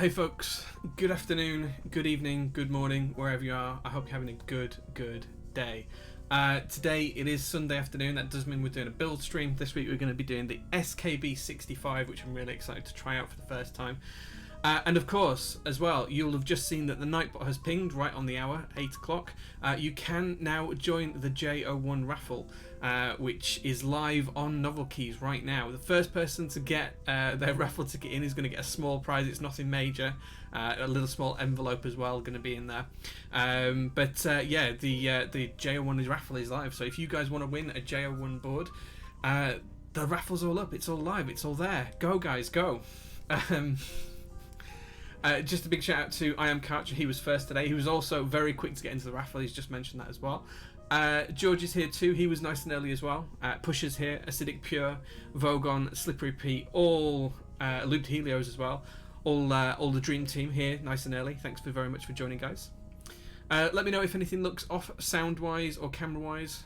Hey folks, good afternoon, good evening, good morning, wherever you are. I hope you're having a good day. Today it is Sunday afternoon. That does mean we're doing a build stream. This week we're going to be doing the SKB65, which I'm really excited to try out for the first time. And of course, as well, you'll have just seen that the Nightbot has pinged right on the hour, 8 o'clock. You can now join the J-01 Raffle, which is live on Novel Keys right now. The first person to get their raffle ticket in is going to get a small prize. It's nothing major. A little small envelope as well going to be in there. Yeah, the J-01 Raffle is live. So if you guys want to win a J-01 board, the raffle's all up. It's all live. It's all there. Go, guys, go. Just a big shout out to I Am Karcher. He was first today. He was also very quick to get into the raffle. He's just mentioned that as well. George is here too. He was nice and early as well. Pusher's here. Acidic Pure, Vogon, Slippery Pete, all Looped Helios as well. All the Dream Team here, nice and early. Thanks very much for joining, guys. Let me know if anything looks off sound-wise or camera-wise.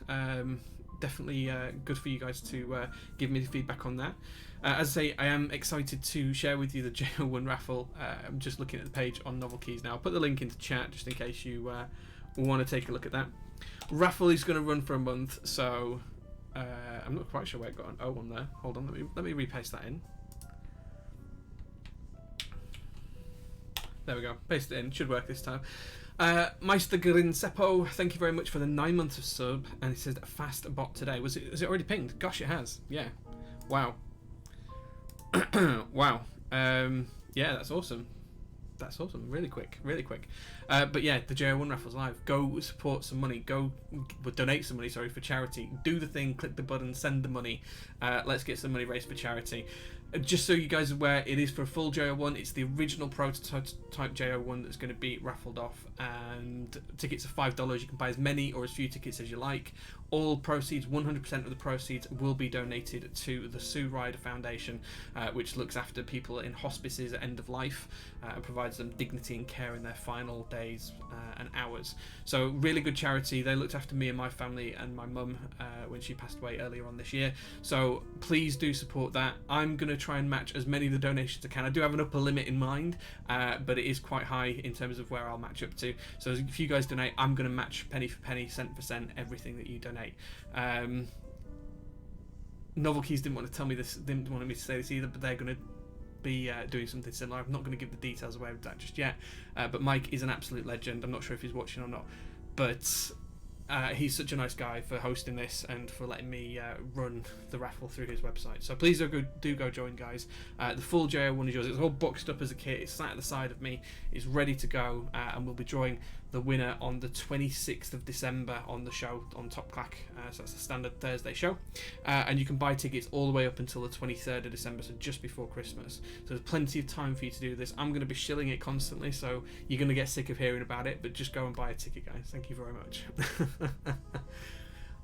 Definitely good for you guys to give me the feedback on that. As I say, I am excited to share with you the J-01 raffle. I'm just looking at the page on Novel Keys now. I'll put the link into chat just in case you want to take a look at that. Raffle is going to run for a month, so I'm not quite sure where it got an O on there. Hold on, let me repaste that in. There we go, paste it in, should work this time. Meister Grinsepo, thank you very much for the 9 months of sub, and it says fast bot today. Is it already pinged? Gosh, it has. Yeah. Wow. Wow. Yeah, that's awesome. That's awesome. Really quick. Really quick. But yeah, the J-01 raffle's live. Go support some money. Go donate some money, sorry, for charity. Do the thing, click the button, send the money. Let's get some money raised for charity. Just so you guys are aware, it is for a full J-01. It's the original prototype J-01 that's going to be raffled off, and tickets are $5. You can buy as many or as few tickets as you like. All proceeds, 100% of the proceeds, will be donated to the Sue Ryder Foundation, which looks after people in hospices at end of life and provides them dignity and care in their final days and hours. So really good charity. They looked after me and my family and my mum when she passed away earlier on this year. So please do support that. I'm going to try and match as many of the donations as I can. I do have an upper limit in mind, but it is quite high in terms of where I'll match up to. So if you guys donate, I'm going to match penny for penny, cent for cent, everything that you donate. Novel Keys didn't want to tell me this, didn't want me to say this either, but they're going to be doing something similar. I'm not going to give the details away with that just yet, but Mike is an absolute legend. I'm not sure if he's watching or not, but he's such a nice guy for hosting this and for letting me run the raffle through his website. So please do go join, guys. The full J-01 is yours. It's all boxed up as a kit. It's sat at the side of me. It's ready to go, and we'll be drawing the winner on the 26th of December on the show on Top Clack. So that's a standard Thursday show, and you can buy tickets all the way up until the 23rd of December, so just before Christmas. So there's plenty of time for you to do this. I'm going to be shilling it constantly, so you're going to get sick of hearing about it, but just go and buy a ticket, guys. Thank you very much.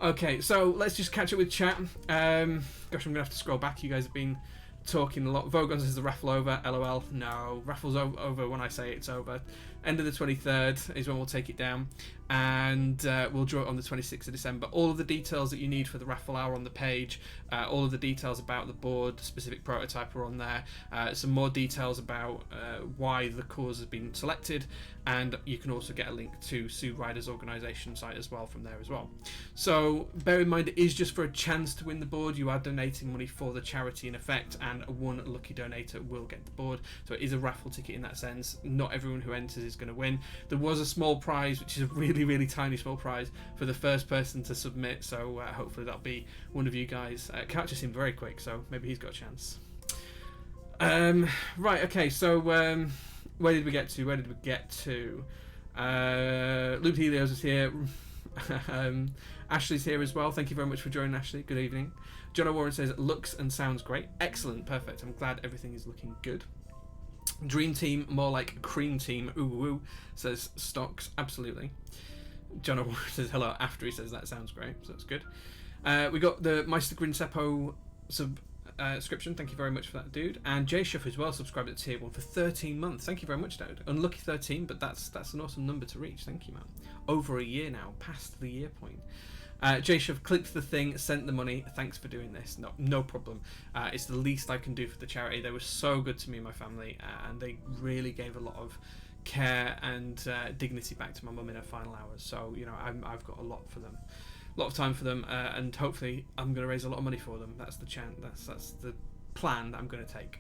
Okay, so let's just catch up with chat. Gosh, I'm gonna have to scroll back. You guys have been talking a lot. Vogon says the raffle over. LOL. No, raffle's over when I say it's over. End of the 23rd is when we'll take it down, and we'll draw it on the 26th of December. All of the details that you need for the raffle are on the page. All of the details about the board, specific prototype, are on there. Some more details about why the cause has been selected, and you can also get a link to Sue Ryder's organisation site as well from there as well. So bear in mind, it is just for a chance to win the board. You are donating money for the charity in effect, and one lucky donator will get the board. So it is a raffle ticket in that sense. Not everyone who enters is going to win. There was a small prize, which is a really tiny small prize for the first person to submit, so hopefully that'll be one of you guys. Coucher seemed very quick, so maybe he's got a chance. Right, okay, so where did we get to? Loop Helios is here. Ashley's here as well. Thank you very much for joining, Ashley. Good evening. John Warren says looks and sounds great. Excellent, perfect. I'm glad everything is looking good. Dream Team, more like Cream Team. Ooh woo, says Stocks. Absolutely. John Warren says hello after he says that sounds great. So that's good. We got the Meister Grinsepo subscription. Thank you very much for that, dude. And Jay Shuff as well subscribed at tier 1 for 13 months. Thank you very much, dude. Unlucky 13, but that's an awesome number to reach. Thank you, man. Over a year now, past the year point. J-Shove clicked the thing, sent the money. Thanks for doing this. No problem. It's the least I can do for the charity. They were so good to me and my family, and they really gave a lot of care and dignity back to my mum in her final hours. So you know, I've got a lot for them, a lot of time for them, and hopefully I'm going to raise a lot of money for them. That's the that's the plan that I'm going to take.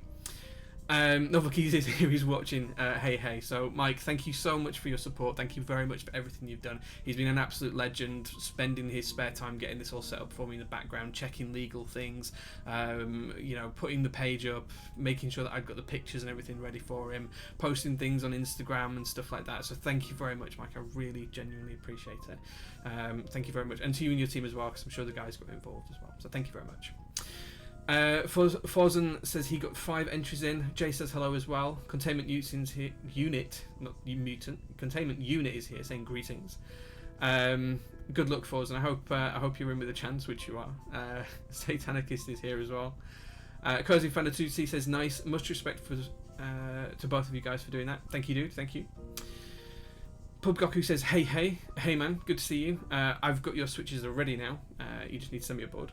Novelkeys is here, he's watching. Hey. So Mike, thank you so much for your support. Thank you very much for everything you've done. He's been an absolute legend, spending his spare time getting this all set up for me in the background, checking legal things, you know, putting the page up, making sure that I've got the pictures and everything ready for him, posting things on Instagram and stuff like that. So thank you very much, Mike. I really genuinely appreciate it. Thank you very much, and to you and your team as well, because I'm sure the guys got involved as well. So thank you very much. Forzen says he got 5 entries in. Jay says hello as well. Containment unit, not mutant. Containment unit is here saying greetings. Good luck, Forzen. I hope you're in with a chance, which you are. Satanicist is here as well. Cozy Fan 2C says nice. Much respect for to both of you guys for doing that. Thank you, dude. Thank you. Pub Goku says hey man, good to see you. I've got your switches already now. You just need to send me a board.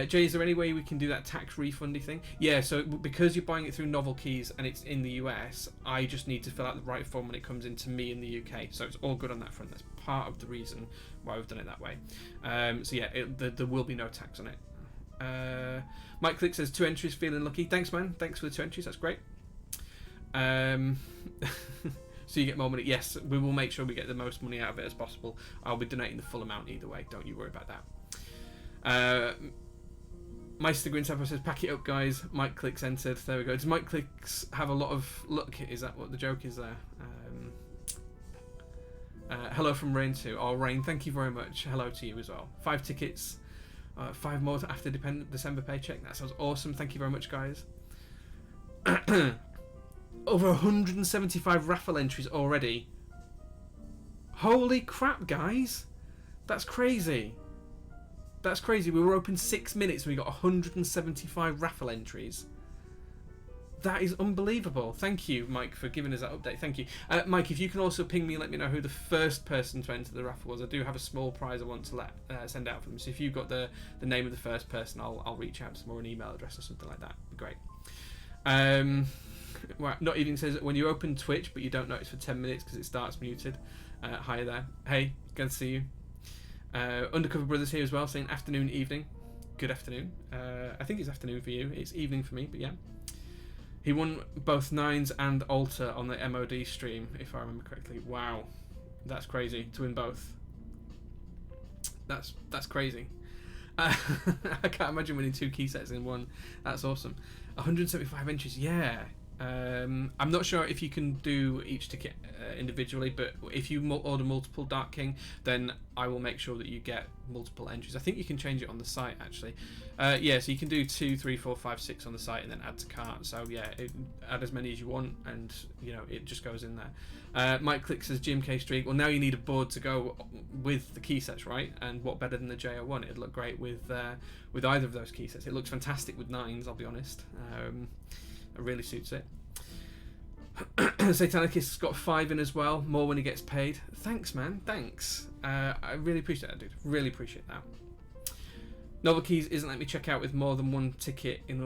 Jay, is there any way we can do that tax refundy thing? Yeah, so because you're buying it through Novelkeys and it's in the US, I just need to fill out the right form when it comes into me in the UK. So it's all good on that front. That's part of the reason why we've done it that way. So yeah, there will be no tax on it. Mike Click says 2 entries, feeling lucky. Thanks, man. Thanks for the 2 entries. That's great. So you get more money. Yes, we will make sure we get the most money out of it as possible. I'll be donating the full amount either way. Don't you worry about that. Meister Grinsapo says, pack it up, guys. Mike Clicks entered. There we go. Does Mike Clicks have a lot of luck? Is that what the joke is there? Hello from Rain 2. Oh, Rain, thank you very much. Hello to you as well. 5 tickets. 5 more after December paycheck. That sounds awesome. Thank you very much, guys. Over 175 raffle entries already. Holy crap, guys. That's crazy. That's crazy. We were open 6 minutes and we got 175 raffle entries. That is unbelievable. Thank you, Mike, for giving us that update. Thank you. Mike, if you can also ping me and let me know who the first person to enter the raffle was. I do have a small prize I want to send out for them. So if you've got the name of the first person, I'll reach out to them, or an email address or something like that. It'd be great. Well, Not Even says, when you open Twitch but you don't notice for 10 minutes because it starts muted. Hi there. Hey, good to see you. Undercover Brothers here as well, saying afternoon, evening. Good afternoon. I think it's afternoon for you. It's evening for me, but yeah. He won both Nines and Alter on the MOD stream, if I remember correctly. Wow, that's crazy to win both. That's crazy. I can't imagine winning 2 key sets in one. That's awesome. 175 entries, yeah. I'm not sure if you can do each ticket individually, but if you order multiple Dark King, then I will make sure that you get multiple entries. I think you can change it on the site actually. Yeah, so you can do 2, 3, 4, 5, 6 on the site and then add to cart. So yeah, add as many as you want, and you know it just goes in there. Mike Click says GMK Streak. Well, now you need a board to go with the key sets, right? And what better than the J-01? It'd look great with either of those key sets. It looks fantastic with 9s, I'll be honest. It really suits it. Satanicist's got 5 in as well. More when he gets paid. Thanks, man. Thanks. I really appreciate that, dude. Really appreciate that. Novelkeys isn't letting me check out with more than 1 ticket in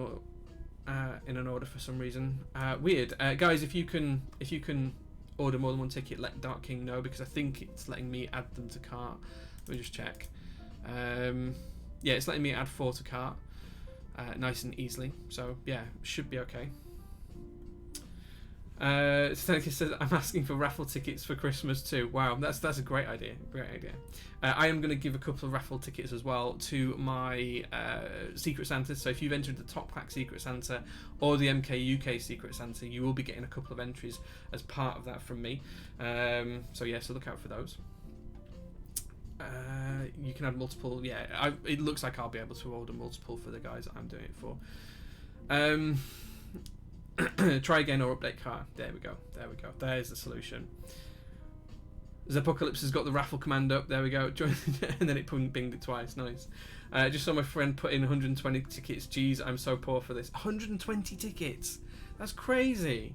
an order for some reason. Weird. Guys, if you can order more than 1 ticket, let Dark King know, because I think it's letting me add them to cart. Let me just check. Yeah, it's letting me add 4 to cart. Nice and easily, so yeah, should be okay. Stanicus says, I'm asking for raffle tickets for Christmas too. Wow, that's a great idea. Great idea. I am going to give a couple of raffle tickets as well to my Secret Santas. So if you've entered the Top Clack Secret Santa or the MK UK Secret Santa, you will be getting a couple of entries as part of that from me. So yeah, so look out for those. You can add multiple. Yeah, it looks like I'll be able to order multiple for the guys that I'm doing it for. Try again or update car. There we go. There we go. There's the solution. Zapocalypse has got the raffle command up. There we go. And then it binged it twice. Nice. Just saw my friend put in 120 tickets. Jeez, I'm so poor for this. 120 tickets. That's crazy.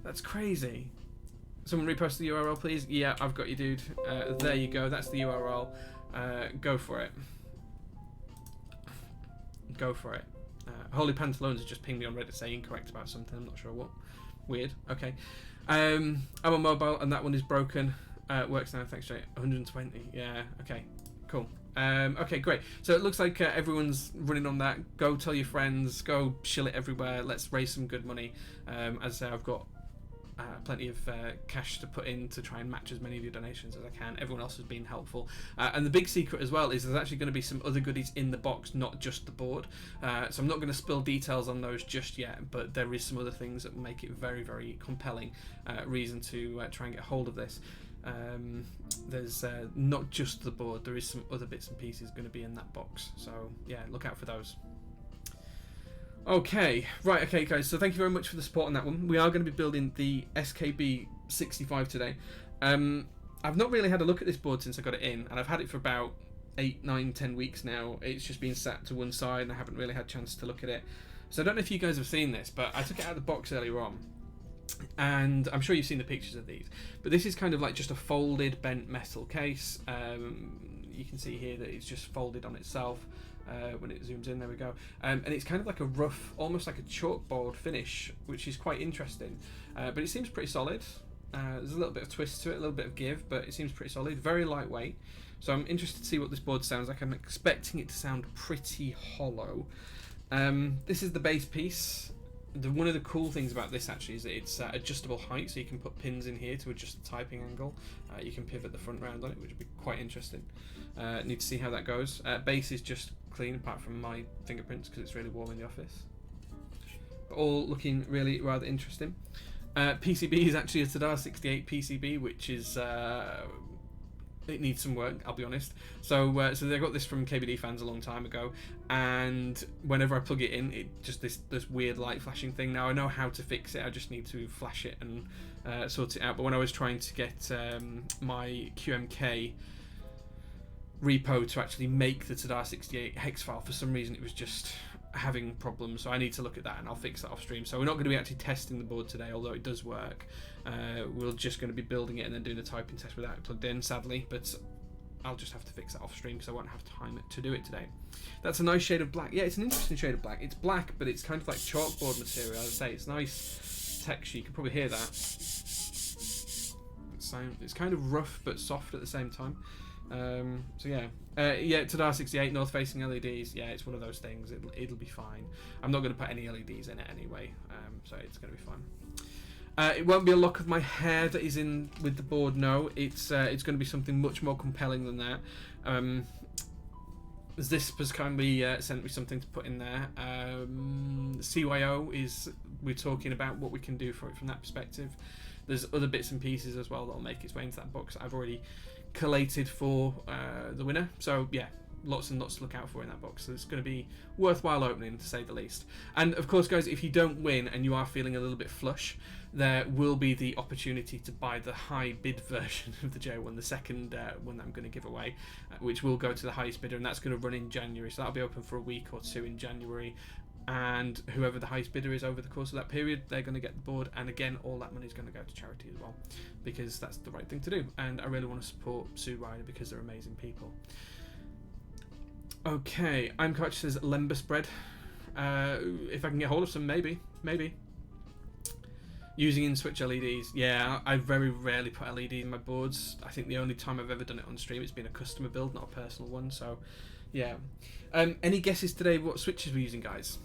That's crazy. Someone repost the URL, please. Yeah, I've got you, dude. There you go. That's the URL. Go for it. Go for it. Holy Pantalones has just pinged me on Reddit saying incorrect about something. I'm not sure what. Weird. Okay. I'm on mobile and that one is broken. Works now. Thanks, Jay. 120. Yeah. Okay. Cool. Okay, great. So it looks like everyone's running on that. Go tell your friends. Go shill it everywhere. Let's raise some good money. As I say, I've got plenty of cash to put in to try and match as many of your donations as I can. Everyone else has been helpful. And the big secret as well is there's actually going to be some other goodies in the box, not just the board. So I'm not going to spill details on those just yet, but there is some other things that will make it very, very compelling reason to try and get hold of this. There's not just the board, there is some other bits and pieces going to be in that box. So yeah, look out for those. Okay, right, okay guys, so thank you very much for the support on that one. We are going to be building the SKB65 today. I've not really had a look at this board since I got it in, and I've had it for about 8, 9, 10 weeks now. It's just been sat to one side and I haven't really had a chance to look at it. So I don't know if you guys have seen this, but I took it out of the box earlier on, and I'm sure you've seen the pictures of these, but this is kind of like just a folded bent metal case. You can see here that it's just folded on itself. When it zooms in, there we go. And it's kind of like a rough, almost like a chalkboard finish, which is quite interesting. But it seems pretty solid. There's a little bit of twist to it, a little bit of give, but it seems pretty solid. Very lightweight. So I'm interested to see what this board sounds like. I'm expecting it to sound pretty hollow. This is the base piece. One of the cool things about this actually is that it's adjustable height, so you can put pins in here to adjust the typing angle. You can pivot the front round on it, which would be quite interesting. Need to see how that goes. Base is just clean apart from my fingerprints because it's really warm in the office. But all looking really rather interesting. PCB is actually a Tadar68 PCB, which is it needs some work, I'll be honest. So so they got this from KBD fans a long time ago, and whenever I plug it in, it just this weird light flashing thing. Now I know how to fix it, I just need to flash it and sort it out. But when I was trying to get my QMK repo to actually make the Tadar68 hex file, for some reason it was just having problems, so I need to look at that and I'll fix that off stream. So we're not going to be actually testing the board today, although it does work. We're just going to be building it and then doing the typing test without it plugged in, sadly, but I'll just have to fix that off stream because I won't have time to do it today. That's a nice shade of black. Yeah, it's an interesting shade of black. It's black, but it's kind of like chalkboard material. As I say, it's nice texture. You can probably hear that. It's kind of rough but soft at the same time. So yeah, Tadar68 north facing LEDs. Yeah, it's one of those things. It'll be fine. I'm not going to put any LEDs in it anyway, so it's going to be fine. It won't be a lock of my hair that is in with the board. No, it's going to be something much more compelling than that. This has kindly sent me something to put in there. CYO is, we're talking about what we can do for it from that perspective. There's other bits and pieces as well that'll make its way into that box. I've already collated for the winner, so yeah, lots and lots to look out for in that box. So it's going to be worthwhile opening, to say the least. And of course guys, if you don't win and you are feeling a little bit flush, there will be the opportunity to buy the high bid version of the J-01, the second one that I'm going to give away, which will go to the highest bidder, and that's going to run in January. So that'll be open for a week or two in January, and whoever the highest bidder is over the course of that period, they're going to get the board. And again, all that money is going to go to charity as well, because that's the right thing to do, and I really want to support Sue Ryder because they're amazing people. Okay, I'm Coach says Lembus bread. If I can get hold of some, maybe. Using in switch LEDs. Yeah, I very rarely put LED in my boards. I think the only time I've ever done it on stream, it's been a customer build, not a personal one. So, yeah. Any guesses today what switches we're using, guys?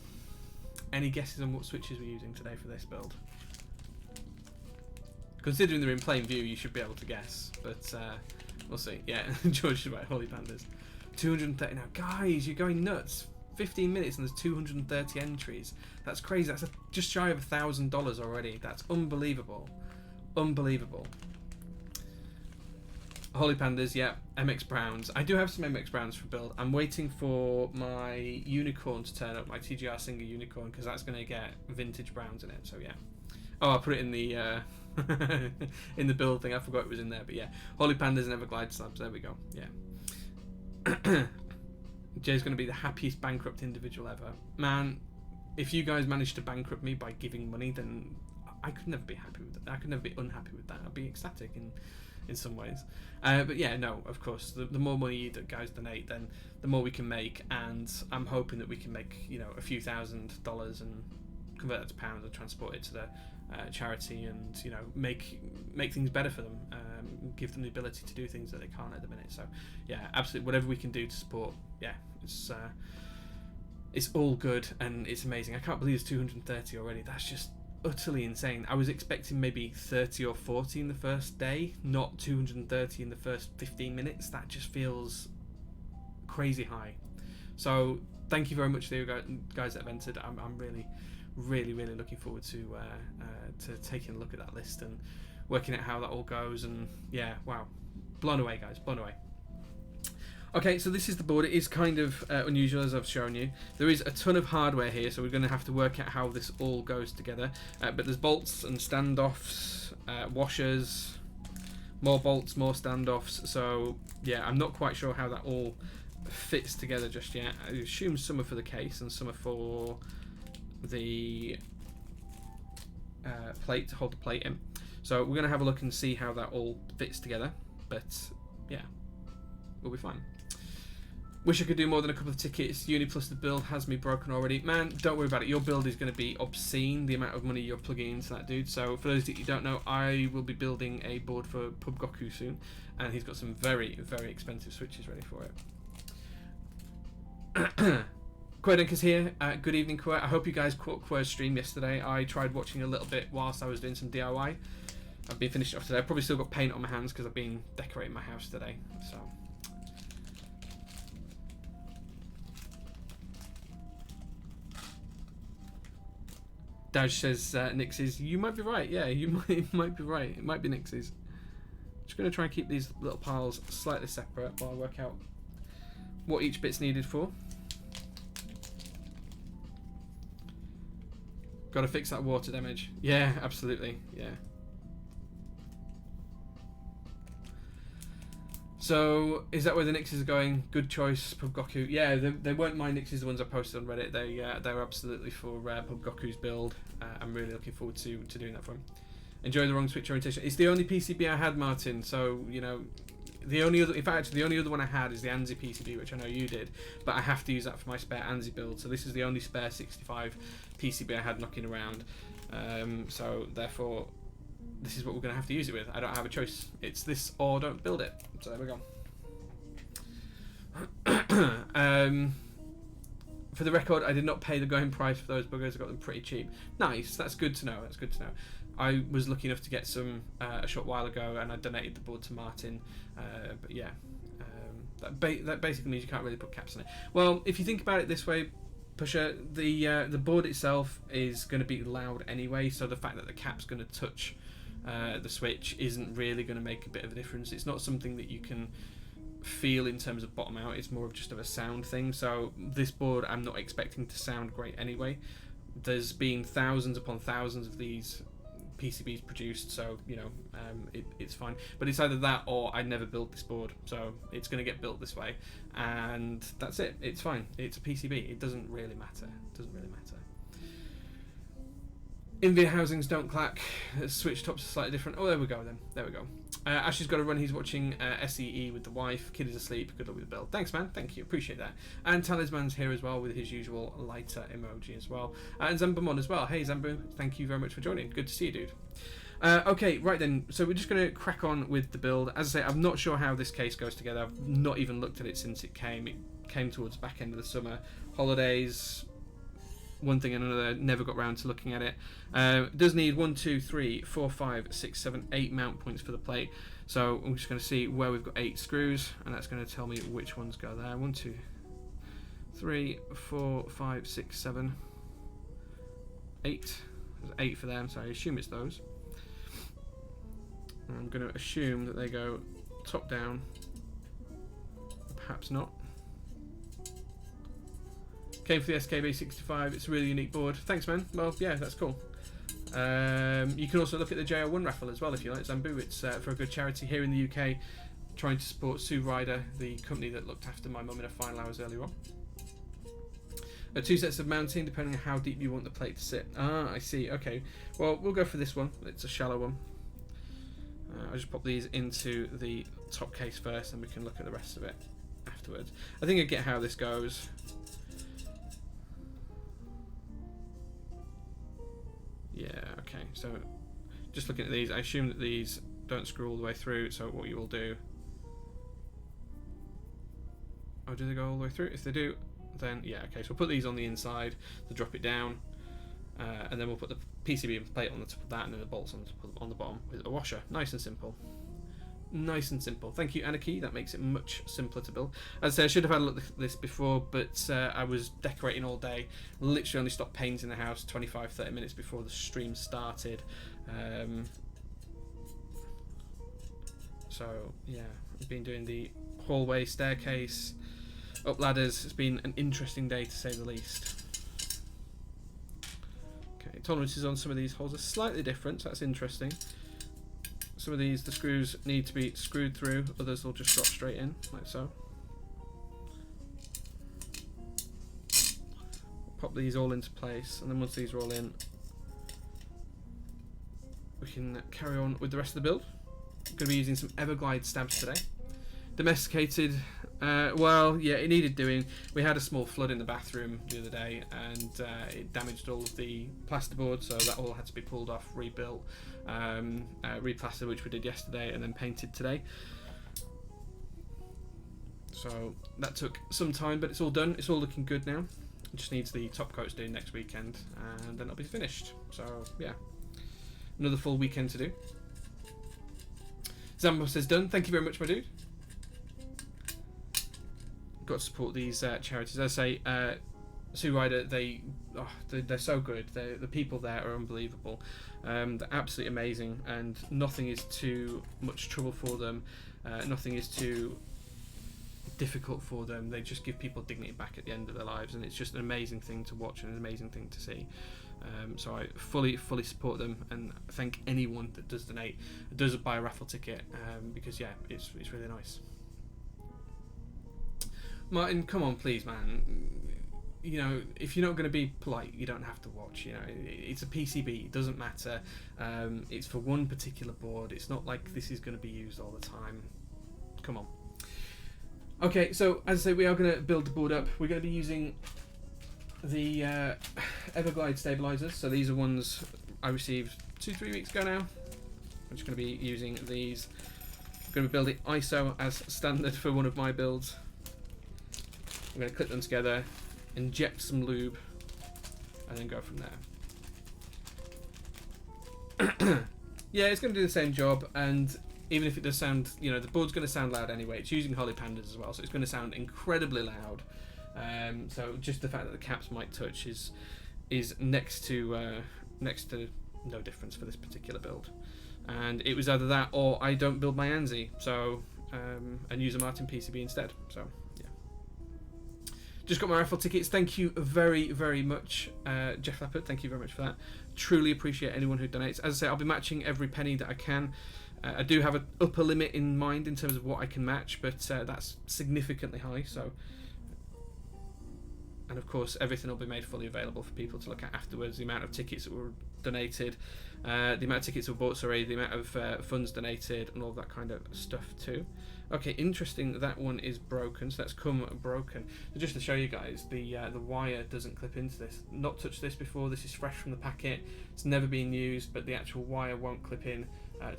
Any guesses on what switches we're using today for this build? Considering they're in plain view, you should be able to guess, but we'll see. Yeah, George is right, Holy Pandas. 230 now. Guys, you're going nuts. 15 minutes and there's 230 entries. That's crazy. That's just shy of $1,000 already. That's unbelievable. Unbelievable. Holy Pandas, yeah. MX Browns. I do have some MX Browns for build. I'm waiting for my unicorn to turn up, my TGR Singer unicorn, because that's going to get vintage Browns in it. So yeah. Oh, I'll put it in the in the build thing. I forgot it was in there, but yeah. Holy Pandas and Everglide Slabs. There we go. Yeah. Jay's going to be the happiest bankrupt individual ever. Man, if you guys manage to bankrupt me by giving money, then I could never be happy with that. I could never be unhappy with that. I'd be ecstatic in some ways. But yeah, no, of course, the more money you guys donate, then the more we can make, and I'm hoping that we can make, you know, a few $1,000s and convert that to pounds and transport it to the charity, and, you know, make things better for them, give them the ability to do things that they can't at the minute. So yeah, absolutely, whatever we can do to support, yeah, it's all good and it's amazing. I can't believe it's 230 already. That's just utterly insane. I was expecting maybe 30 or 40 in the first day, not 230 in the first 15 minutes. That just feels crazy high. So thank you very much to you guys that have entered. I'm really looking forward to taking a look at that list and working out how that all goes. And yeah, wow, blown away, guys, blown away. Okay, so this is the board. It is kind of unusual, as I've shown you. There is a ton of hardware here, so we're going to have to work out how this all goes together. But there's bolts and standoffs, washers, more bolts, more standoffs. So yeah, I'm not quite sure how that all fits together just yet. I assume some are for the case and some are for the plate, to hold the plate in. So we're going to have a look and see how that all fits together. But yeah, we'll be fine. Wish I could do more than a couple of tickets. Uni plus the build has me broken already. Man, don't worry about it. Your build is going to be obscene, the amount of money you're plugging into that, dude. So for those that you don't know, I will be building a board for Pub Goku soon, and he's got some very expensive switches ready for it. Querdenker's here. Good evening, Quer. I hope you guys caught Quer's stream yesterday. I tried watching a little bit whilst I was doing some DIY. I've been finished off today. I've probably still got paint on my hands because I've been decorating my house today. So. Daj says Nix's. You might be right. Yeah, you might be right. It might be Nix's. Just going to try and keep these little piles slightly separate while I work out what each bit's needed for. Got to fix that water damage. Yeah, absolutely. Yeah. So, is that where the Nixes are going? Good choice, Pub Goku. Yeah, they weren't my Nixes, the ones I posted on Reddit. They're absolutely for Pub Goku's build. I'm really looking forward to doing that for him. Enjoy the wrong switch orientation. It's the only PCB I had, Martin. So, you know, the only other one I had is the ANSI PCB, which I know you did. But I have to use that for my spare ANSI build. So this is the only spare 65 PCB I had knocking around. So, therefore, this is what we're going to have to use it with. I don't have a choice. It's this or don't build it. So there we go. For the record, I did not pay the going price for those buggers. I got them pretty cheap. Nice. That's good to know. That's good to know. I was lucky enough to get some a short while ago, and I donated the board to Martin. But yeah, that basically means you can't really put caps on it. Well, if you think about it this way, Pusher, the board itself is going to be loud anyway, so the fact that the cap's going to touch the switch isn't really going to make a bit of a difference. It's not something that you can feel in terms of bottom out. It's more of just of a sound thing. So this board I'm not expecting to sound great anyway. There's been thousands upon thousands of these PCBs produced, so you know, it's fine. But it's either that or I never built this board, so it's going to get built this way, and that's it. It's fine. It's a PCB. It doesn't really matter. It doesn't really matter. Nvidia housings don't clack. Switch tops are slightly different. Oh, there we go then. There we go. Ashley's got to run. He's watching SEE with the wife. Kid is asleep. Good luck with the build. Thanks, man. Thank you. Appreciate that. And Talisman's here as well with his usual lighter emoji as well. And Zambamon as well. Hey, Zambu. Thank you very much for joining. Good to see you, dude. Okay, right then. So we're just going to crack on with the build. As I say, I'm not sure how this case goes together. I've not even looked at it since it came. It came towards the back end of the summer. Holidays, one thing and another, never got round to looking at it. It does need 1, 2, 3, 4, 5, 6, 7, 8 mount points for the plate. So I'm just going to see where we've got 8 screws, and that's going to tell me which ones go there. 1, 2, 3, 4, 5, 6, 7, 8. There's 8 for them, so I assume it's those. And I'm going to assume that they go top down. Perhaps not. Came for the SKB65. It's a really unique board. Thanks, man. Well, yeah, that's cool. You can also look at the J-01 raffle as well if you like, Zambu. It's for a good charity here in the UK, trying to support Sue Ryder, the company that looked after my mum in her final hours earlier on. 2 sets of mounting, depending on how deep you want the plate to sit. Ah, I see. Okay. Well, we'll go for this one. It's a shallow one. I'll just pop these into the top case first, and we can look at the rest of it afterwards. I think I get how this goes. Yeah, okay, so just looking at these, I assume that these don't screw all the way through, so what you will do... Oh, do they go all the way through? If they do, then yeah, okay, so we'll put these on the inside to drop it down, and then we'll put the PCB plate on the top of that, and then the bolts on the bottom with a washer. Nice and simple. Nice and simple. Thank you, Anarchy. That makes it much simpler to build. As I say, I should have had a look at this before, but I was decorating all day. Literally only stopped painting the house 25-30 minutes before the stream started. So yeah, I've been doing the hallway, staircase, up ladders. It's been an interesting day to say the least. Okay, tolerances on some of these holes are slightly different, so that's interesting. Some of these, the screws need to be screwed through, others will just drop straight in, like so. Pop these all into place, and then once these are all in, we can carry on with the rest of the build. I'm going to be using some Everglide stabs today. Domesticated, well, yeah, it needed doing. We had a small flood in the bathroom the other day, and it damaged all of the plasterboard, so that all had to be pulled off, rebuilt, replastered, which we did yesterday, and then painted today. So that took some time, but it's all done. It's all looking good now. It just needs the top coats doing next weekend, and then it'll be finished. So yeah, another full weekend to do. Zambo says done. Thank you very much, my dude. Got to support these charities. As I say, Sue Ryder, they're so good. The people there are unbelievable. They're absolutely amazing, and nothing is too much trouble for them. Nothing is too difficult for them. They just give people dignity back at the end of their lives, and it's just an amazing thing to watch and an amazing thing to see. So I fully support them, and thank anyone that does donate, does buy a raffle ticket, because yeah, it's really nice. Martin, come on, please, man. You know, if you're not going to be polite, you don't have to watch. You know, it's a PCB. It doesn't matter. It's for one particular board. It's not like this is going to be used all the time. Come on. Okay, so as I say, we are going to build the board up. We're going to be using the Everglide stabilizers. So these are ones I received 2-3 weeks ago now. I'm just going to be using these. I'm going to build it ISO as standard for one of my builds. I'm going to clip them together, inject some lube, and then go from there. Yeah, it's going to do the same job, and even if it does sound, you know, the board's going to sound loud anyway. It's using Holy Pandas as well, so it's going to sound incredibly loud. So just the fact that the caps might touch is next to no difference for this particular build. And it was either that or I don't build my ANSI, so and use a Martin PCB instead. So yeah. Just got my raffle tickets. Thank you very, very much, Jeff Leopard. Thank you very much for that. Truly appreciate anyone who donates. As I say, I'll be matching every penny that I can. I do have an upper limit in mind in terms of what I can match, but that's significantly high. So, and of course, everything will be made fully available for people to look at afterwards. The amount of tickets that were donated, the amount of tickets that were bought, sorry, the amount of funds donated, and all that kind of stuff too. Okay, interesting. That one is broken, so that's come broken. So just to show you guys, the wire doesn't clip into this. Not touched this before. This is fresh from the packet. It's never been used, but the actual wire won't clip in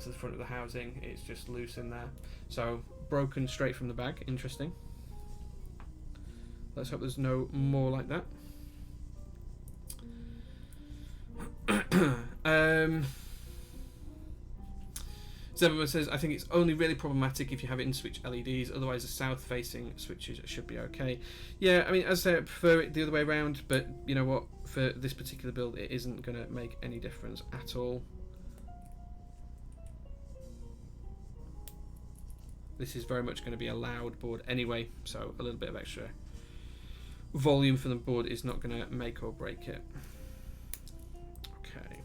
to the front of the housing. It's just loose in there. So broken straight from the bag. Interesting. Let's hope there's no more like that. Zebba says, I think it's only really problematic if you have it in switch LEDs, otherwise the south-facing switches should be okay. Yeah, I mean, as I say, I prefer it the other way around, but you know what, for this particular build, it isn't going to make any difference at all. This is very much going to be a loud board anyway, so a little bit of extra volume from the board is not going to make or break it. Okay.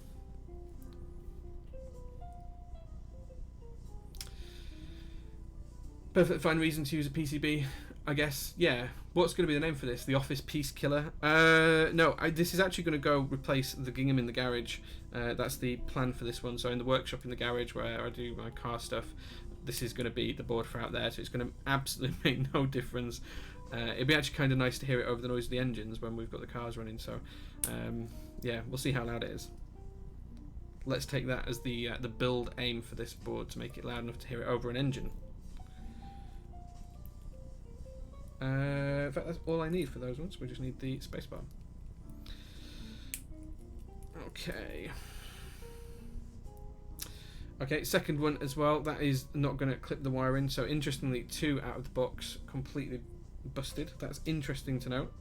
Perfect fine reason to use a PCB. I guess, yeah. What's going to be the name for this? The Office Peace Killer? No, this is actually going to go replace the gingham in the garage. That's the plan for this one. So in the workshop in the garage where I do my car stuff, this is going to be the board for out there. So it's going to absolutely make no difference. It'd be actually kind of nice to hear it over the noise of the engines when we've got the cars running. So yeah, we'll see how loud it is. Let's take that as the build aim for this board, to make it loud enough to hear it over an engine. In fact, that's all I need for those ones. We just need the spacebar. Okay. Okay, second one as well. That is not going to clip the wire in. So interestingly, 2 out of the box completely busted. That's interesting to note.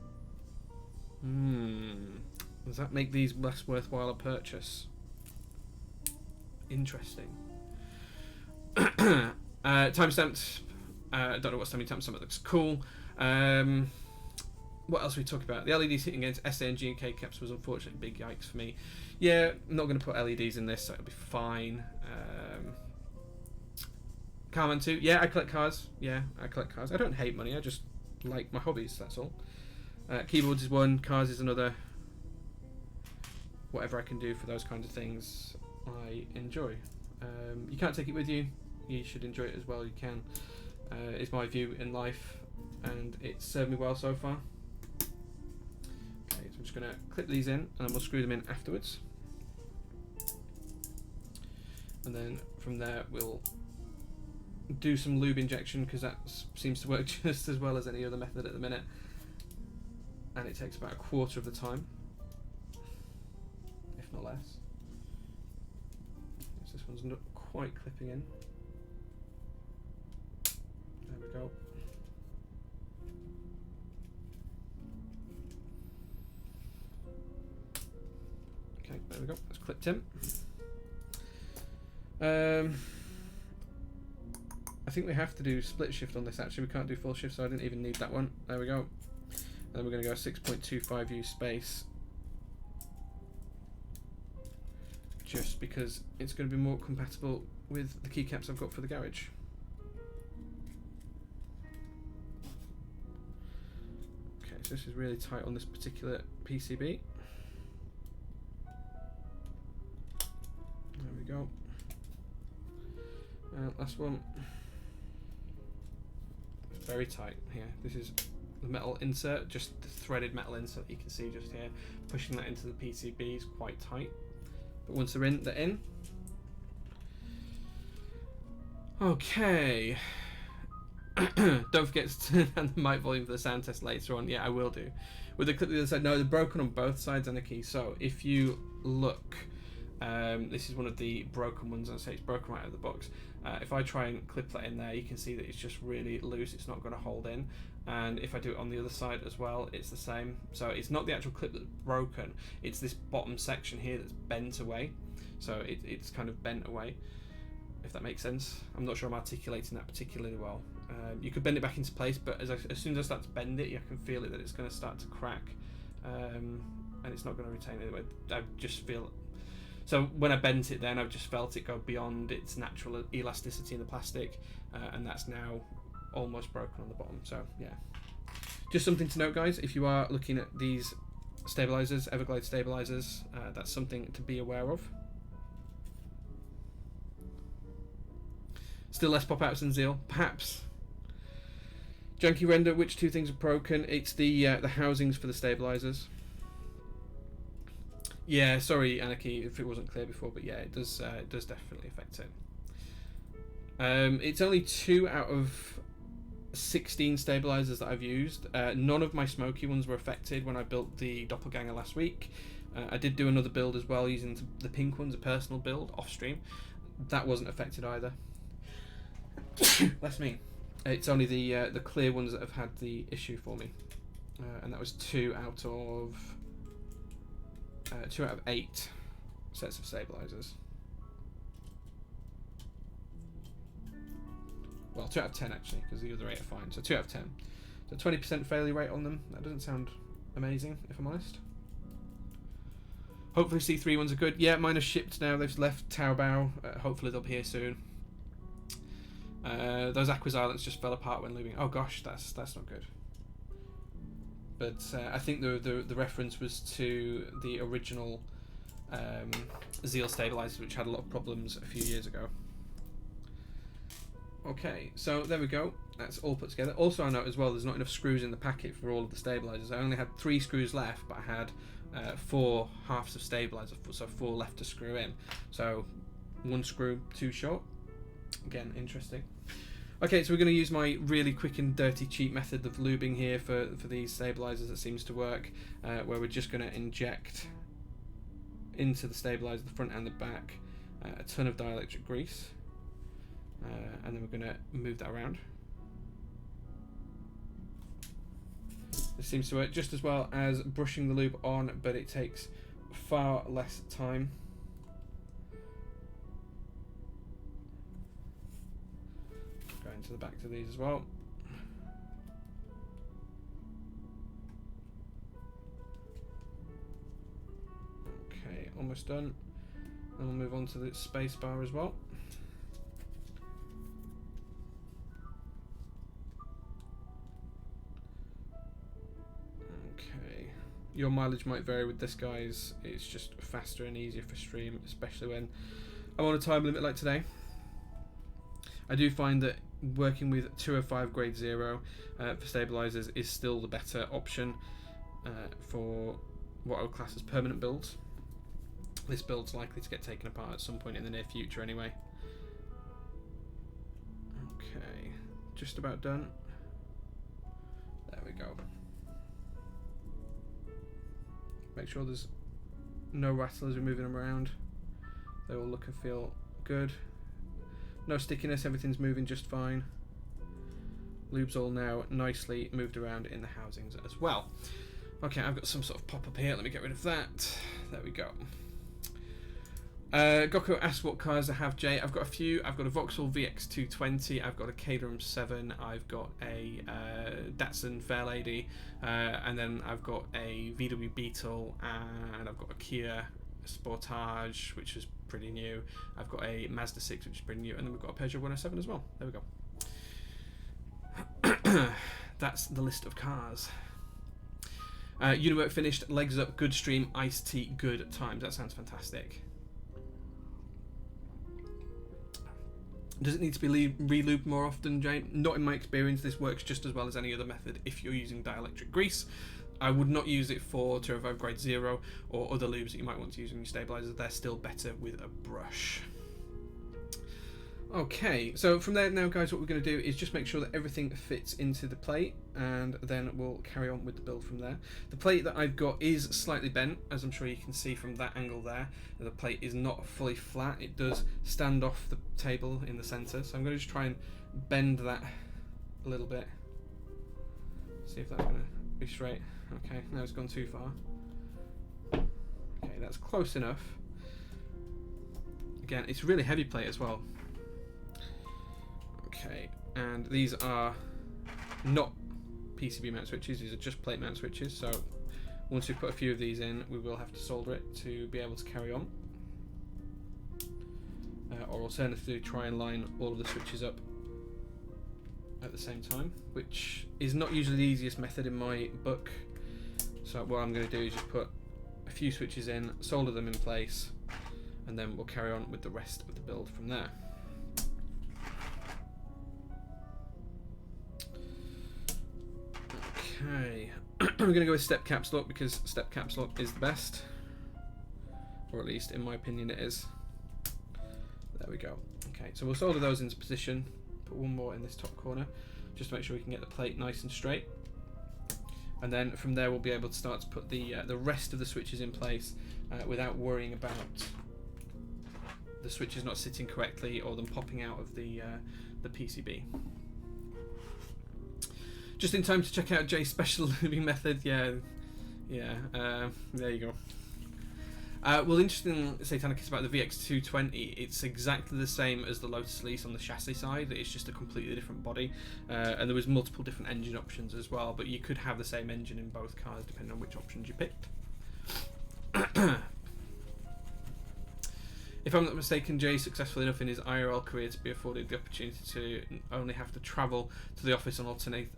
Does that make these less worthwhile a purchase? Interesting. Timestamped. Don't know what's timestamped. Something looks cool. What else are we talking about? The LEDs hitting against SA and G&K caps was unfortunately big yikes for me. Yeah, I'm not going to put LEDs in this, so it'll be fine. Carman 2. Yeah, I collect cars. Yeah, I collect cars. I don't hate money. I just like my hobbies, that's all. Keyboards is one. Cars is another. Whatever I can do for those kinds of things, I enjoy. You can't take it with you. You should enjoy it as well. You can. It's my view in life, and it's served me well so far. Okay, so I'm just going to clip these in, and then we'll screw them in afterwards. And then from there we'll do some lube injection, because that seems to work just as well as any other method at the minute, and it takes about 1/4 of the time, if not less. So this one's not quite clipping in. There we go. Okay, there we go. That's clipped in. I think we have to do split shift on this. Actually, we can't do full shift, so I didn't even need that one. There we go. And then we're going to go 6.25U space, just because it's going to be more compatible with the keycaps I've got for the garage. Okay, so this is really tight on this particular PCB. There we go. Last one. It's very tight here. This is the metal insert, just the threaded metal insert you can see just here. Pushing that into the PCB is quite tight. But once they're in, they're in. Okay. Don't forget to turn down the mic volume for the sound test later on. Yeah, I will do. With the clip to the other side, no, they're broken on both sides, Anarchy. So if you look, this is one of the broken ones. I say it's broken right out of the box. If I try and clip that in there, you can see that it's just really loose. It's not going to hold in. And if I do it on the other side as well, it's the same. So it's not the actual clip that's broken. It's this bottom section here that's bent away. So it's kind of bent away, if that makes sense. I'm not sure I'm articulating that particularly well. You could bend it back into place, but as soon as I start to bend it, you can feel it that it's going to start to crack, and it's not going to retain anyway. I just feel. So when I bent it, then I've just felt it go beyond its natural elasticity in the plastic, and that's now almost broken on the bottom. So yeah, just something to note, guys. If you are looking at these stabilizers, Everglade stabilizers, that's something to be aware of. Still less pop-outs than Zeal, perhaps. Junky Render, which two things are broken? It's the housings for the stabilizers. Yeah, sorry, Anarchy, if it wasn't clear before, but yeah, it does definitely affect it. It's only 2 out of 16 stabilizers that I've used. None of my smoky ones were affected when I built the Doppelganger last week. I did do another build as well using the pink ones, a personal build off stream. That wasn't affected either. That's me. It's only the clear ones that have had the issue for me, and that was 2 out of 8 sets of stabilizers. Well, 2 out of 10 actually, because the other 8 are fine. So 2 out of 10. So 20% failure rate on them. That doesn't sound amazing, if I'm honest. Hopefully C3 ones are good. Yeah, mine are shipped now. They've left Taobao. Hopefully they'll be here soon. Those aqueous islands just fell apart when lubing. Oh gosh, that's not good. But I think the reference was to the original Zeal stabilizers, which had a lot of problems a few years ago. Okay, so there we go. That's all put together. Also, I note as well, there's not enough screws in the packet for all of the stabilizers. I only had 3 screws left, but I had 4 halves of stabilizer, so 4 left to screw in. So 1 screw too short. Again, interesting. Okay, so we're going to use my really quick and dirty cheap method of lubing here for these stabilizers that seems to work, where we're just going to inject into the stabilizer, the front and the back, a ton of dielectric grease. And then we're going to move that around. This seems to work just as well as brushing the lube on, but it takes far less time. Going to the back to these as well. Okay, almost done. And we'll move on to the space bar as well. Your mileage might vary with this, guys. It's just faster and easier for stream, especially when I'm on a time limit like today. I do find that working with 205 grade 0 for stabilizers is still the better option for what I would class as permanent builds. This build's likely to get taken apart at some point in the near future anyway. Okay, just about done. There we go. Make sure there's no rattle as we're moving them around. They all look and feel good. No stickiness, everything's moving just fine. Lube's all now nicely moved around in the housings as well. Okay, I've got some sort of pop-up here. Let me get rid of that. There we go. Gokko asked what cars I have, Jay. I've got a few. I've got a Vauxhall VX220. I've got a Caterham 7. I've got a Datsun Fairlady. And then I've got a VW Beetle. And I've got a Kia Sportage, which is pretty new. I've got a Mazda 6, which is pretty new. And then we've got a Peugeot 107 as well. There we go. That's the list of cars. Uniwork finished. Legs up. Good stream. Iced tea. Good times. That sounds fantastic. Does it need to be re-lubed more often, Jane? Not in my experience. This works just as well as any other method if you're using dielectric grease. I would not use it for 205 grade 0 or other lubes that you might want to use in your stabilizers. They're still better with a brush. Okay, so from there now, guys, what we're going to do is just make sure that everything fits into the plate, and then we'll carry on with the build from there. The plate that I've got is slightly bent, as I'm sure you can see from that angle there. The plate is not fully flat. It does stand off the table in the center, so I'm going to just try and bend that a little bit. See if that's going to be straight. Okay, now it's gone too far. Okay, that's close enough. Again, it's a really heavy plate as well. Okay, and these are not PCB mount switches, these are just plate mount switches, so once we put a few of these in, we will have to solder it to be able to carry on. Or alternatively, try and line all of the switches up at the same time, which is not usually the easiest method in my book. So what I'm going to do is just put a few switches in, solder them in place, and then we'll carry on with the rest of the build from there. Okay, I'm going to go with step caps lock because step caps lock is the best, or at least in my opinion it is. There we go. Okay, so we'll solder those into position, put one more in this top corner just to make sure we can get the plate nice and straight, and then from there we'll be able to start to put the rest of the switches in place without worrying about the switches not sitting correctly or them popping out of the PCB. Just in time to check out Jay's special lubing method. Yeah, there you go. Well, the interesting Satanic is about the VX220. It's exactly the same as the Lotus Elise on the chassis side. It's just a completely different body, and there was multiple different engine options as well. But you could have the same engine in both cars depending on which options you picked. If I'm not mistaken, Jay is successful enough in his IRL career to be afforded the opportunity to only have to travel to the office on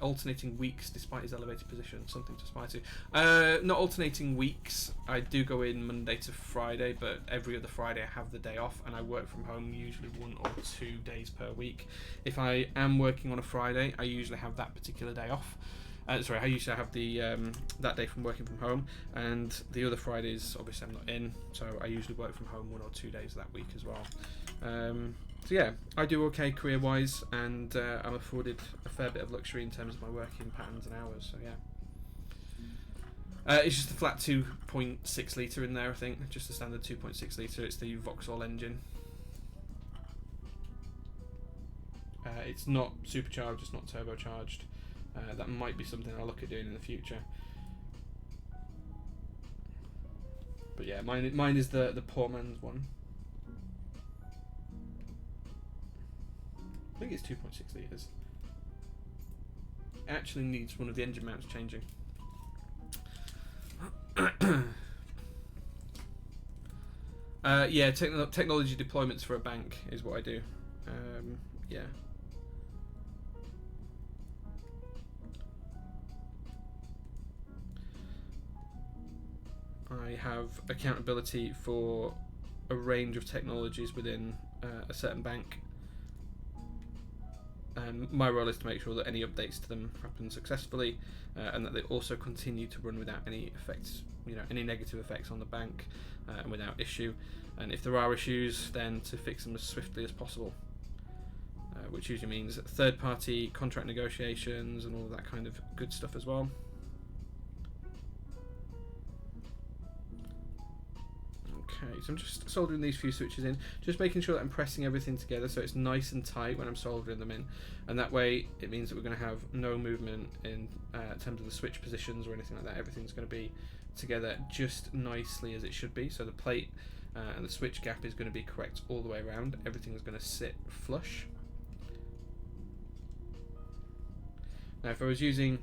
alternating weeks despite his elevated position. Something to aspire to. Not alternating weeks. I do go in Monday to Friday, but every other Friday I have the day off, and I work from home usually 1 or 2 days per week. If I am working on a Friday, I usually have that particular day off. I usually have the that day from working from home, and the other Fridays obviously I'm not in, so I usually work from home 1 or 2 days that week as well. So yeah, I do okay career wise, and I'm afforded a fair bit of luxury in terms of my working patterns and hours, so yeah. It's just a flat 2.6 litre in there, I think, just a standard 2.6 litre. It's the Vauxhall engine. It's not supercharged, it's not turbocharged. That might be something I'll look at doing in the future. But yeah, mine is the poor man's one. I think it's 2.6 litres. It actually needs one of the engine mounts changing. Yeah, technology deployments for a bank is what I do. Yeah. I have accountability for a range of technologies within a certain bank, and my role is to make sure that any updates to them happen successfully, and that they also continue to run without any effects, any negative effects on the bank, and without issue. And if there are issues, then to fix them as swiftly as possible, which usually means third-party contract negotiations and all of that kind of good stuff as well. Okay, so I'm just soldering these few switches in, just making sure that I'm pressing everything together so it's nice and tight when I'm soldering them in, and that way it means that we're going to have no movement in terms of the switch positions or anything like that. Everything's going to be together just nicely as it should be, so the plate and the switch gap is going to be correct all the way around. Everything's going to sit flush. Now if I was using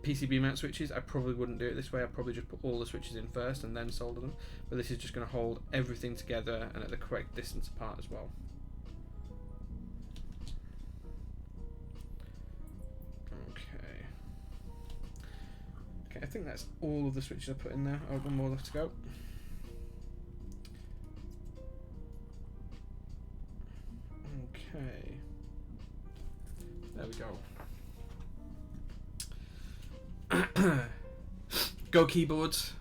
PCB mount switches, I probably wouldn't do it this way. I'd probably just put all the switches in first and then solder them, but this is just going to hold everything together and at the correct distance apart as well. Okay, I think that's all of the switches I put in there. Oh, one more left to go. Okay, there we go. Go keyboards.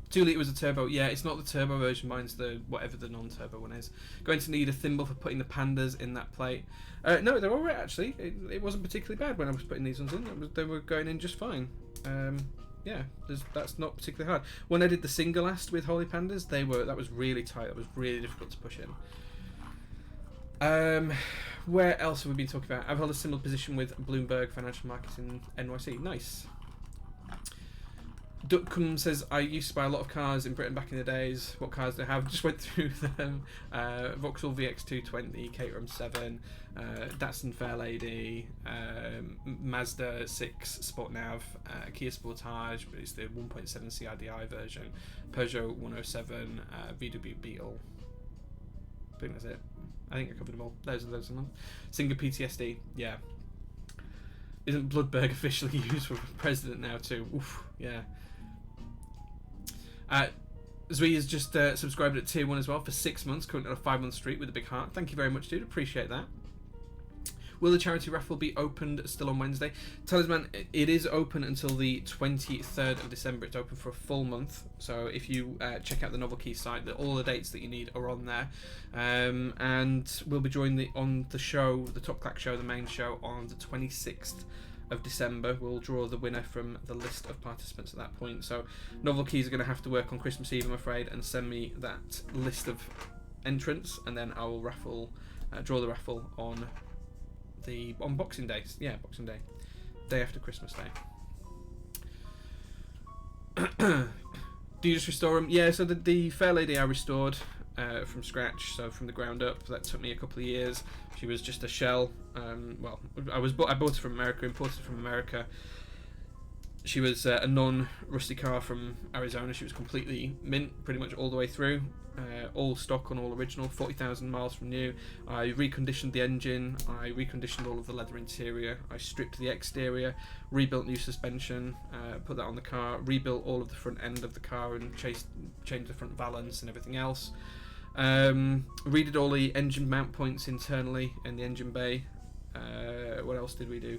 2 litre was a turbo. Yeah, it's not the turbo version. Mine's the whatever the non-turbo one is. Going to need a thimble for putting the pandas in that plate. No, they're all right actually. It wasn't particularly bad when I was putting these ones in. They were going in just fine. Yeah, that's not particularly hard. When I did the single ast with Holy Pandas, that was really tight. That was really difficult to push in. Where else have we been talking about? I've held a similar position with Bloomberg Financial Markets in NYC. Nice. Duckcom says, I used to buy a lot of cars in Britain back in the days. What cars do I have? Just went through them. Vauxhall VX220, Caterham 7, Datsun Fairlady, Mazda 6 Sport Nav, Kia Sportage, but it's the 1.7 CRDI version, Peugeot 107, VW Beetle. I think that's it. I think I covered them all. Those are them. Singer PTSD, yeah. Isn't Bloodberg officially used for president now too? Oof, yeah. Zui has just subscribed at tier 1 as well for 6 months, currently on a 5-month streak with a big heart. Thank you very much, dude. Appreciate that. Will the charity raffle be opened still on Wednesday? Talisman, it is open until the 23rd of December. It's open for a full month. So if you check out the Novel Key site, all the dates that you need are on there. And we'll be joining on the show, the Top Clack show, the main show, on the 26th of December. We'll draw the winner from the list of participants at that point. So Novel Keys are going to have to work on Christmas Eve, I'm afraid, and send me that list of entrants, and then I will draw the raffle on Boxing Day. Yeah, Boxing Day, day after Christmas Day. Do you just restore them? Yeah, so the Fair Lady I restored from scratch, so from the ground up. That took me a couple of years. She was just a shell. Well, I bought it from America, imported it from America. She was a non-rusty car from Arizona. She was completely mint, pretty much all the way through. All stock on all original, 40,000 miles from new. I reconditioned the engine, I reconditioned all of the leather interior, I stripped the exterior, rebuilt new suspension, put that on the car, rebuilt all of the front end of the car and changed the front valance and everything else. Redid all the engine mount points internally in the engine bay. What else did we do?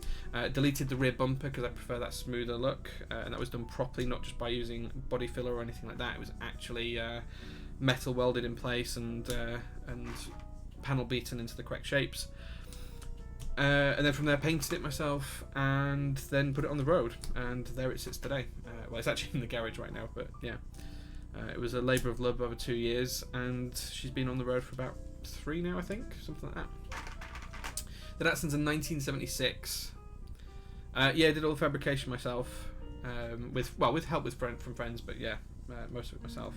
Deleted the rear bumper because I prefer that smoother look, and that was done properly, not just by using body filler or anything like that. It was actually metal welded in place and panel beaten into the correct shapes. And then from there painted it myself and then put it on the road, and there it sits today. Well, it's actually in the garage right now, but yeah. It was a labour of love over 2 years, and she's been on the road for about 3 now, I think, something like that. The Datsun's in 1976. Yeah, I did all the fabrication myself, with help from friends, but yeah, most of it myself.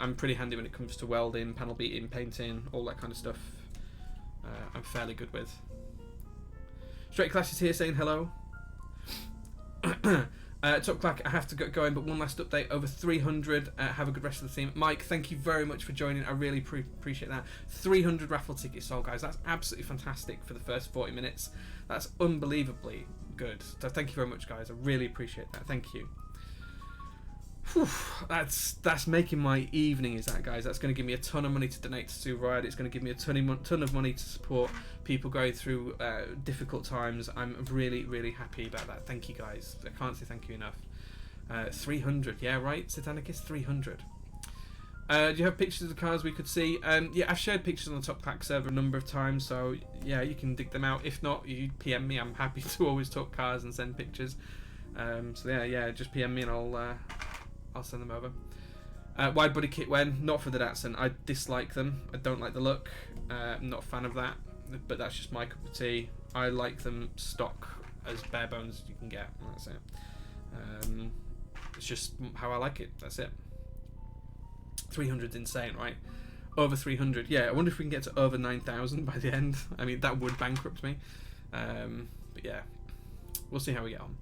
I'm pretty handy when it comes to welding, panel beating, painting, all that kind of stuff. I'm fairly good with. Straight Clash is here saying hello. Top Clack, I have to get going, but one last update, over 300. Have a good rest of the team. Mike, thank you very much for joining. I really appreciate that. 300 raffle tickets sold, guys. That's absolutely fantastic for the first 40 minutes. That's unbelievably good. So thank you very much, guys. I really appreciate that. Thank you. Whew, that's making my evening, is that, guys? That's going to give me a ton of money to donate to Sue Ride. It's going to give me a ton of money to support people going through difficult times. I'm really, really happy about that. Thank you, guys. I can't say thank you enough. 300, yeah, right, Satanicus? 300. Do you have pictures of the cars we could see? Yeah, I've shared pictures on the Top Clack server a number of times, so yeah, you can dig them out. If not, you PM me. I'm happy to always talk cars and send pictures. So yeah, just PM me and I'll send them over. Wide body kit when? Not for the Datsun. I dislike them. I don't like the look. I'm not a fan of that, but that's just my cup of tea. I like them stock, as bare bones as you can get. That's it. It's just how I like it. That's it. 300's insane, right? Over 300. Yeah, I wonder if we can get to over 9,000 by the end. I mean, that would bankrupt me. But yeah, we'll see how we get on.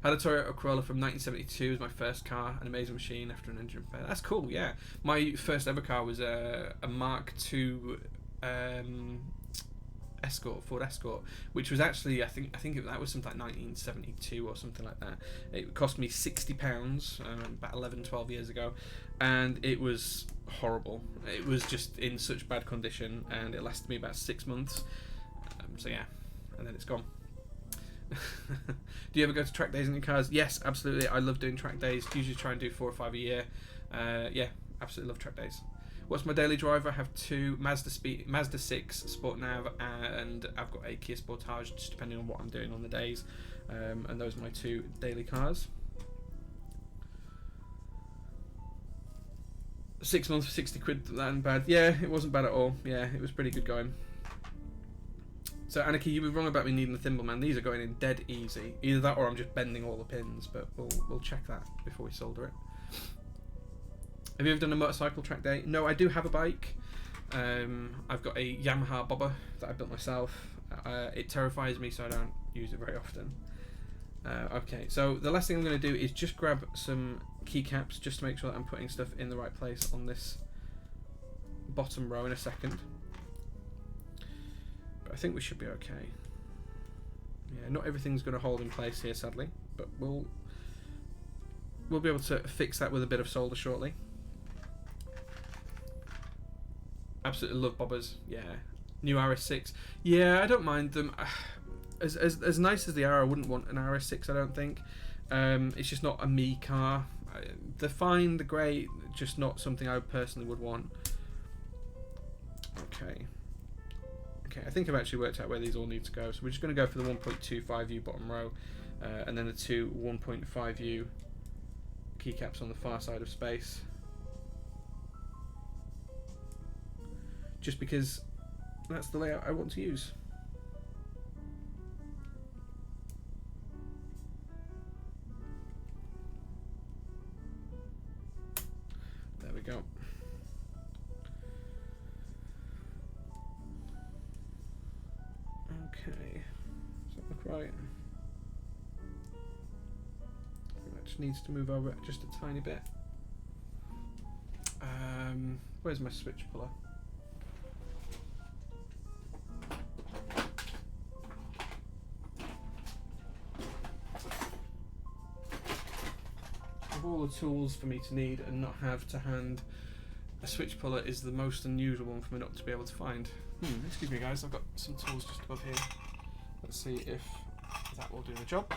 Had a Toyota Corolla from 1972 as my first car, an amazing machine after an engine repair. That's cool, yeah. My first ever car was a Mark II Escort, Ford Escort, which was actually, I think that was something like 1972 or something like that. It cost me £60 about 11-12 years ago, and it was horrible. It was just in such bad condition, and it lasted me about 6 months. So yeah, and then it's gone. Do you ever go to track days in your cars? Yes, absolutely. I love doing track days. Usually try and do 4 or 5 a year. Yeah, absolutely love track days. What's my daily driver? I have 2 Mazda 6 Sport Nav, and I've got a Kia Sportage, just depending on what I'm doing on the days. And those are my 2 daily cars. 6 months for 60 quid, that ain't bad. Yeah, it wasn't bad at all. Yeah, it was pretty good going. So Anarchy, you were wrong about me needing the thimble, man. These are going in dead easy. Either that or I'm just bending all the pins, but we'll check that before we solder it. Have you ever done a motorcycle track day? No, I do have a bike. I've got a Yamaha bobber that I built myself. It terrifies me, so I don't use it very often. Okay, so the last thing I'm going to do is just grab some keycaps just to make sure that I'm putting stuff in the right place on this bottom row in a second. But I think we should be okay. Yeah, not everything's going to hold in place here, sadly, but we'll be able to fix that with a bit of solder shortly. Absolutely love bobbers. Yeah, new RS6. Yeah, I don't mind them. As nice as they are, I wouldn't want an RS6. I don't think. It's just not a me car. They're fine, they're great, just not something I personally would want. Okay, I think I've actually worked out where these all need to go. So we're just going to go for the 1.25U bottom row, and then the 2 1.5U keycaps on the far side of space. Just because that's the layout I want to use. There we go. Okay, does that look right? just needs to move over just a tiny bit. Where's my switch puller? Of all the tools for me to need and not have to hand, a switch puller is the most unusual one for me not to be able to find. Excuse me guys, I've got some tools just above here. Let's see if that will do the job.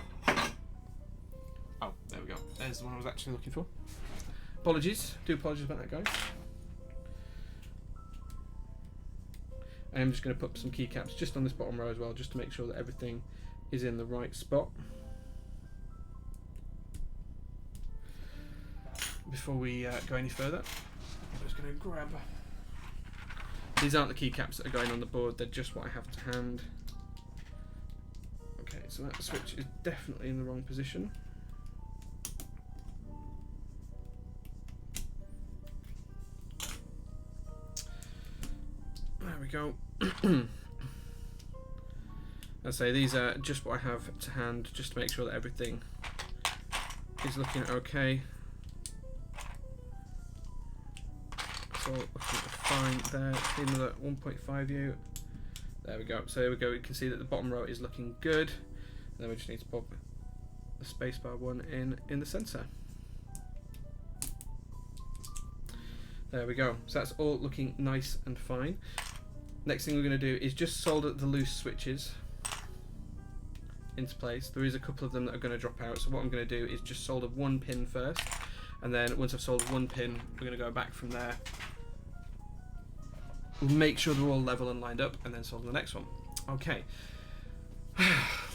Oh, there we go. There's the one I was actually looking for. Apologies. Do apologize about that, guys. I am just going to put some keycaps just on this bottom row as well, just to make sure that everything is in the right spot. Before we go any further, I'm just going to grab... These aren't the keycaps that are going on the board, they're just what I have to hand. Okay, so that switch is definitely in the wrong position. There we go. I say these are just what I have to hand, just to make sure that everything is looking okay. It's all looking fine there. Let's need another 1.5 U. There we go. So there we go. We can see that the bottom row is looking good. And then we just need to pop the spacebar one in the centre. There we go. So that's all looking nice and fine. Next thing we're going to do is just solder the loose switches into place. There is a couple of them that are going to drop out, so what I'm going to do is just solder one pin first, and then once I've soldered one pin, we're going to go back from there. We'll make sure they're all level and lined up, and then solder the next one. Okay.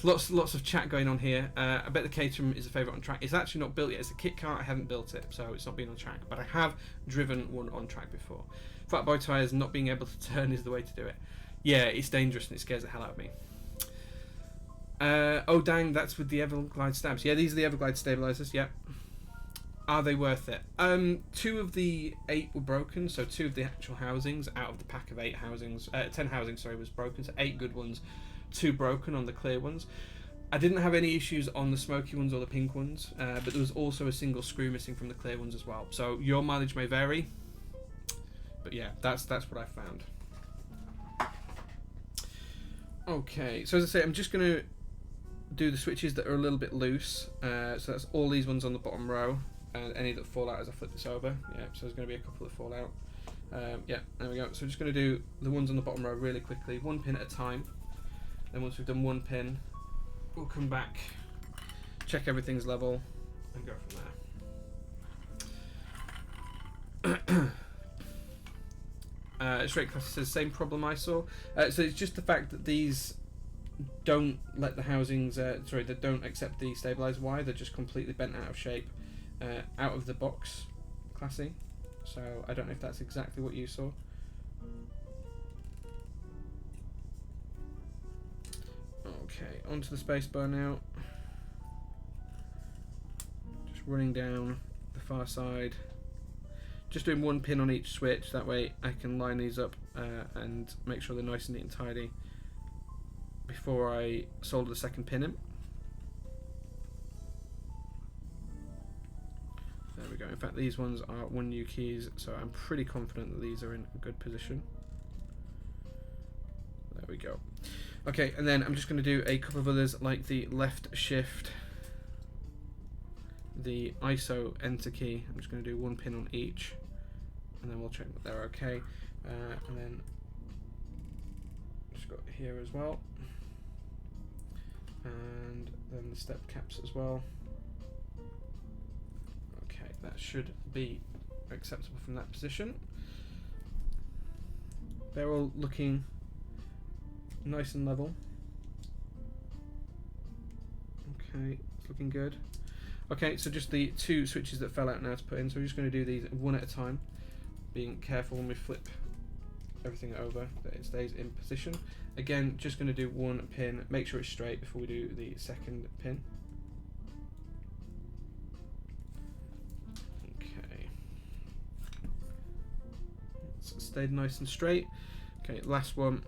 lots of chat going on here. I bet the Caterham is a favourite on track. It's actually not built yet. It's a kit car. I haven't built it, so it's not been on track. But I have driven one on track before. Fat boy tyres, not being able to turn is the way to do it. Yeah, it's dangerous and it scares the hell out of me. Oh dang, that's with the Everglide stabs. Yeah, these are the Everglide stabilizers. Yep. Are they worth it? 2 of the 8 were broken, so 2 of the actual housings out of the pack of 8 housings, 10 housings, sorry, was broken. So 8 good ones, 2 broken on the clear ones. I didn't have any issues on the smoky ones or the pink ones, but there was also a single screw missing from the clear ones as well. So your mileage may vary, but yeah, that's what I found. Okay, so as I say, I'm just going to do the switches that are a little bit loose. So that's all these ones on the bottom row, and any that fall out as I flip this over. Yeah, so there's going to be a couple that fall out. Yeah, there we go. So I'm just going to do the ones on the bottom row really quickly, one pin at a time. Then once we've done one pin, we'll come back, check everything's level, and go from there. Straight Class says same problem I saw. So it's just the fact that these don't let the housings, sorry, they don't accept the stabilised wire. They're just completely bent out of shape, out of the box, classy. So I don't know if that's exactly what you saw. Okay, onto the spacebar now. Just running down the far side. Just doing one pin on each switch, that way I can line these up and make sure they're nice and neat and tidy before I solder the second pin in. There we go. In fact, these ones are 1U keys, so I'm pretty confident that these are in a good position. There we go. Okay, and then I'm just going to do a couple of others, like the left shift, the ISO enter key. I'm just going to do one pin on each, and then we'll check that they're okay. And then just got here as well, and then the step caps as well. Okay, that should be acceptable from that position. They're all looking nice and level. Okay, it's looking good. Okay, so just the 2 switches that fell out now to put in, so we're just going to do these one at a time, being careful when we flip everything over that it stays in position. Again, just going to do one pin, make sure it's straight before we do the second pin. Okay, so it stayed nice and straight. Okay, last one.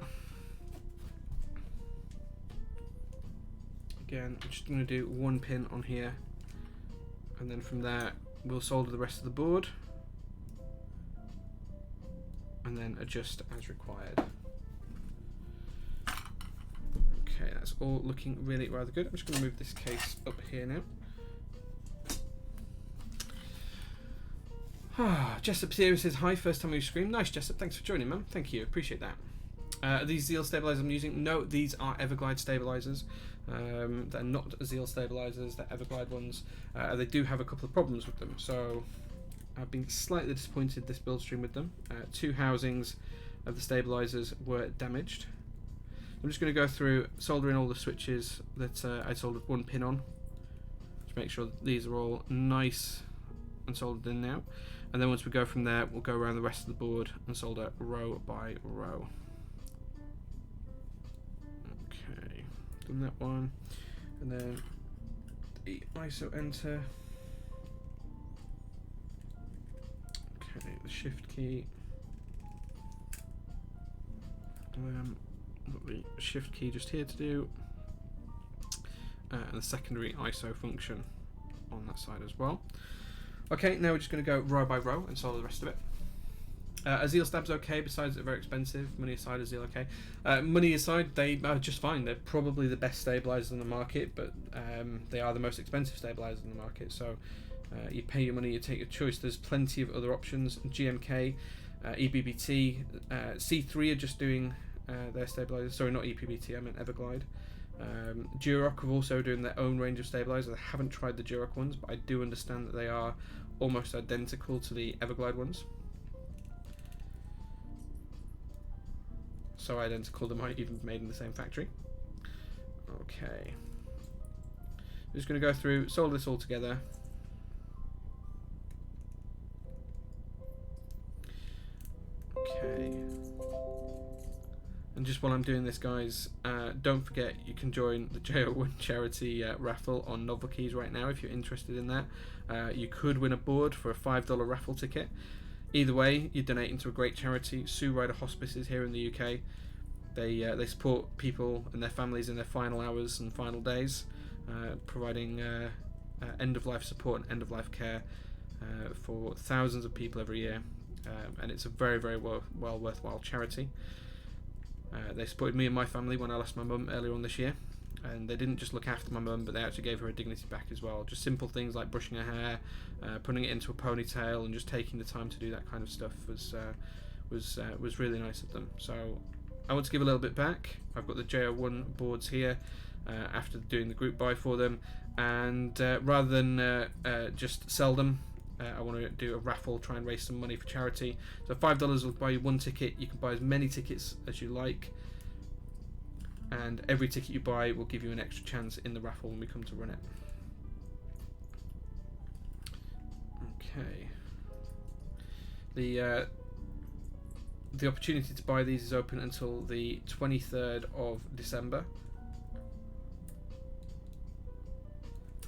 Again, I'm just going to do one pin on here, and then from there we'll solder the rest of the board and then adjust as required. Okay, that's all looking really rather good. I'm just going to move this case up here now. Jessup Series says, hi, first time you stream. Nice, Jessup, thanks for joining, man. Thank you, appreciate that. Are these Zeal stabilizers I'm using? No, these are Everglide stabilizers. They're not Zeal stabilizers, they're Everglide ones. They do have a couple of problems with them, so I've been slightly disappointed this build stream with them. 2 housings of the stabilizers were damaged. I'm just going to go through soldering all the switches that I soldered 1 pin on, to make sure that these are all nice and soldered in now. And then once we go from there, we'll go around the rest of the board and solder row by row. Okay, done that one. And then the ISO enter. Okay, the shift key. Got the shift key just here to do. And the secondary ISO function on that side as well. Okay, now we're just going to go row by row and solder the rest of it. A Zeal stab's okay, besides they're very expensive. Money aside, is Zeal okay? Money aside, they are just fine. They're probably the best stabilizers in the market, but they are the most expensive stabilizers in the market. So you pay your money, you take your choice. There's plenty of other options. GMK, EBBT, C3 are just doing their stabilizers. Sorry, not EPBT, I meant Everglide. Duroc are also doing their own range of stabilizers. I haven't tried the Duroc ones, but I do understand that they are almost identical to the Everglide ones. So identical, they might even be made in the same factory. Okay. I'm just going to go through, solder this all together. Okay. And just while I'm doing this, guys, don't forget you can join the J-01 charity raffle on novel keys right now if you're interested in that. You could win a board for a $5 raffle ticket. Either way, you're donating to a great charity. Sue Ryder Hospices here in the UK. They support people and their families in their final hours and final days, providing end-of-life support and end-of-life care for thousands of people every year. And it's a very, very well worthwhile charity. They supported me and my family when I lost my mum earlier on this year, and they didn't just look after my mum, but they actually gave her her dignity back as well. Just simple things like brushing her hair, putting it into a ponytail, and just taking the time to do that kind of stuff was really nice of them. So I want to give a little bit back. I've got the J-01 boards here after doing the group buy for them, and rather than just sell them, I want to do a raffle, try and raise some money for charity. So $5 will buy you 1 ticket. You can buy as many tickets as you like, and every ticket you buy will give you an extra chance in the raffle when we come to run it. Okay. The opportunity to buy these is open until the 23rd of December.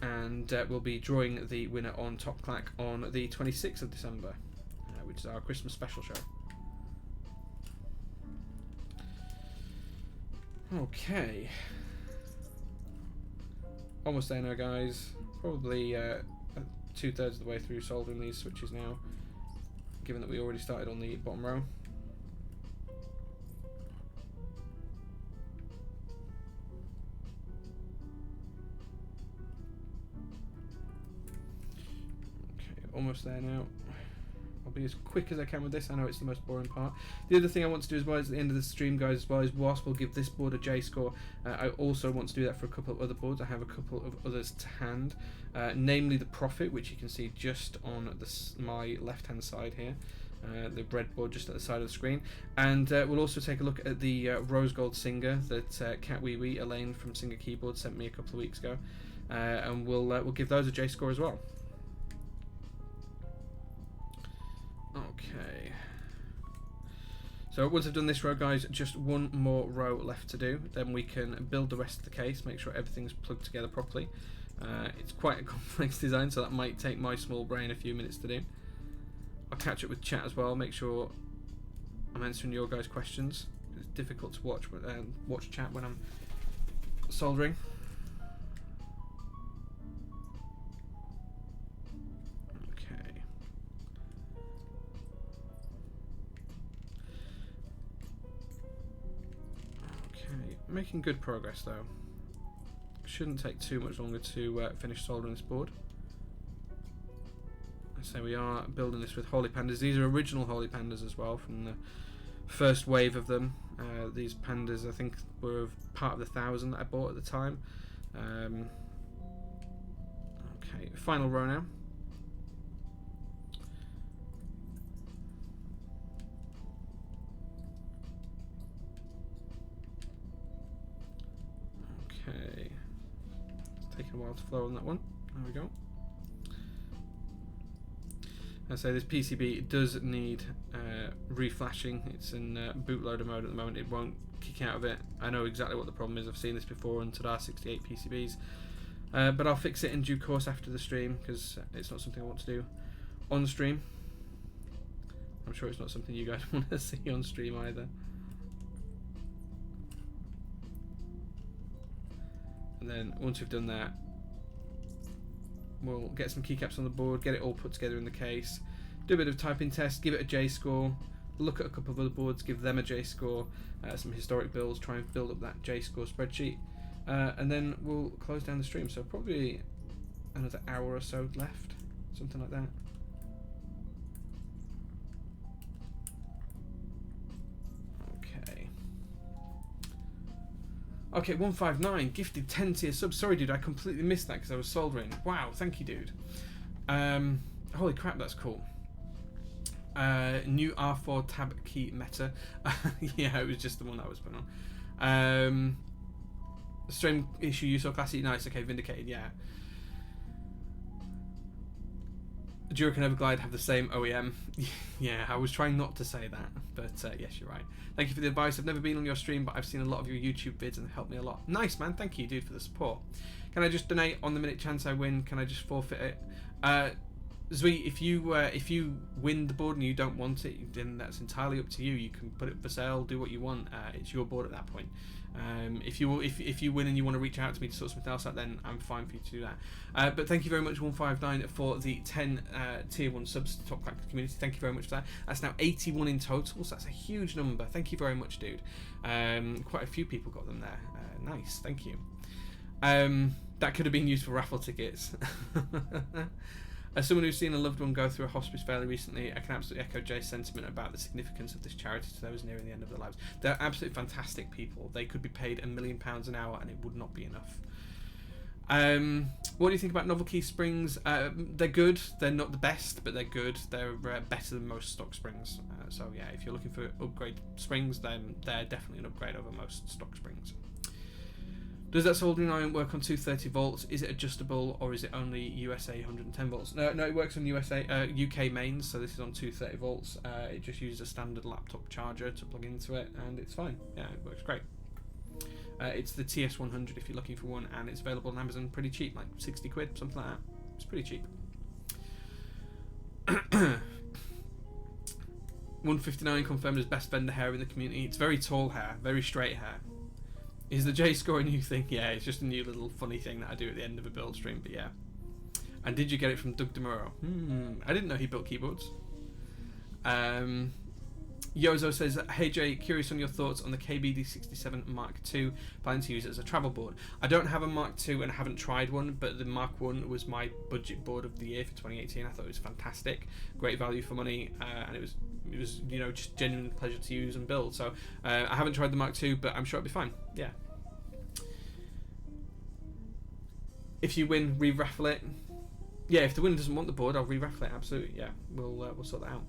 And we'll be drawing the winner on Top Clack on the 26th of December, which is our Christmas special show. Okay. Almost there now, guys. Probably 2/3 of the way through soldering these switches now, given that we already started on the bottom row. Almost there now. I'll be as quick as I can with this. I know it's the most boring part. The other thing I want to do as well is at the end of the stream, guys, as well, is whilst we'll give this board a J score, I also want to do that for a couple of other boards. I have a couple of others to hand, namely the Prophet, which you can see just on my left hand side here, the red board just at the side of the screen, and we'll also take a look at the Rose Gold Singer that Cat Wee Wee Elaine from Singer Keyboard sent me a couple of weeks ago, and we'll give those a J score as well. Okay, so once I've done this row, guys, just one more row left to do, then we can build the rest of the case, make sure everything's plugged together properly. It's quite a complex design, so that might take my small brain a few minutes to do. I'll catch up with chat as well, make sure I'm answering your guys' questions. It's difficult to watch chat when I'm soldering. making good progress though. Shouldn't take too much longer to finish soldering this board. So we are building this with Holy Pandas. These are original Holy Pandas as well from the first wave of them. These pandas I think were part of the 1,000 that I bought at the time. Okay, final row now. Okay, it's taking a while to flow on that one. There we go. And so this PCB does need reflashing. It's in bootloader mode at the moment. It won't kick out of it. I know exactly what the problem is. I've seen this before on Tadar 68 PCBs. But I'll fix it in due course after the stream because it's not something I want to do on the stream. I'm sure it's not something you guys want to see on stream either. And then once we've done that, we'll get some keycaps on the board, get it all put together in the case, do a bit of typing test, give it a J score, look at a couple of other boards, give them a J score, some historic builds, try and build up that J score spreadsheet, and then we'll close down the stream. So probably another hour or so left, something like that. Okay, 159, gifted 10 tier subs. Sorry, dude, I completely missed that because I was soldering. Wow, thank you, dude. Holy crap, that's cool. New R4 tab key meta. Yeah, it was just the one that I was putting on. Stream issue, you saw classic. Nice, okay, vindicated, yeah. Durek and Everglide have the same OEM. Yeah, I was trying not to say that, but yes, you're right. Thank you for the advice. I've never been on your stream, but I've seen a lot of your YouTube vids and they've helped me a lot. Nice, man. Thank you, dude, for the support. Can I just donate on the minute chance I win? Can I just forfeit it? Zui, if you win the board and you don't want it, then that's entirely up to you. You can put it for sale, do what you want. It's your board at that point. If you win and you want to reach out to me to sort something else out, then I'm fine for you to do that. But thank you very much, 159, for the 10 tier 1 subs to Top Clack community. Thank you very much for that. That's now 81 in total, so that's a huge number. Thank you very much, dude. Quite a few people got them there. Nice, thank you. That could have been used for raffle tickets. As someone who's seen a loved one go through a hospice fairly recently, I can absolutely echo Jay's sentiment about the significance of this charity to those nearing the end of their lives. They're absolutely fantastic people. They could be paid £1 million an hour and it would not be enough. What do you think about novel key springs? They're good. They're not the best, but they're good. They're better than most stock springs. So yeah, if you're looking for upgrade springs, then they're definitely an upgrade over most stock springs. Does that soldering iron work on 230 volts? Is it adjustable or is it only USA 110 volts? No, it works on UK mains, so this is on 230 volts. It just uses a standard laptop charger to plug into it and it's fine. Yeah, it works great. It's the TS100 if you're looking for one, and it's available on Amazon pretty cheap, like 60 quid, something like that. It's pretty cheap. 159 confirmed as best vendor hair in the community. It's very tall hair, very straight hair. Is the J score a new thing? Yeah, it's just a new little funny thing that I do at the end of a build stream, but yeah. And did you get it from Doug DeMuro? I didn't know he built keyboards. Yozo says, hey Jay, curious on your thoughts on the KBD67 Mark II, planning to use it as a travel board. I don't have a Mark II and I haven't tried one, but the Mark I was my budget board of the year for 2018. I thought it was fantastic, great value for money, and it was you know, just genuine pleasure to use and build. So I haven't tried the Mark II, but I'm sure it'll be fine. Yeah. If you win, re-raffle it. Yeah, if the winner doesn't want the board, I'll re-raffle it. Absolutely. Yeah, we'll sort that out.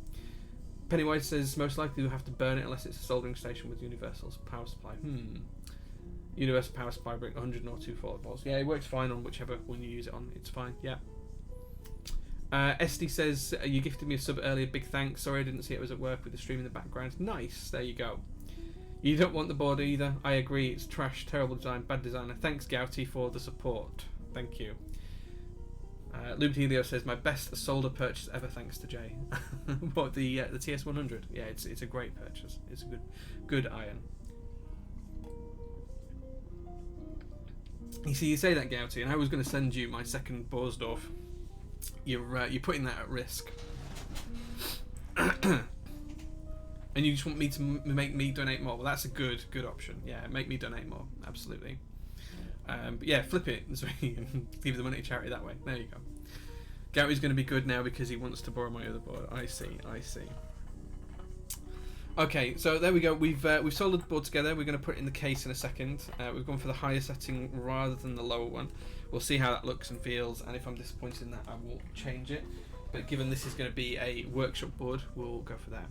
Pennywise says most likely you'll have to burn it unless it's a soldering station with universal power supply. Universal power supply bring 100 or 240 volts. Yeah, it works fine on whichever one you use it on. It's fine. Yeah. SD says you gifted me a sub earlier. Big thanks. Sorry I didn't see it. I was at work with the stream in the background. Nice. There you go. You don't want the board either. I agree. It's trash. Terrible design. Bad designer. Thanks Gouty for the support. Thank you. Lubetelio says my best solder purchase ever, thanks to Jay. What, the TS100? Yeah, it's a great purchase. It's a good iron. You see, you say that, Gouty, and I was going to send you my second Borsdorf. You're putting that at risk. And you just want me to make me donate more? Well, that's a good option. Yeah, make me donate more. Absolutely. But yeah, flip it and give the money to charity that way. There you go. Gary's going to be good now because he wants to borrow my other board. I see. Okay, so there we go. We've soldered the board together. We're going to put it in the case in a second. We've gone for the higher setting rather than the lower one. We'll see how that looks and feels, and if I'm disappointed in that, I will change it. But given this is going to be a workshop board, we'll go for that.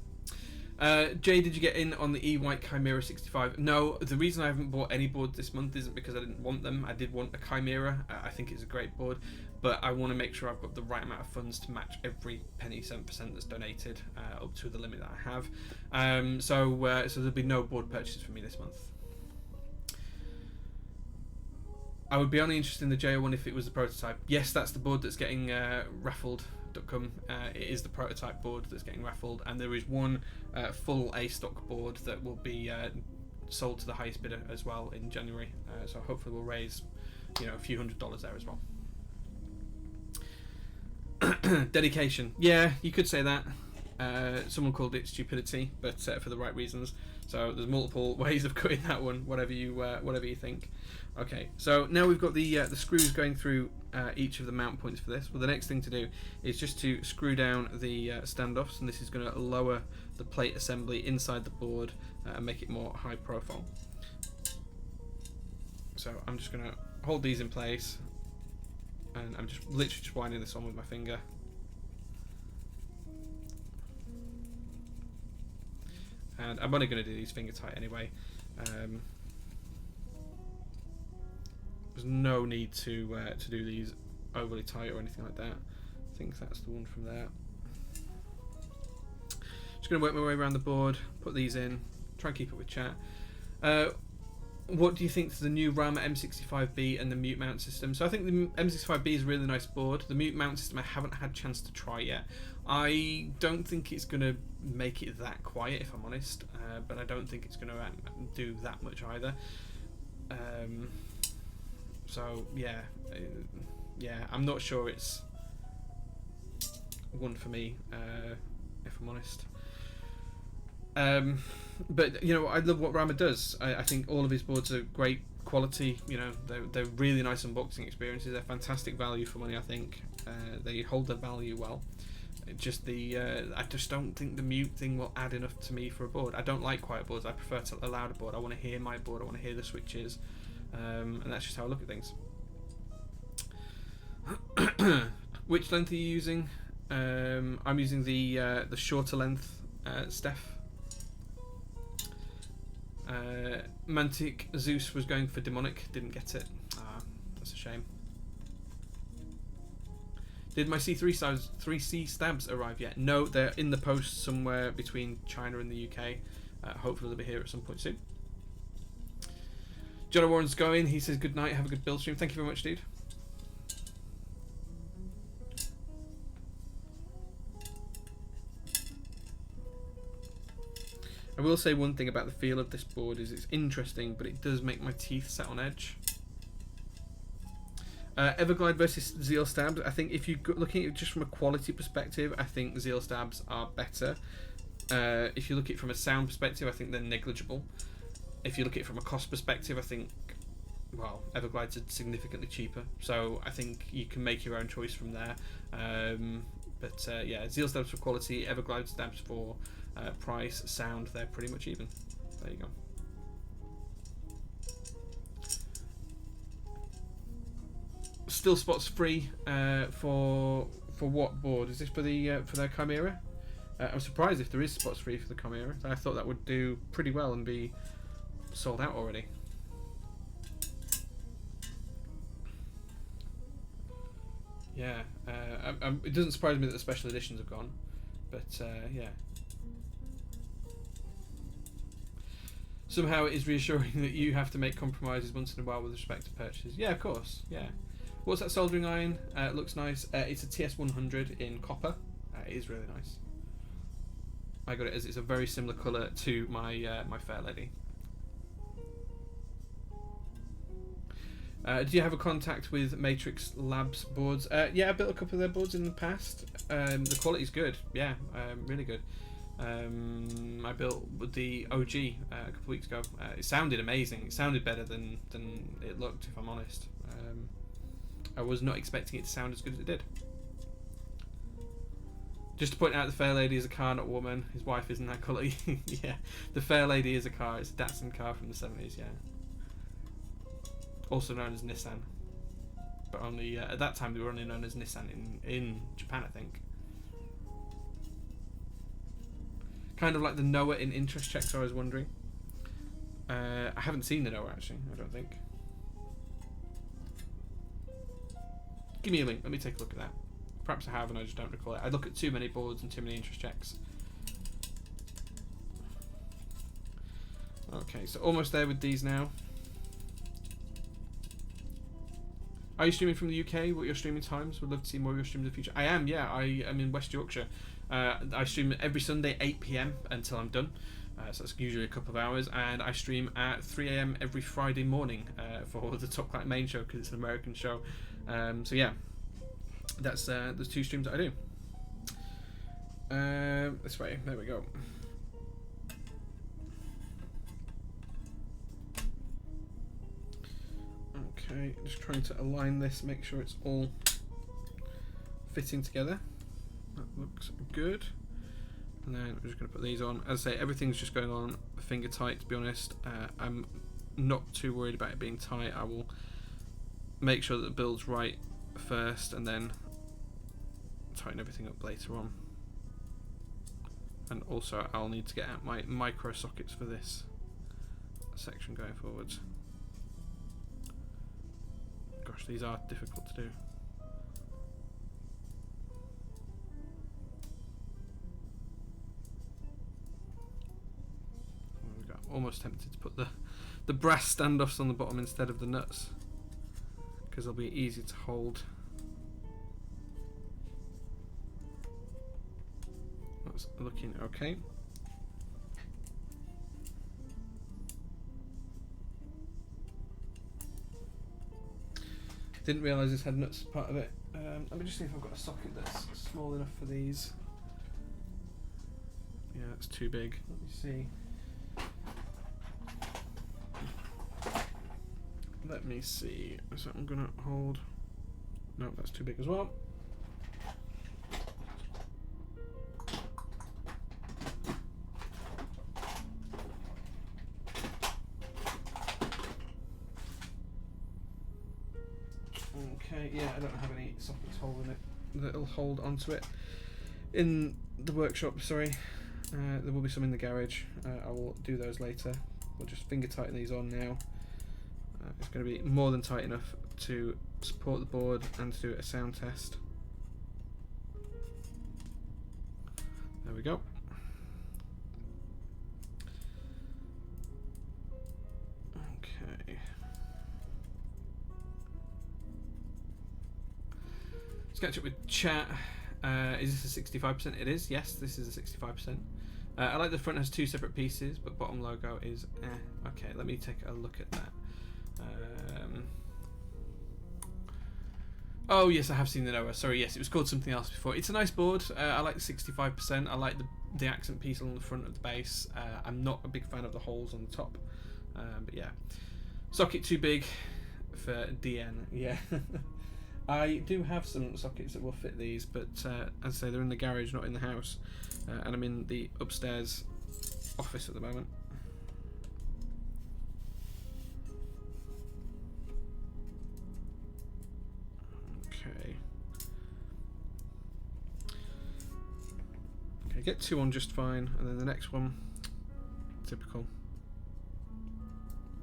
Jay, did you get in on the E-White Chimera 65? No, the reason I haven't bought any board this month isn't because I didn't want them. I did want a Chimera. I think it's a great board, but I want to make sure I've got the right amount of funds to match every penny 7% that's donated up to the limit that I have. So there'll be no board purchases for me this month. I would be only interested in the J-01 if it was the prototype. Yes, that's the board that's getting raffled. It is the prototype board that's getting raffled, and there is one full A stock board that will be sold to the highest bidder as well in January. So hopefully we'll raise, a few $100s there as well. Dedication. Yeah, you could say that. Someone called it stupidity, but for the right reasons. So there's multiple ways of cutting that one. Whatever you think. Okay, so now we've got the screws going through each of the mount points for this. Well, the next thing to do is just to screw down the standoffs, and this is going to lower the plate assembly inside the board and make it more high profile. So I'm just going to hold these in place, and I'm just literally just winding this on with my finger. And I'm only going to do these finger tight anyway. There's no need to do these overly tight or anything like that. I think that's the one from there. Just going to work my way around the board, put these in, try and keep up with chat. What do you think to the new Rama M65B and the mute mount system? So I think the M65B is a really nice board. The mute mount system I haven't had a chance to try yet. I don't think it's going to make it that quiet, if I'm honest, but I don't think it's going to do that much either. So yeah, I'm not sure it's one for me, if I'm honest. But I love what Rama does. I think all of his boards are great quality. They're really nice unboxing experiences. They're fantastic value for money. I think they hold their value well. I just don't think the mute thing will add enough to me for a board. I don't like quiet boards. I prefer a louder board. I want to hear my board. I want to hear the switches. And that's just how I look at things. Which length are you using? I'm using the shorter length, Steph. Mantic Zeus was going for demonic, didn't get it. That's a shame. Did my C3C stabs arrive yet? No, they're in the post somewhere between China and the UK. Hopefully they'll be here at some point soon. J-01's going. He says good night. Have a good build stream. Thank you very much, dude. I will say one thing about the feel of this board is it's interesting, but it does make my teeth set on edge. Everglide versus Zeal Stabs. I think if you're looking at it just from a quality perspective, I think Zeal Stabs are better. If you look at it from a sound perspective, I think they're negligible. If you look at it from a cost perspective, I think, well, Everglides are significantly cheaper. So I think you can make your own choice from there. Yeah, Zeal Stabs for quality, Everglide Stabs for price, sound, they're pretty much even. There you go. Still spots free for what board? Is this for their Chimera? I'm surprised if there is spots free for the Chimera. I thought that would do pretty well and be sold out already. Yeah, it doesn't surprise me that the special editions have gone, but yeah. Somehow it is reassuring that you have to make compromises once in a while with respect to purchases. Yeah, of course, yeah. What's that soldering iron? It looks nice. It's a TS100 in copper. It is really nice. I got it as it's a very similar colour to my my Fair Lady. Do you have a contact with Matrix Labs boards? Yeah, I built a couple of their boards in the past. The quality's good. Yeah, really good. I built with the OG a couple of weeks ago. It sounded amazing. It sounded better than it looked, if I'm honest. I was not expecting it to sound as good as it did. Just to point out, the Fair Lady is a car, not a woman. His wife isn't that colour. Yeah, the Fair Lady is a car. It's a Datsun car from the 70s, yeah. Also known as Nissan. But only, at that time, they were only known as Nissan in Japan, I think. Kind of like the Noah in interest checks, I was wondering. I haven't seen the Noah, actually, I don't think. Give me a link, let me take a look at that. Perhaps I have and I just don't recall it. I look at too many boards and too many interest checks. Okay, so almost there with these now. Are you streaming from the UK? What are your streaming times? Would love to see more of your stream in the future. I am, yeah. I am in West Yorkshire. I stream every Sunday 8 PM until I'm done. So that's usually a couple of hours. And I stream at 3 AM every Friday morning for the Top Clack main show because it's an American show. So yeah, that's there's 2 streams that I do. This way, there we go. Okay, just trying to align this, make sure it's all fitting together. That looks good. And then I'm just going to put these on. As I say, everything's just going on finger tight, to be honest. I'm not too worried about it being tight. I will make sure that the build's right first and then tighten everything up later on. And also I'll need to get out my micro sockets for this section going forwards. Gosh, these are difficult to do. I'm almost tempted to put the brass standoffs on the bottom instead of the nuts, because they'll be easy to hold. That's looking okay. Didn't realise this had nuts as part of it. Let me just see if I've got a socket that's small enough for these. Yeah, it's too big. Let me see. Let me see. So I'm gonna hold. No, that's too big as well. Okay, yeah, I don't have any sockets holding it that'll hold onto it in the workshop. Sorry, there will be some in the garage. I will do those later. We'll just finger tighten these on now. It's going to be more than tight enough to support the board and to do a sound test. There we go. Okay. Let's catch up with chat. Is this a 65%? It is. Yes, this is a 65%. I like the front has 2 separate pieces, but bottom logo is okay, let me take a look at that. Oh yes, I have seen the Noah. Sorry, yes, it was called something else before. It's a nice board. I like the 65%. I like the accent piece on the front of the base. I'm not a big fan of the holes on the top, but yeah. Socket too big for DN. Yeah. I do have some sockets that will fit these, but as I say, they're in the garage, not in the house, and I'm in the upstairs office at the moment. Okay. Okay, get 2 on just fine, and then the next one, typical.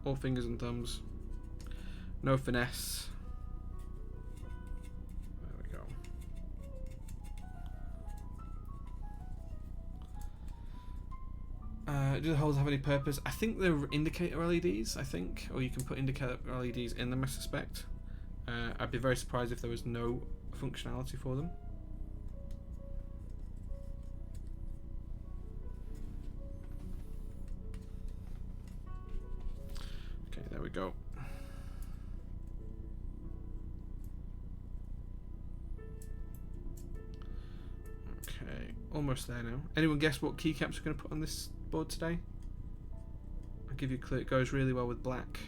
All fingers and thumbs. No finesse. Do the holes have any purpose? I think they're indicator LEDs, I think, or you can put indicator LEDs in them, I suspect. I'd be very surprised if there was no functionality for them. Okay, there we go. Okay, almost there now. Anyone guess what keycaps we're going to put on this board today? I'll give you a clue. It goes really well with black.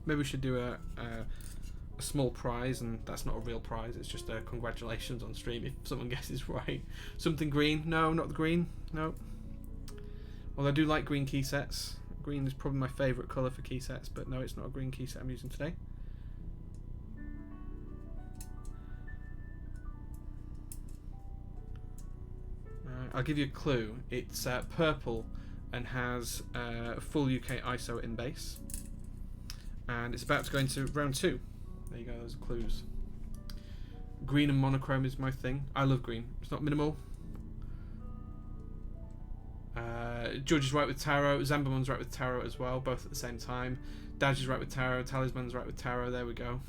Maybe we should do a small prize, and that's not a real prize. It's just a congratulations on stream if someone guesses right. Something green? No, not the green. No. Although I do like green key sets. Green is probably my favourite colour for key sets, but no, it's not a green key set I'm using today. I'll give you a clue. It's purple and has full UK ISO in base. And it's about to go into round 2. There you go, those are clues. Green and monochrome is my thing. I love green. It's not minimal. George is right with tarot. Zambamon's right with tarot as well, both at the same time. Daj is right with tarot. Talisman's right with tarot. There we go.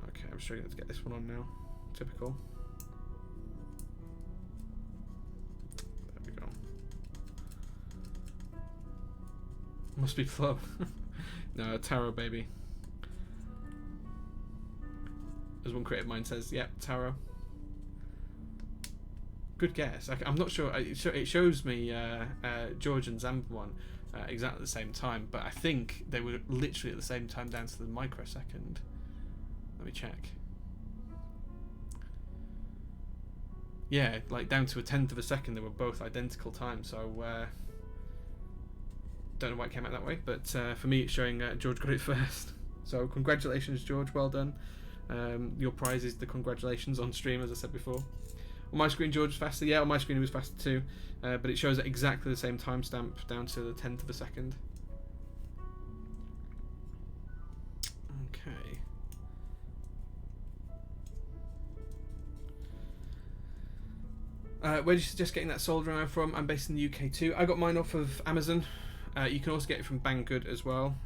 Okay, I'm struggling to get this one on now. Typical. There we go. Must be flow. No, tarot, baby. As one creative mind says, yep, tarot. Good guess. I'm not sure. It shows me George and Zambamon exactly at the same time, but I think they were literally at the same time down to the microsecond. Let me check. Yeah, like down to a 1/10 of a second, they were both identical times. So don't know why it came out that way, but for me, it's showing George got it first. So congratulations, George. Well done. Your prize is the congratulations on stream, as I said before. On my screen, George was faster. Yeah, on my screen, he was faster too. But it shows at exactly the same timestamp, down to the 1/10 of a second. Okay. Where do you suggest getting that soldering iron from? I'm based in the UK too. I got mine off of Amazon. You can also get it from Banggood as well.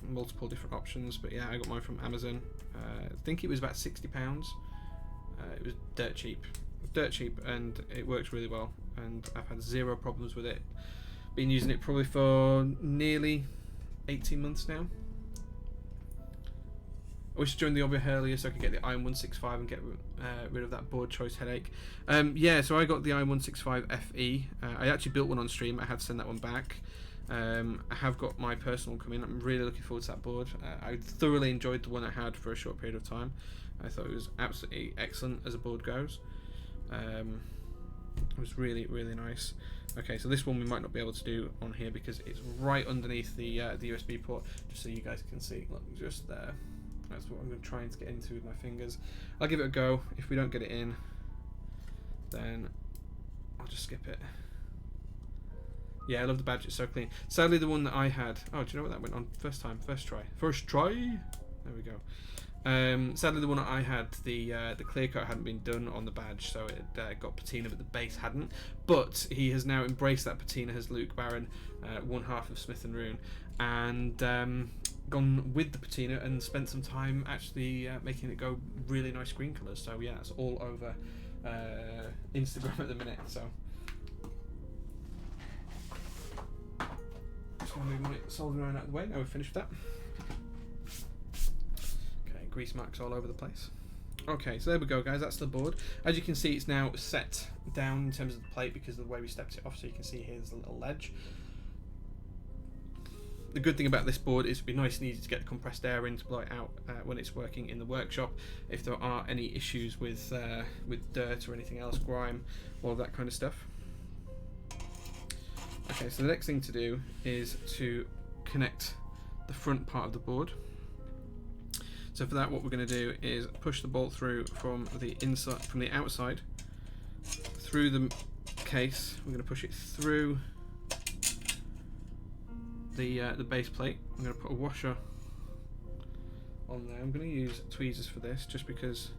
Multiple different options, but yeah, I got mine from Amazon. I think it was about £60. It was dirt cheap, and it works really well. And I've had zero problems with it. Been using it probably for nearly 18 months now. I wish to join the hobby earlier so I could get the Iron 165 and get rid of that board choice headache. Yeah, so I got the Iron 165 FE. I actually built one on stream. I had to send that one back. I have got my personal coming. I'm really looking forward to that board. I thoroughly enjoyed the one I had for a short period of time. I thought it was absolutely excellent as a board goes. It was really, really nice. Okay, so this one we might not be able to do on here because it's right underneath the USB port, just so you guys can see. Look, just there. That's what I'm going to try and get into with my fingers. I'll give it a go. If we don't get it in, then I'll just skip it. Yeah, I love the badge. It's so clean. Sadly, the one that I had... Oh, do you know what that went on? First time. First try. First try! There we go. Sadly, the one that I had, the clear coat hadn't been done on the badge, so it got patina, but the base hadn't. But he has now embraced that patina as Luke Barron, one half of Smith & Rune, and gone with the patina and spent some time actually making it go really nice green colours. So yeah, it's all over Instagram at the minute. So just going to move my soldering iron out of the way. Now we're finished with that. Okay, grease marks all over the place. Okay, so there we go, guys. That's the board. As you can see, it's now set down in terms of the plate because of the way we stepped it off. So you can see here's a little ledge. The good thing about this board is it'd be nice and easy to get the compressed air in to blow it out when it's working in the workshop. If there are any issues with dirt or anything else, grime, all of that kind of stuff. Okay, so the next thing to do is to connect the front part of the board. So for that, what we're going to do is push the bolt through from the inside, from the outside, through the case. We're going to push it through the base plate. I'm going to put a washer on there. I'm going to use tweezers for this, just because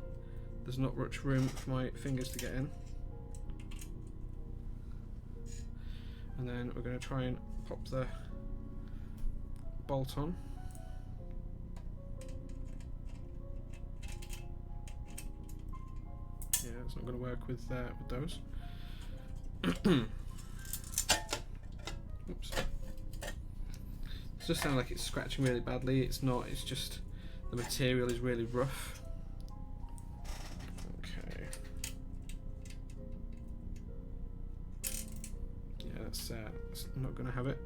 there's not much room for my fingers to get in. And then we're going to try and pop the bolt on. Yeah, it's not going to work with those. Oops. It does sound like it's scratching really badly. It's not. It's just the material is really rough. Okay. Yeah, that's not going to have it.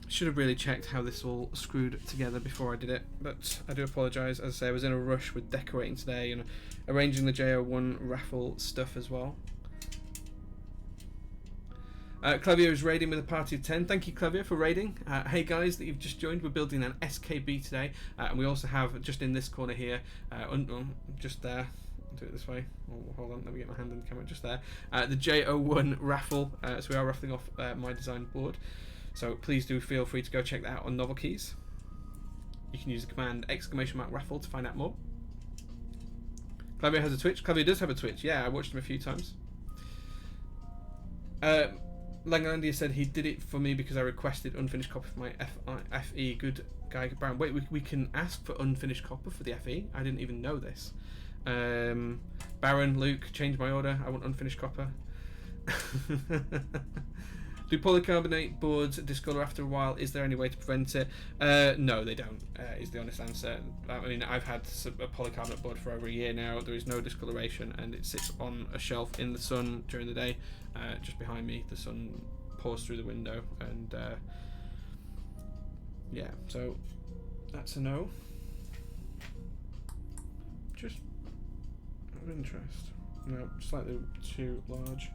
Should have really checked how this all screwed together before I did it, but I do apologise. As I say, I was in a rush with decorating today and arranging the J-01 raffle stuff as well. Clavier is raiding with a party of 10. Thank you, Clavier, for raiding. Hey guys that you've just joined, we're building an SKB today, and we also have, just in this corner here, just there, I'll do it this way, hold on, let me get my hand on the camera, just there, the J-01 raffle, so we are raffling off my design board, so please do feel free to go check that out on Novel Keys. You can use the command !raffle to find out more. Clavier has a Twitch. Clavier does have a Twitch, yeah, I watched him a few times. Langlandia said he did it for me because I requested unfinished copy for my FE. Good guy, Brown. Wait, we can ask for unfinished copper for the FE? I didn't even know this. Baron, Luke, change my order. I want unfinished copper. Do polycarbonate boards discolor after a while? Is there any way to prevent it? No, they don't, is the honest answer. I mean, I've had a polycarbonate board for over a year now. There is no discoloration, and it sits on a shelf in the sun during the day. Just behind me, the sun pours through the window, and yeah, so that's a no. Just out of interest. No, slightly too large.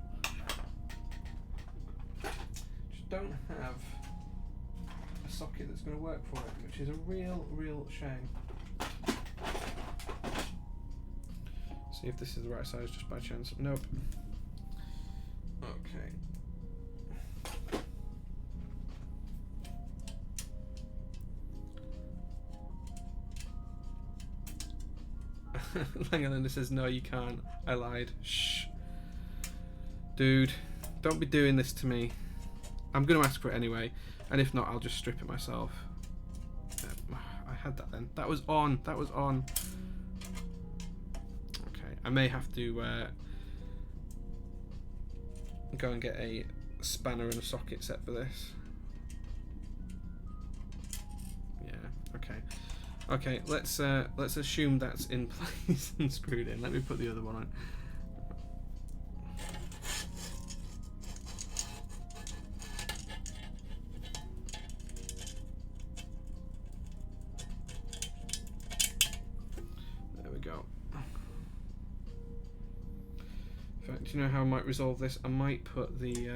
Don't have a socket that's going to work for it, which is a real shame. See if this is the right size just by chance. Nope. Okay. Langalinda says no, you can't. I lied. Shh. Dude, don't be doing this to me. I'm going to ask for it anyway, and if not, I'll just strip it myself. I had that then. That was on. That was on. Okay, I may have to go and get a spanner and a socket set for this. Yeah. Okay. Okay. Let's assume that's in place and screwed in. Let me put the other one on. Do you know how I might resolve this? I might put the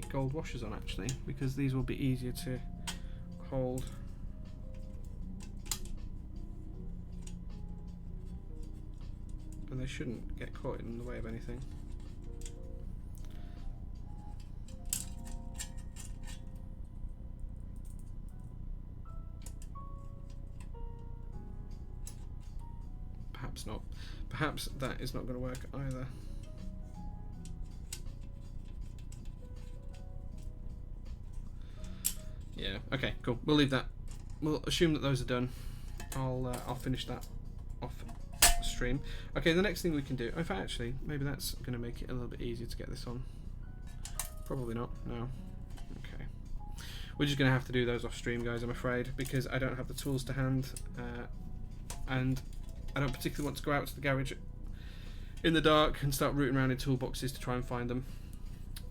gold washers on actually, because these will be easier to hold. And they shouldn't get caught in the way of anything. Perhaps not. Perhaps that is not going to work either. Yeah. Okay. Cool. We'll leave that. We'll assume that those are done. I'll finish that off stream. Okay. The next thing we can do. In fact, actually, maybe that's going to make it a little bit easier to get this on. Probably not. No. Okay. We're just going to have to do those off stream, guys. I'm afraid, because I don't have the tools to hand, and I don't particularly want to go out to the garage in the dark and start rooting around in toolboxes to try and find them.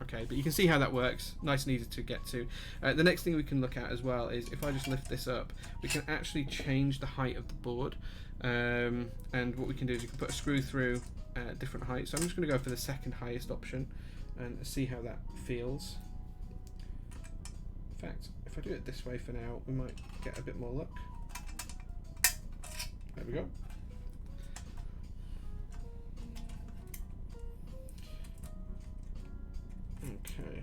Okay, but you can see how that works. Nice and easy to get to. The next thing we can look at as well is if I just lift this up, we can actually change the height of the board. And what we can do is you can put a screw through different heights. So I'm just going to go for the second highest option and see how that feels. In fact, if I do it this way for now, we might get a bit more luck. There we go. Okay.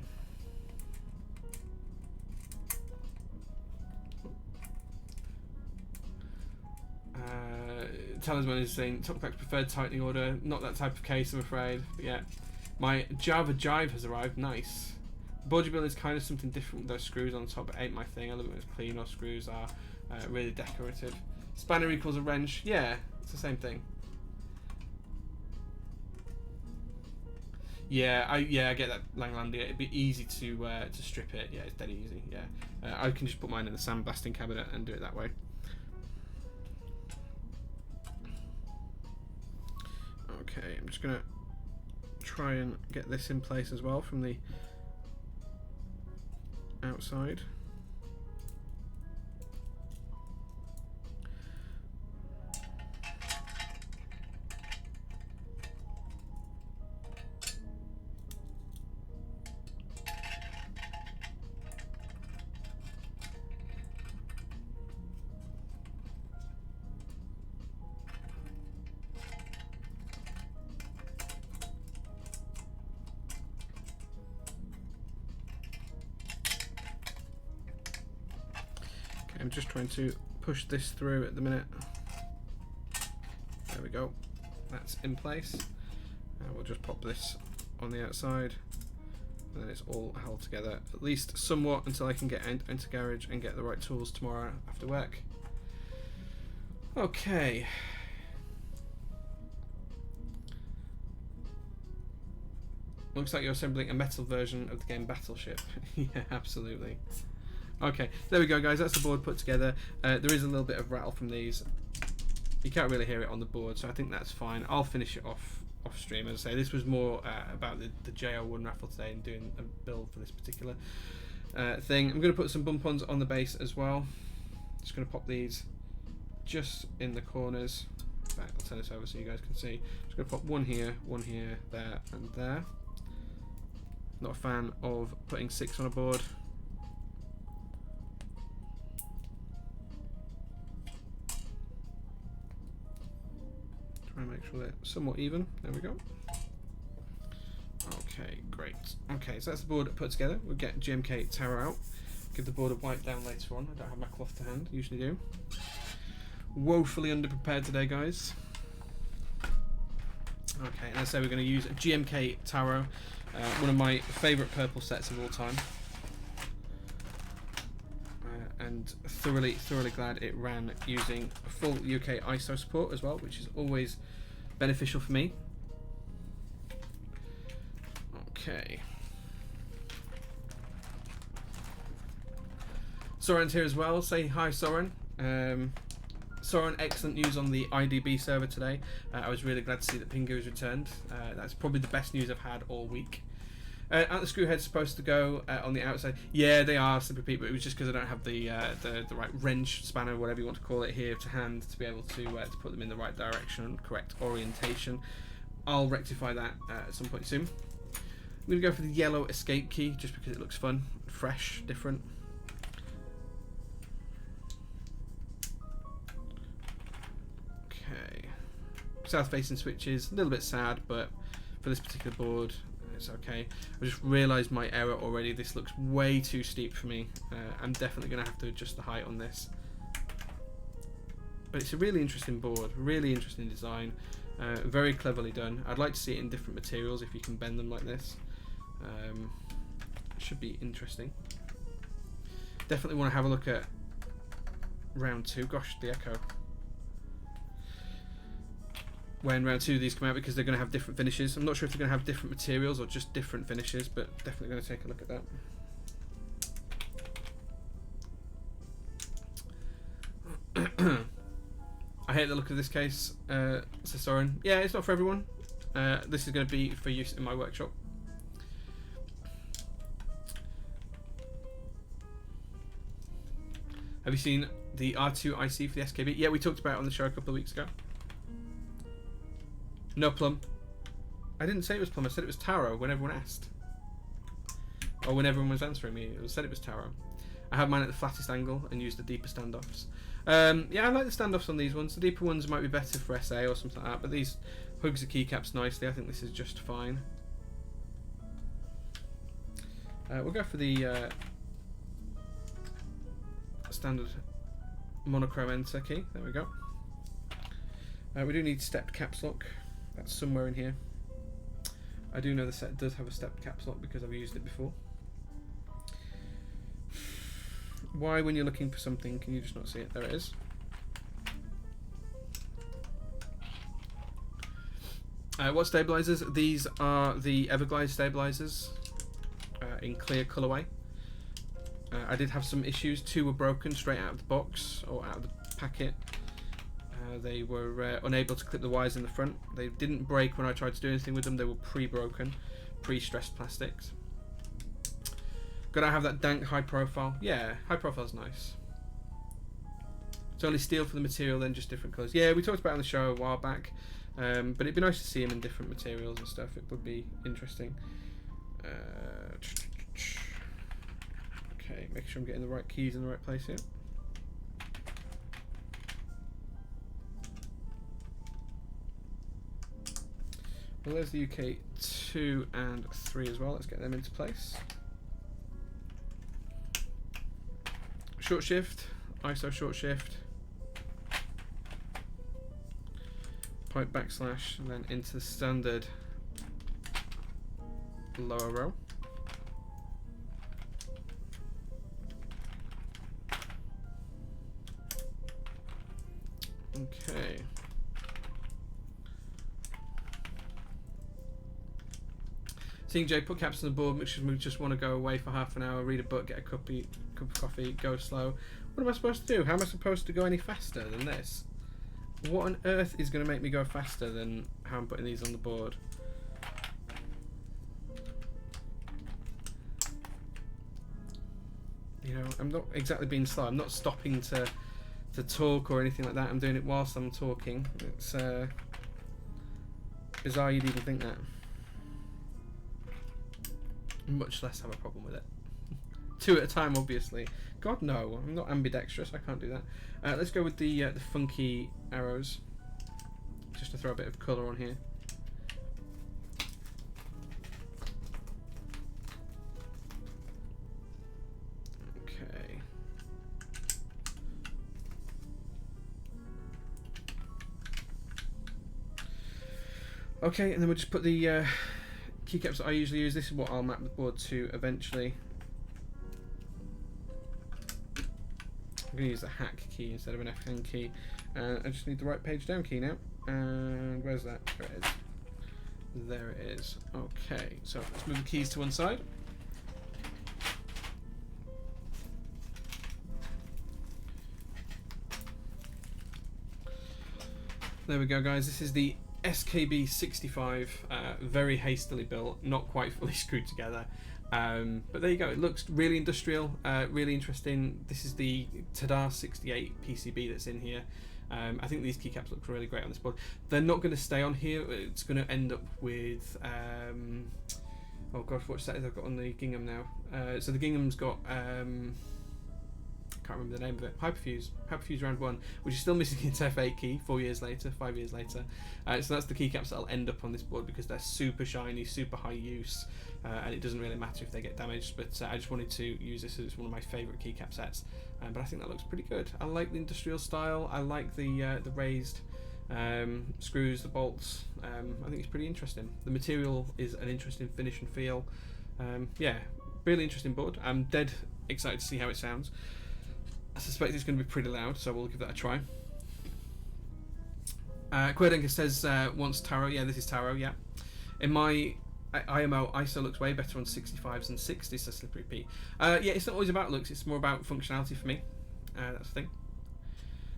Talisman is saying Top Clack's preferred tightening order. Not that type of case, I'm afraid. But yeah, my Java Jive has arrived. Nice. Board build is kind of something different with those screws on top. It ain't my thing. I love it when it's clean or screws are really decorative. Spanner equals a wrench. Yeah, it's the same thing. Yeah, I get that, Langlandia. It'd be easy to strip it. Yeah, it's dead easy. Yeah, I can just put mine in the sandblasting cabinet and do it that way. Okay, I'm just gonna try and get this in place as well from the outside. I'm just trying to push this through at the minute. There we go. That's in place. We'll just pop this on the outside, and then it's all held together, at least somewhat, until I can get into garage and get the right tools tomorrow after work. Okay. Looks like you're assembling a metal version of the game Battleship. Yeah, absolutely. Okay, there we go, guys. That's the board put together. There is a little bit of rattle from these. You can't really hear it on the board, so I think that's fine. I'll finish it off stream. As I say, this was more about the J-01 raffle today and doing a build for this particular thing. I'm going to put some bump-ons on the base as well. Just going to pop these just in the corners. Right, I'll turn this over so you guys can see. Just going to pop one here, there, and there. Not a fan of putting 6 on a board. Try and make sure they're somewhat even. There we go. Okay, great. Okay, so that's the board put together. We'll get GMK tower out. Give the board a wipe down later on. I don't have my cloth to hand. Usually do. Woefully underprepared today, guys. Okay, and so we're going to use GMK Taro, one of my favourite purple sets of all time, and thoroughly glad it ran using full UK ISO support as well, which is always beneficial for me. Okay. Soren's here as well. Say hi, Soren. Soren, excellent news on the IDB server today. I was really glad to see that Pingu has returned. That's probably the best news I've had all week. Aren't the screw heads supposed to go on the outside? Yeah, they are, Slippery Pete, but it was just because I don't have the right wrench, spanner, whatever you want to call it, here to hand to be able to put them in the right direction, correct orientation. I'll rectify that at some point soon. I'm going to go for the yellow escape key just because it looks fun, fresh, different. Okay. South facing switches, a little bit sad, but for this particular board it's okay. I just realised my error already. This looks way too steep for me. I'm definitely going to have to adjust the height on this. But it's a really interesting board, really interesting design, very cleverly done. I'd like to see it in different materials if you can bend them like this. It should be interesting. Definitely want to have a look at round 2. Gosh, the echo. When round 2 of these come out, because they're going to have different finishes. I'm not sure if they're going to have different materials or just different finishes, but definitely going to take a look at that. I hate the look of this case, says Soren. Yeah, it's not for everyone. This is going to be for use in my workshop. Have you seen the R2 IC for the SKB? Yeah, we talked about it on the show a couple of weeks ago. No plum. I didn't say it was plum, I said it was taro when everyone asked. Or when everyone was answering me, I said it was taro. I have mine at the flattest angle and use the deeper standoffs. Yeah, I like the standoffs on these ones. The deeper ones might be better for SA or something like that, but these hugs the keycaps nicely. I think this is just fine. We'll go for the standard monochrome enter key. There we go. We do need stepped caps lock. That's somewhere in here. I do know the set does have a stepped caps lock because I've used it before. Why, when you're looking for something, can you just not see it? There it is. What stabilizers? These are the Everglide stabilizers in clear colorway. I did have some issues. 2 were broken straight out of the box or out of the packet. They were unable to clip the wires in the front. They didn't break when I tried to do anything with them. They were pre-broken, pre-stressed plastics. Gotta have that dank high profile. Yeah, high profile's nice. It's only steel for the material, then just different colours. Yeah, we talked about it on the show a while back. But it'd be nice to see them in different materials and stuff. It would be interesting. Okay, make sure I'm getting the right keys in the right place here. Well, there's the UK 2 and 3 as well. Let's get them into place. Short shift, ISO short shift. Pipe backslash, and then into the standard lower row. Okay. Seeing Jay put caps on the board, which we just want to go away for half an hour, read a book, get a cup of coffee, go slow. What am I supposed to do? How am I supposed to go any faster than this? What on earth is going to make me go faster than how I'm putting these on the board? You know, I'm not exactly being slow. I'm not stopping to talk or anything like that. I'm doing it whilst I'm talking. It's bizarre you'd even think that. Much less have a problem with it. 2 at a time, obviously. God, no. I'm not ambidextrous. I can't do that. Let's go with the funky arrows. Just to throw a bit of colour on here. Okay. Okay, and then we'll just put the keycaps that I usually use. This is what I'll map the board to eventually. I'm going to use the hack key instead of an FN key. I just need the right page down key now. And where's that? There it is. There it is. Okay, so let's move the keys to one side. There we go, guys. This is the SKB65, very hastily built, not quite fully screwed together. But there you go. It looks really industrial, really interesting. This is the Tadar 68 PCB that's in here. I think these keycaps look really great on this board. They're not going to stay on here. It's going to end up with oh gosh, what set is I've got on the gingham now? So the gingham's got can't remember the name of it. Hyperfuse round 1, which is still missing its F8 key 4 years later, 5 years later. So that's the keycaps that'll end up on this board because they're super shiny, super high use, and it doesn't really matter if they get damaged. But I just wanted to use this as one of my favourite keycap sets. But I think that looks pretty good. I like the industrial style. I like the raised screws, the bolts. I think it's pretty interesting. The material is an interesting finish and feel. Yeah, really interesting board. I'm dead excited to see how it sounds. I suspect it's going to be pretty loud, so we'll give that a try. Querdenker says wants Taro. Yeah, this is Taro, yeah. In my IMO, ISO looks way better on 65s and 60s, says Slippery Pete. Yeah, it's not always about looks, it's more about functionality for me. That's the thing.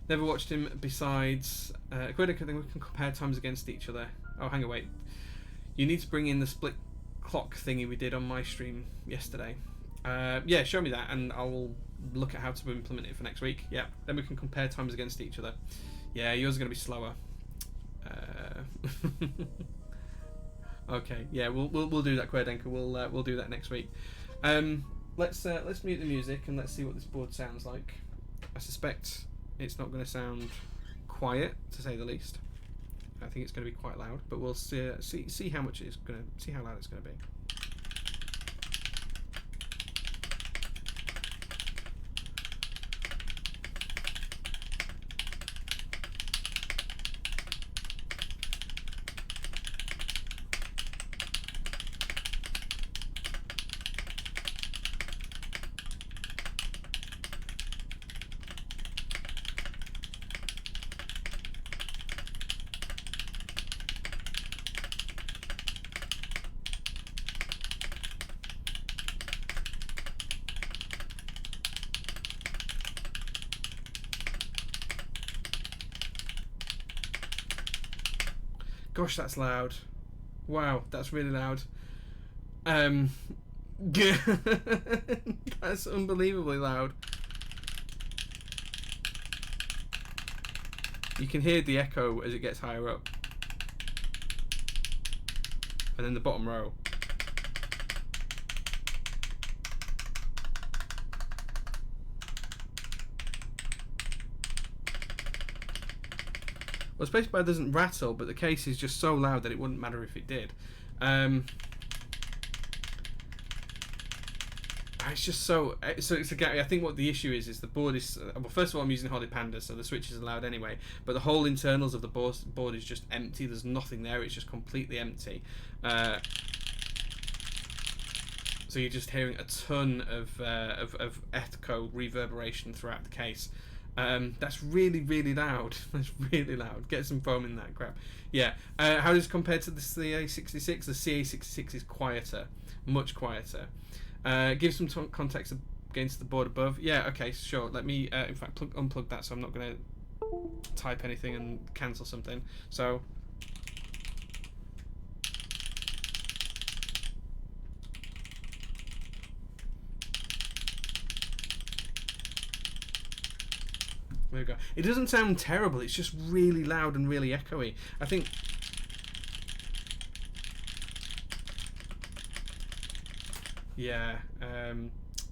Never watched him besides... Querdenker, I think we can compare times against each other. Oh, hang on, wait. You need to bring in the split clock thingy we did on my stream yesterday. Yeah, show me that and I'll look at how to implement it for next week. Yeah, then we can compare times against each other. Yeah, yours is going to be slower. Okay, yeah, we'll do that, Querdenker. We'll do that next week. Let's mute the music and let's see what this board sounds like. I suspect it's not going to sound quiet, to say the least. I think it's going to be quite loud, but we'll see how much it's going to see how loud it's going to be. Gosh, that's loud. Wow, that's really loud. That's unbelievably loud. You can hear the echo as it gets higher up. And then the bottom row. Well, Spacebar doesn't rattle, but the case is just so loud that it wouldn't matter if it did. It's just so it's I think what the issue is the board is well, first of all, I'm using Holly Panda, so the switches are loud anyway, but the whole internals of the board is just empty. There's nothing there. It's just completely empty. So you're just hearing a ton of echo reverberation throughout the case. That's really, really loud. That's really loud. Get some foam in that crap. Yeah. How does it compare to the CA66? The CA66 is quieter, much quieter. Give some context against the board above. Yeah, okay, sure. Let me, in fact, unplug that so I'm not going to type anything and cancel something. So, there we go. It doesn't sound terrible. It's just really loud and really echoey. I think... Yeah,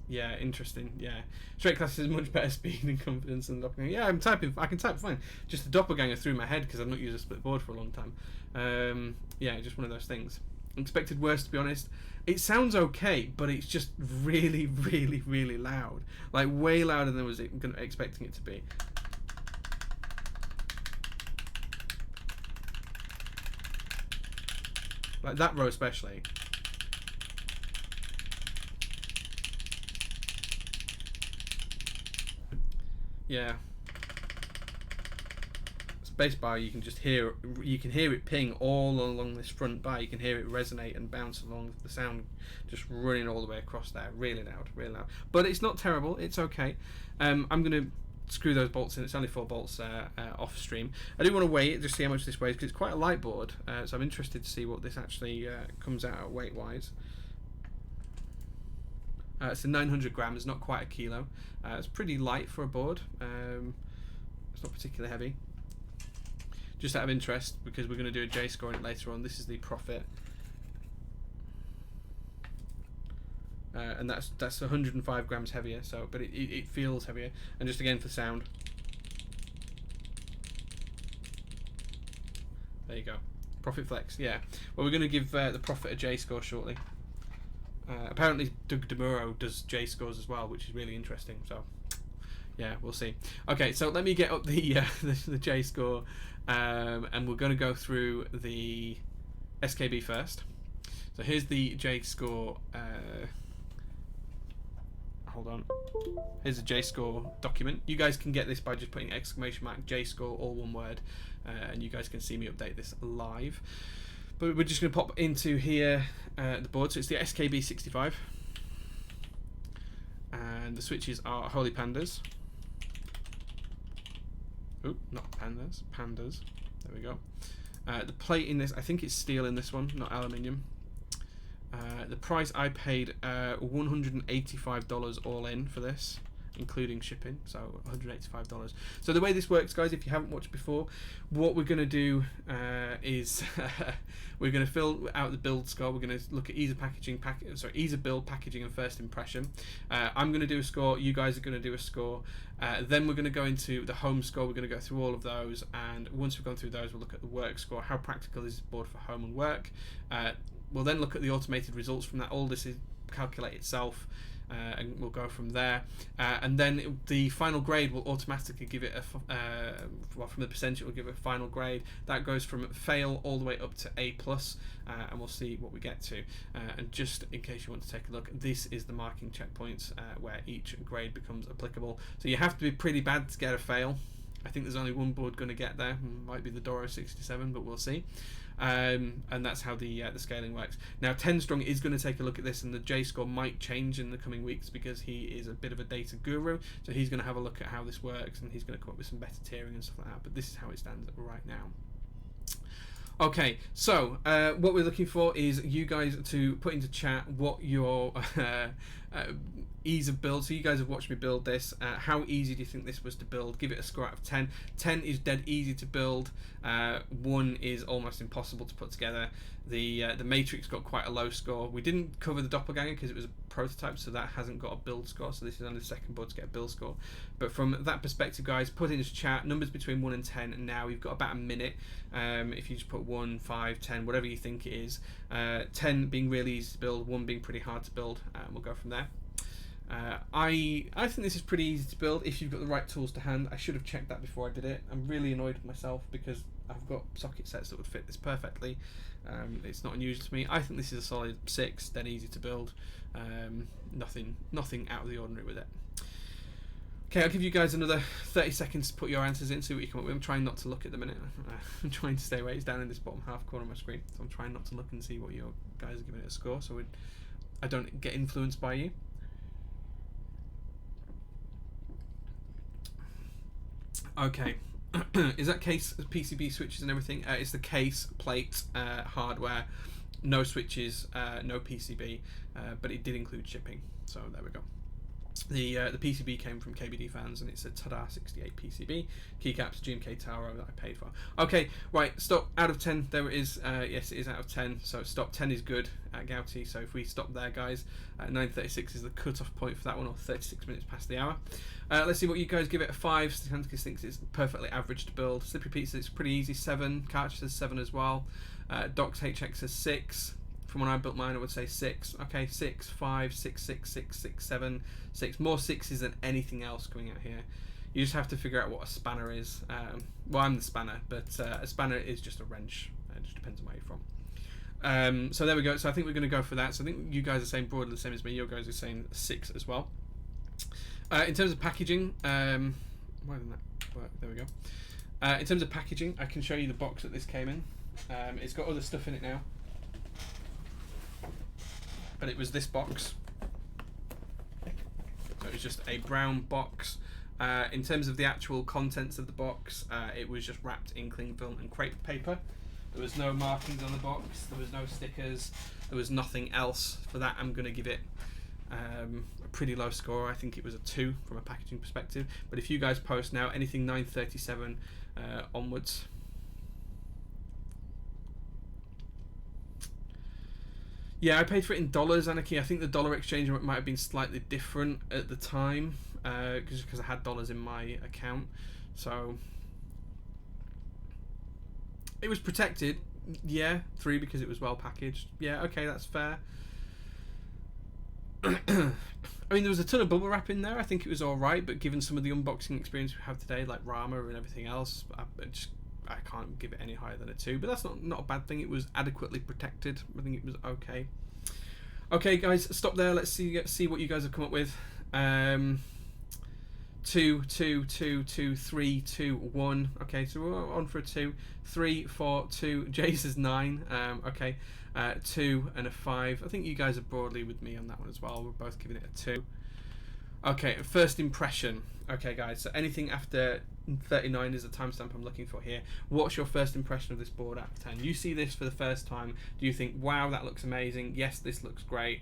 yeah, interesting. Yeah, straight class is much better speed and confidence than doppelganger. Yeah, I'm typing. I can type fine. Just the doppelganger through my head because I've not used a split board for a long time. Yeah, just one of those things. Expected worse, to be honest. It sounds okay, but it's just really, really, really loud. Like way louder than I was expecting it to be. Like that row especially. Yeah. Spacebar, you can just hear it ping all along this front bar. You can hear it resonate and bounce along the sound, just running all the way across there. Really loud, really loud. But it's not terrible. It's okay. I'm gonna screw those bolts in. It's only 4 bolts off stream. I do want to weigh it, just see how much this weighs, because it's quite a light board. So I'm interested to see what this actually comes out at weight-wise. It's a 900 grams, not quite a kilo. It's pretty light for a board. It's not particularly heavy. Just out of interest, because we're going to do a J score on it later on. This is the Profit, and that's 105 grams heavier. So, but it feels heavier. And just again for sound, there you go. Profit Flex, yeah. Well, we're going to give the Profit a J score shortly. Apparently Doug DeMuro does J scores as well, which is really interesting. So yeah, we'll see. Okay, so let me get up the J score, and we're going to go through the SKB first. So here's the J score. Hold on. Here's a J score document. You guys can get this by just putting ! J score, all one word, and you guys can see me update this live. But we're just going to pop into here the board. So it's the SKB65. And the switches are Holy Pandas. Oh, not pandas. Pandas. There we go. The plate in this, I think it's steel in this one, not aluminium. The price I paid $185 all in for this, including shipping, so $185. So the way this works, guys, if you haven't watched before, what we're going to do is we're going to fill out the build score. We're going to look at ease of packaging, ease of build, packaging, and first impression. I'm going to do a score. You guys are going to do a score. Then we're going to go into the home score. We're going to go through all of those, and once we've gone through those, we'll look at the work score. How practical is this board for home and work? We'll then look at the automated results from that. All this is calculate itself. And we'll go from there, and then the final grade will automatically give it well, from the percentage it will give it a final grade that goes from fail all the way up to A+, and we'll see what we get to. And just in case you want to take a look, this is the marking checkpoints where each grade becomes applicable. So you have to be pretty bad to get a fail. I think there's only one board going to get there. Might be the Doro 67, but we'll see. And that's how the scaling works. Now 10 Strong is going to take a look at this, and the J score might change in the coming weeks because he is a bit of a data guru, so he's going to have a look at how this works, and he's going to come up with some better tiering and stuff like that. But this is how it stands right now. Okay, so what we're looking for is you guys to put into chat what your ease of build. So you guys have watched me build this. How easy do you think this was to build? Give it a score out of 10. 10 is dead easy to build. 1 is almost impossible to put together. The Matrix got quite a low score. We didn't cover the Doppelganger because it was a prototype, so that hasn't got a build score. So this is only the second board to get a build score. But from that perspective, guys, put into chat numbers between 1 and 10. And now you've got about a minute. If you just put 1, 5, 10, whatever you think it is. 10 being really easy to build, 1 being pretty hard to build. We'll go from there. I think this is pretty easy to build if you've got the right tools to hand. I should have checked that before I did it. I'm really annoyed with myself because I've got socket sets that would fit this perfectly. It's not unusual to me. I think this is a solid 6, dead easy to build. Nothing out of the ordinary with it. Okay, I'll give you guys another 30 seconds to put your answers in, see what you come up with. I'm trying not to look at the minute. I'm trying to stay away. It's down in this bottom half corner of my screen, so I'm trying not to look and see what your guys are giving it a score, so I don't get influenced by you. Okay, is that case PCB switches and everything? It's the case, plate, hardware, no switches, no PCB, but it did include shipping, so there we go. The PCB came from KBD fans, and it's a Tada 68 PCB. Keycaps GMK Taro that I paid for. Okay, right, stop. Out of 10, there it is. Yes, it is out of 10. So stop. 10 is good at Gouty. So if we stop there, guys, 9:36 is the cut-off point for that one, or 36 minutes past the hour. Let's see what you guys give it. A 5. Staticus thinks it's perfectly average to build. Slippery Pizza, it's pretty easy. 7. Karch says 7 as well. Docs HX says 6. From when I built mine, I would say 6. Okay, 6, 5, 6, 6, 6, 6, 7, 6. More 6s than anything else coming out here. You just have to figure out what a spanner is. Well, I'm the spanner, but a spanner is just a wrench. It just depends on where you're from. So there we go. So I think we're going to go for that. So I think you guys are saying broadly the same as me. Your guys are saying 6 as well. In terms of packaging, why didn't that work? There we go. In terms of packaging, I can show you the box that this came in. It's got other stuff in it now, but it was this box. So it was just a brown box. In terms of the actual contents of the box, it was just wrapped in cling film and crepe paper. There was no markings on the box, there was no stickers, there was nothing else. For that, I'm going to give it a pretty low score. I think it was a 2 from a packaging perspective. But if you guys post now, anything 937 onwards. Yeah, I paid for it in dollars, Anarchy. I think the dollar exchange rate might have been slightly different at the time, because I had dollars in my account. So it was protected. Yeah, 3 because it was well packaged. Yeah, okay, that's fair. I mean, there was a ton of bubble wrap in there. I think it was all right, but given some of the unboxing experience we have today, like Rama and everything else, I can't give it any higher than a 2, but that's not a bad thing. It was adequately protected. I think it was okay. Okay, guys, stop there. Let's see what you guys have come up with. 2, 2, 2, 2, 3, 2, 1. Okay, so we're on for a 2. 3, 4, 2. Jace is 9. Okay, 2 and a 5. I think you guys are broadly with me on that one as well. We're both giving it a 2. Okay, first impression. Okay, guys, so anything after 39 is the timestamp I'm looking for here. What's your first impression of this board out of 10? You see this for the first time. Do you think, wow, that looks amazing? Yes, this looks great.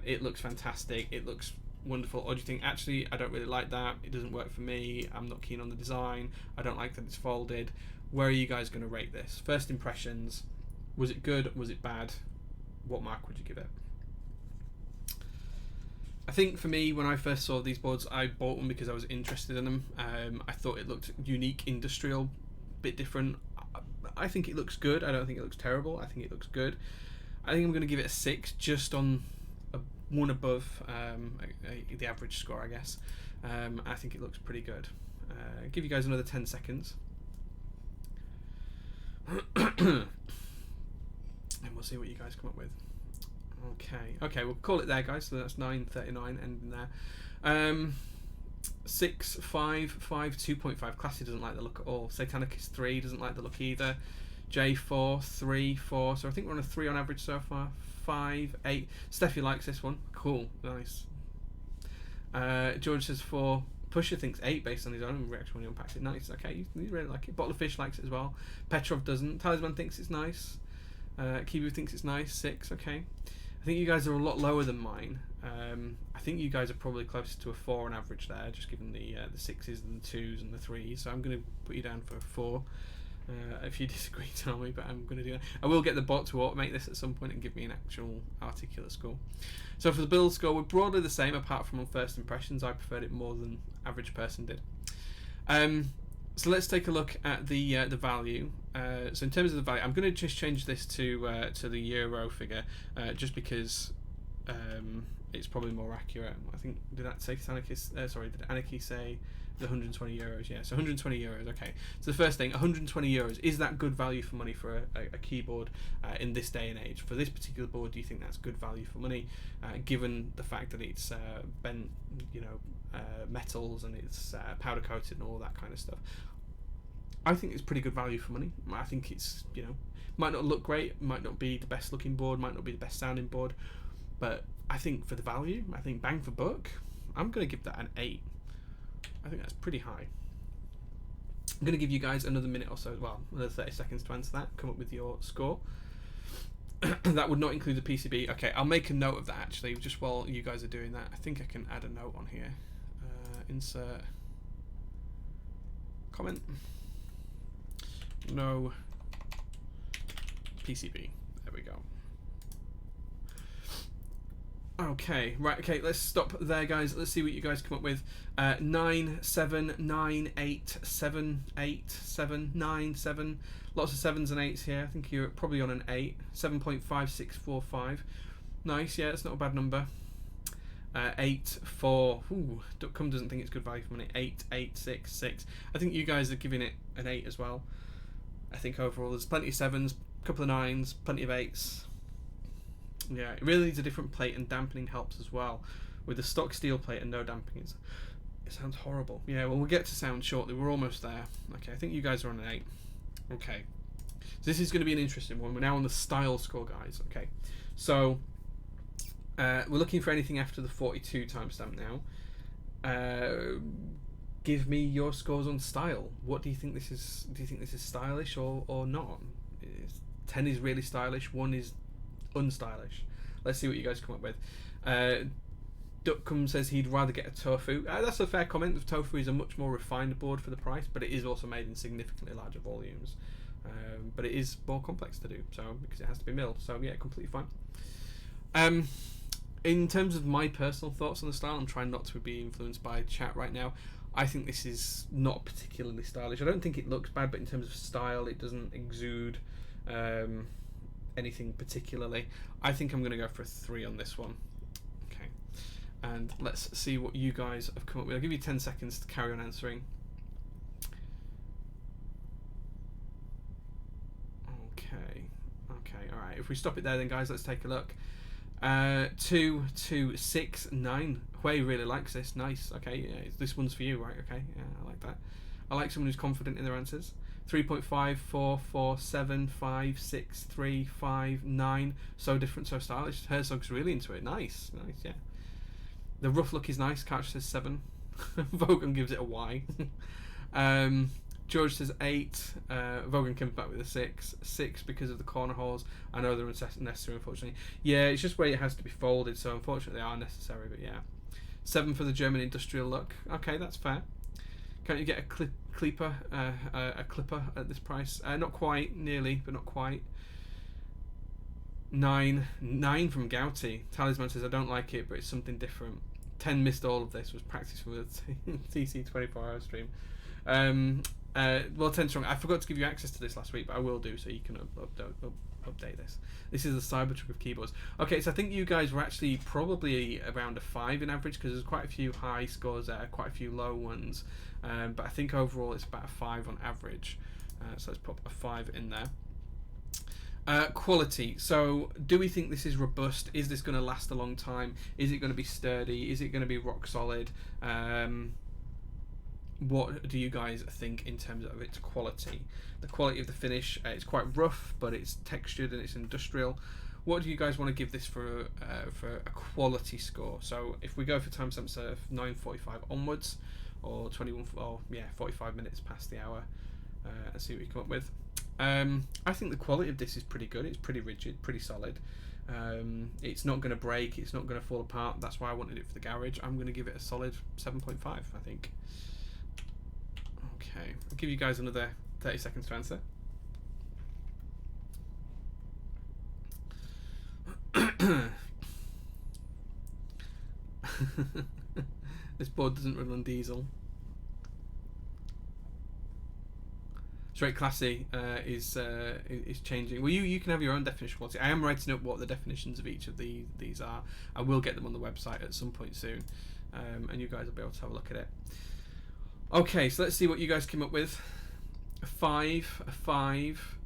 It looks fantastic. It looks wonderful. Or do you think, actually, I don't really like that. It doesn't work for me. I'm not keen on the design. I don't like that it's folded. Where are you guys going to rate this? First impressions. Was it good? Was it bad? What mark would you give it? I think for me, when I first saw these boards, I bought them because I was interested in them. I thought it looked unique, industrial, bit different. I think it looks good. I don't think it looks terrible. I think it looks good. I think I'm going to give it a 6, just on one above the average score, I guess. I think it looks pretty good. Give you guys another 10 seconds. And we'll see what you guys come up with. Okay, we'll call it there, guys. So that's 9:39 ending there. 6, 5, 5, 2.5. Classy doesn't like the look at all. Satanicus 3 doesn't like the look either. J4, 3, 4. So I think we're on a 3 on average so far. 5, 8. Steffi likes this one. Cool, nice. George says 4. Pusher thinks 8 based on his own reaction when he unpacks it. Nice, okay, you really like it. Bottle of Fish likes it as well. Petrov doesn't. Talisman thinks it's nice. Kibu thinks it's nice. 6, okay. I think you guys are a lot lower than mine. I think you guys are probably closer to a 4 on average there, just given the 6s and the 2s and the 3s. So I'm going to put you down for a 4. If you disagree, tell me, but I'm going to do that. I will get the bot to automate this at some point and give me an actual articulate score. So for the build score, we're broadly the same, apart from on first impressions. I preferred it more than average person did. So let's take a look at the value. So in terms of the value, I'm going to just change this to the euro figure, just because it's probably more accurate. I think, did that say sorry, did Anarchy say the 120 euros? Yeah, so 120 euros. Okay. So the first thing, 120 euros, is that good value for money for a keyboard in this day and age? For this particular board, do you think that's good value for money, given the fact that it's bent, metals, and it's powder coated and all that kind of stuff? I think it's pretty good value for money. I think it's, might not look great, might not be the best looking board, might not be the best sounding board, but I think for the value, I think bang for buck, I'm going to give that an 8. I think that's pretty high. I'm going to give you guys another minute or so, well, another 30 seconds to answer that, come up with your score. That would not include the PCB. Okay, I'll make a note of that actually, just while you guys are doing that. I think I can add a note on here. Insert comment. No PCB. There we go. Okay, right, okay, let's stop there, guys. Let's see what you guys come up with. 9, 7, 9, 8, 7, 8, 7, 9, 7. Lots of 7s and 8s here. I think you're probably on an 8. 7.5645. Nice, yeah, it's not a bad number. 8, 4. Ooh, Duckcom doesn't think it's good value for money. 8, 8, 6, 6. I think you guys are giving it an 8 as well. I think overall there's plenty of 7s, a couple of 9s, plenty of 8s. Yeah, it really needs a different plate, and dampening helps as well. With the stock steel plate and no dampening, it sounds horrible. Yeah, well, we'll get to sound shortly. We're almost there. Okay, I think you guys are on an 8. Okay, so this is going to be an interesting one. We're now on the style score, guys. Okay, so we're looking for anything after the 42 timestamp now. Give me your scores on style. What do you think this is? Do you think this is stylish or not? 10 is really stylish. 1 is unstylish. Let's see what you guys come up with. Duckcom says he'd rather get a Tofu. That's a fair comment. The Tofu is a much more refined board for the price, but it is also made in significantly larger volumes. But it is more complex to do, so because it has to be milled. So yeah, completely fine. In terms of my personal thoughts on the style, I'm trying not to be influenced by chat right now. I think this is not particularly stylish. I don't think it looks bad, but in terms of style, it doesn't exude anything particularly. I think I'm going to go for a 3 on this one. Okay, and let's see what you guys have come up with. I'll give you 10 seconds to carry on answering. Okay, alright. If we stop it there then, guys, let's take a look. 2, 2, 6, 9. Hui really likes this. Nice. Okay, yeah, this one's for you, right? Okay, yeah, I like that. I like someone who's confident in their answers. 3.5, 4, 4, 7, 5, 6, 3, 5, 9. So different, so stylish. Herzog's really into it. Nice, yeah. The rough look is nice. Couch says 7. Vogan gives it a Y. George says 8. Vogan comes back with a 6. 6 because of the corner holes. I know they're unnecessary, unfortunately. Yeah, it's just where it has to be folded, so unfortunately they are necessary, but yeah. 7 for the German industrial look. Okay, that's fair. Can't you get a clipper at this price? Not quite, nearly, but not quite. 9 from Gouty. Talisman says I don't like it, but it's something different. 10 missed all of this. Was practice for the TC 24-hour stream. Well, 10 strong. I forgot to give you access to this last week, but I will do so you can update this. This is the Cybertruck of keyboards. Okay, so I think you guys were actually probably around a 5 in average, because there's quite a few high scores there, quite a few low ones. But I think overall it's about a 5 on average. So let's pop a 5 in there. Quality. So do we think this is robust? Is this going to last a long time? Is it going to be sturdy? Is it going to be rock solid? What do you guys think in terms of its quality? The quality of the finish, it's quite rough, but it's textured and it's industrial. What do you guys want to give this for a quality score? So if we go for timestamps of 9:45 onwards, or 21, or yeah, 45 minutes past the hour, and see what you come up with. I think the quality of this is pretty good. It's pretty rigid, pretty solid. It's not going to break, it's not going to fall apart. That's why I wanted it for the garage. I'm going to give it a solid 7.5, I think. Okay, I'll give you guys another 30 seconds to answer. This board doesn't run on diesel. Straight Classy is changing. Well, you can have your own definition quality. I am writing up what the definitions of each of these are. I will get them on the website at some point soon, and you guys will be able to have a look at it. Okay, so let's see what you guys came up with. A 5, a 5,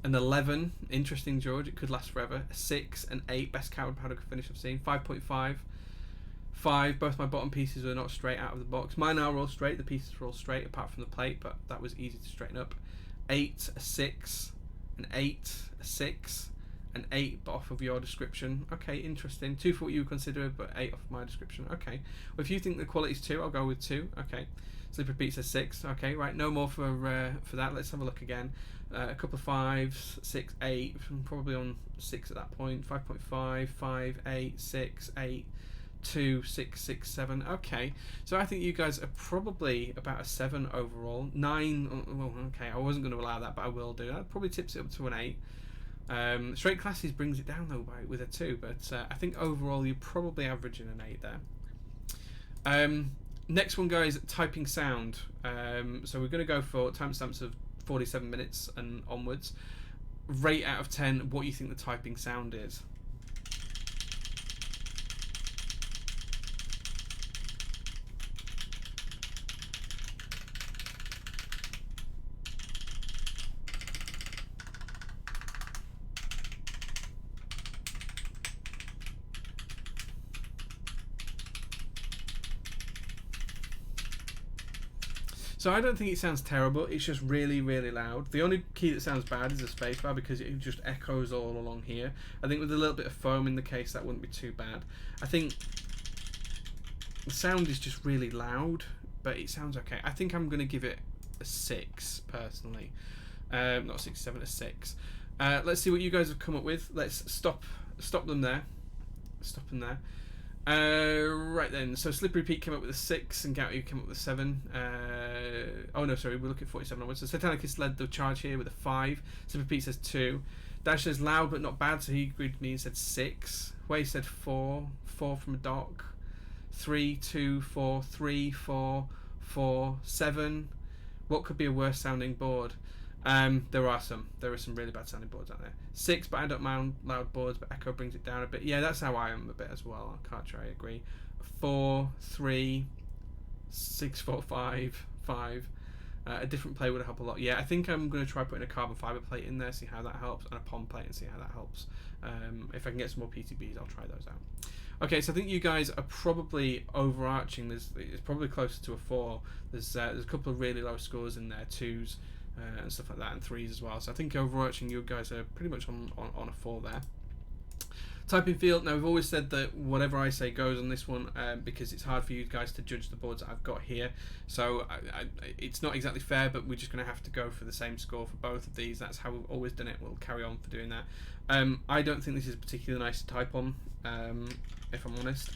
an 11. Interesting, George. It could last forever. A 6, an 8. Best coward powder finish I've seen. 5.5. 5. Both my bottom pieces are not straight out of the box. Mine are all straight. The pieces are all straight apart from the plate, but that was easy to straighten up. 8, a 6, an 8, a 6, an 8, but off of your description. Okay, interesting. 2 for what you would consider, but 8 off my description. Okay. Well, if you think the quality's 2, I'll go with 2. Okay. Slippery Pete says 6. Okay, right. No more for that. Let's have a look again. A couple of 5s, 6, 8. Probably on 6 at that point. 5.5, 5, 8, 6, 8. 2, 6, 6, 7. Okay, so I think you guys are probably about a 7 overall. 9. Well, okay, I wasn't going to allow that, but I will do that. Probably tips it up to an 8. Straight Classes brings it down though with a 2, but I think overall you're probably averaging an 8 there. Next one, guys, typing sound. So we're going to go for timestamps of 47 minutes and onwards. Rate out of 10 what you think the typing sound is. So I don't think it sounds terrible, it's just really, really loud. The only key that sounds bad is the spacebar because it just echoes all along here. I think with a little bit of foam in the case that wouldn't be too bad. I think the sound is just really loud, but it sounds okay. I think I'm going to give it a 6, personally. Not 6, 7, a 6. Let's see what you guys have come up with. Let's stop them there. Stop them there. Right then, so Slippery Pete came up with a 6 and Gouty came up with a 7. Oh no, sorry, we're looking at 47 onwards. So Satanicus led the charge here with a 5. Slippery Pete says 2. Dash says loud but not bad, so he agreed with me and said 6. Way said 4. 4 from a dock. 3, 2, 4, 3, 4, 4, 7. What could be a worse sounding board? There are some really bad sounding boards out there. 6, but I don't mind loud boards, but Echo brings it down a bit. Yeah, that's how I am a bit as well. I can't try, I agree. 4, 3, 6, 4, 5, 5. A different plate would help a lot. Yeah, I think I'm going to try putting a carbon fibre plate in there, see how that helps, and a POM plate and see how that helps. If I can get some more PCBs, I'll try those out. Okay, so I think you guys are probably overarching. It's probably closer to a 4. There's a couple of really low scores in there, 2s. And stuff like that, and 3s as well. So I think overarching you guys are pretty much on a 4 there. Typing field. Now we've always said that whatever I say goes on this one because it's hard for you guys to judge the boards that I've got here. So it's not exactly fair, but we're just going to have to go for the same score for both of these. That's how we've always done it. We'll carry on for doing that. I don't think this is particularly nice to type on, if I'm honest.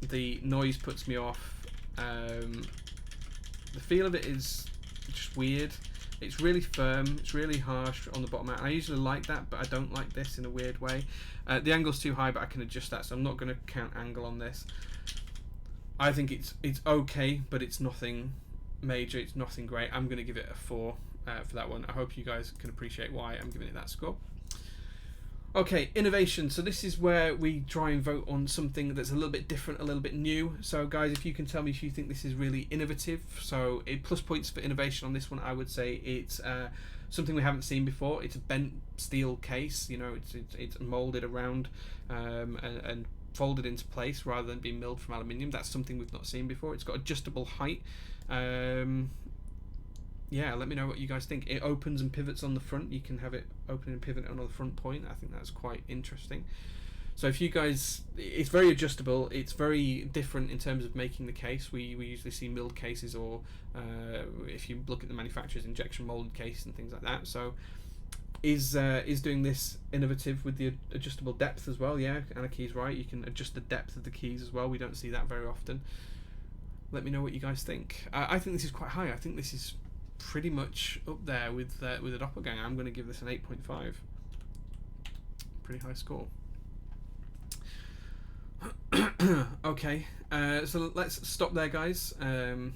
The noise puts me off. The feel of it is just weird. It's really firm, it's really harsh on the bottom out. I usually like that, but I don't like this in a weird way. The angle's too high, but I can adjust that, so I'm not going to count angle on this. I think it's okay, but it's nothing major, it's nothing great. I'm going to give it a 4 for that one. I hope you guys can appreciate why I'm giving it that score. Okay, innovation. So this is where we try and vote on something that's a little bit different, a little bit new. So guys, if you can tell me if you think this is really innovative. So plus points for innovation on this one, I would say it's something we haven't seen before. It's a bent steel case, you know, it's molded around and folded into place rather than being milled from aluminium. That's something we've not seen before. It's got adjustable height. Yeah, let me know what you guys think. It opens and pivots on the front. You can have it open and pivot on the front point. I think that's quite interesting. So if you guys, it's very adjustable. It's very different in terms of making the case. We usually see milled cases, or if you look at the manufacturers, injection molded case and things like that. So is doing this innovative with the adjustable depth as well. Yeah, Anaki's right. You can adjust the depth of the keys as well. We don't see that very often. Let me know what you guys think. I think this is quite high. I think this is pretty much up there with a doppelganger. I'm going to give this an 8.5. Pretty high score. Okay, so let's stop there, guys, and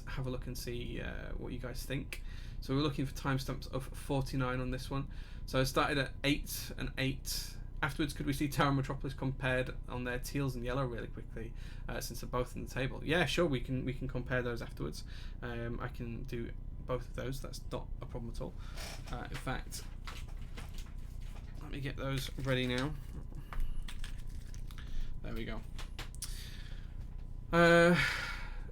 have a look and see what you guys think. So we're looking for timestamps of 49 on this one. So I started at 8 and 8. Afterwards, could we see Tower and Metropolis compared on their teals and yellow really quickly, since they're both on the table? Yeah, sure, we can compare those afterwards. I can do both of those. That's not a problem at all. In fact, let me get those ready now. There we go.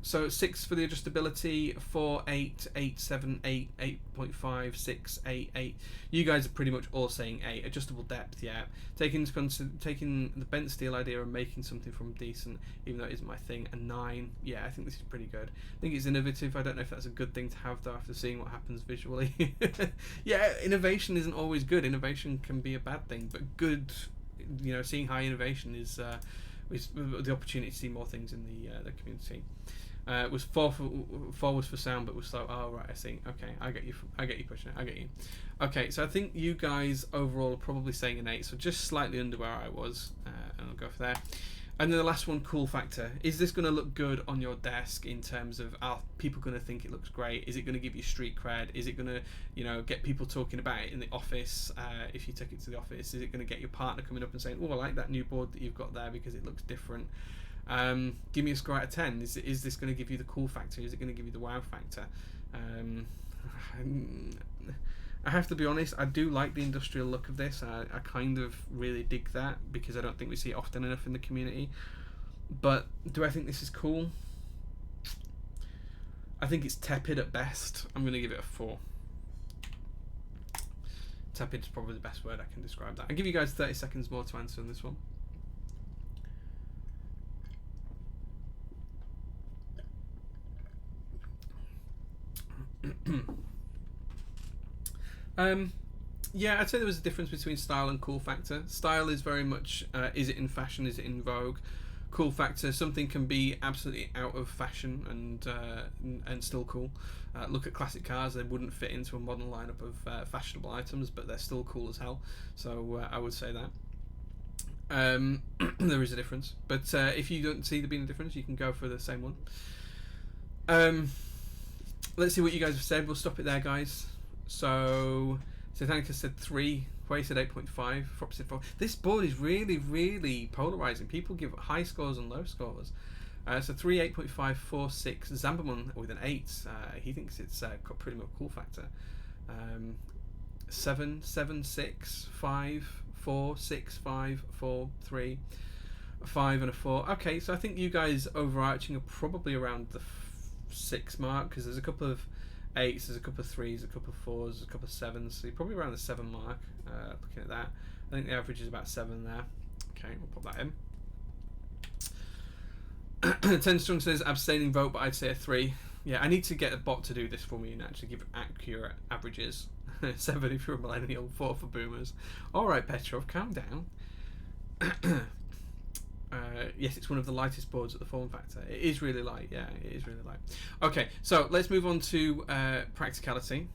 So 6 for the adjustability, 4, 8, 8, 7, 8, 8.5, 6, 8, 8. You guys are pretty much all saying 8. Adjustable depth, yeah. Taking the bent steel idea and making something from decent, even though it isn't my thing, a 9. Yeah, I think this is pretty good. I think it's innovative. I don't know if that's a good thing to have, though, after seeing what happens visually. Yeah, innovation isn't always good. Innovation can be a bad thing, but good, you know, seeing high innovation is the opportunity to see more things in the community. Was 4 was for sound, but was slow. Oh right, I see. Okay, I get you pushing it. I get you. Okay, so I think you guys overall are probably saying an 8, so just slightly under where I was, and I'll go for there. And then the last one, cool factor. Is this going to look good on your desk in terms of, are people going to think it looks great? Is it going to give you street cred? Is it going to, you know, get people talking about it in the office, if you took it to the office? Is it going to get your partner coming up and saying, oh, I like that new board that you've got there because it looks different? Give me a score out of 10. Is this going to give you the cool factor? Is it going to give you the wow factor? I have to be honest, I do like the industrial look of this. I kind of really dig that because I don't think we see it often enough in the community. But do I think this is cool? I think it's tepid at best. I'm going to give it a 4. Tepid is probably the best word I can describe that. I'll give you guys 30 seconds more to answer on this one. Yeah, I'd say there was a difference between style and cool factor. Style is very much, is it in fashion, is it in vogue? Cool factor, something can be absolutely out of fashion and still cool. Look at classic cars, they wouldn't fit into a modern lineup of fashionable items, but they're still cool as hell. So I would say that. There is a difference, but if you don't see there being a difference, you can go for the same one. Let's see what you guys have said. We'll stop it there, guys. So Satanica said 3. Quay said 8.5. Frop said 4. This board is really, really polarizing. People give high scores and low scores. So 3, 8.5, 4, 6. Zamberman with an 8. He thinks it's got pretty much cool factor. 7, 7, 6, 5, 4, 6, 5, 4, 3, 5, and a 4. Okay, so I think you guys overarching are probably around the 6 mark, because there's a couple of 8s, there's a couple of 3s, a couple of 4s, a couple of 7s, so you're probably around the 7 mark. Looking at that, I think the average is about 7 there. Okay, we'll put that in. 10 Strong says abstaining vote, but I'd say a 3. Yeah, I need to get a bot to do this for me and actually give accurate averages. 7 if you're a millennial, 4 for boomers. Alright Petrov, calm down. Yes, it's one of the lightest boards at the form factor. It is really light, yeah, it is really light. Okay, so let's move on to practicality.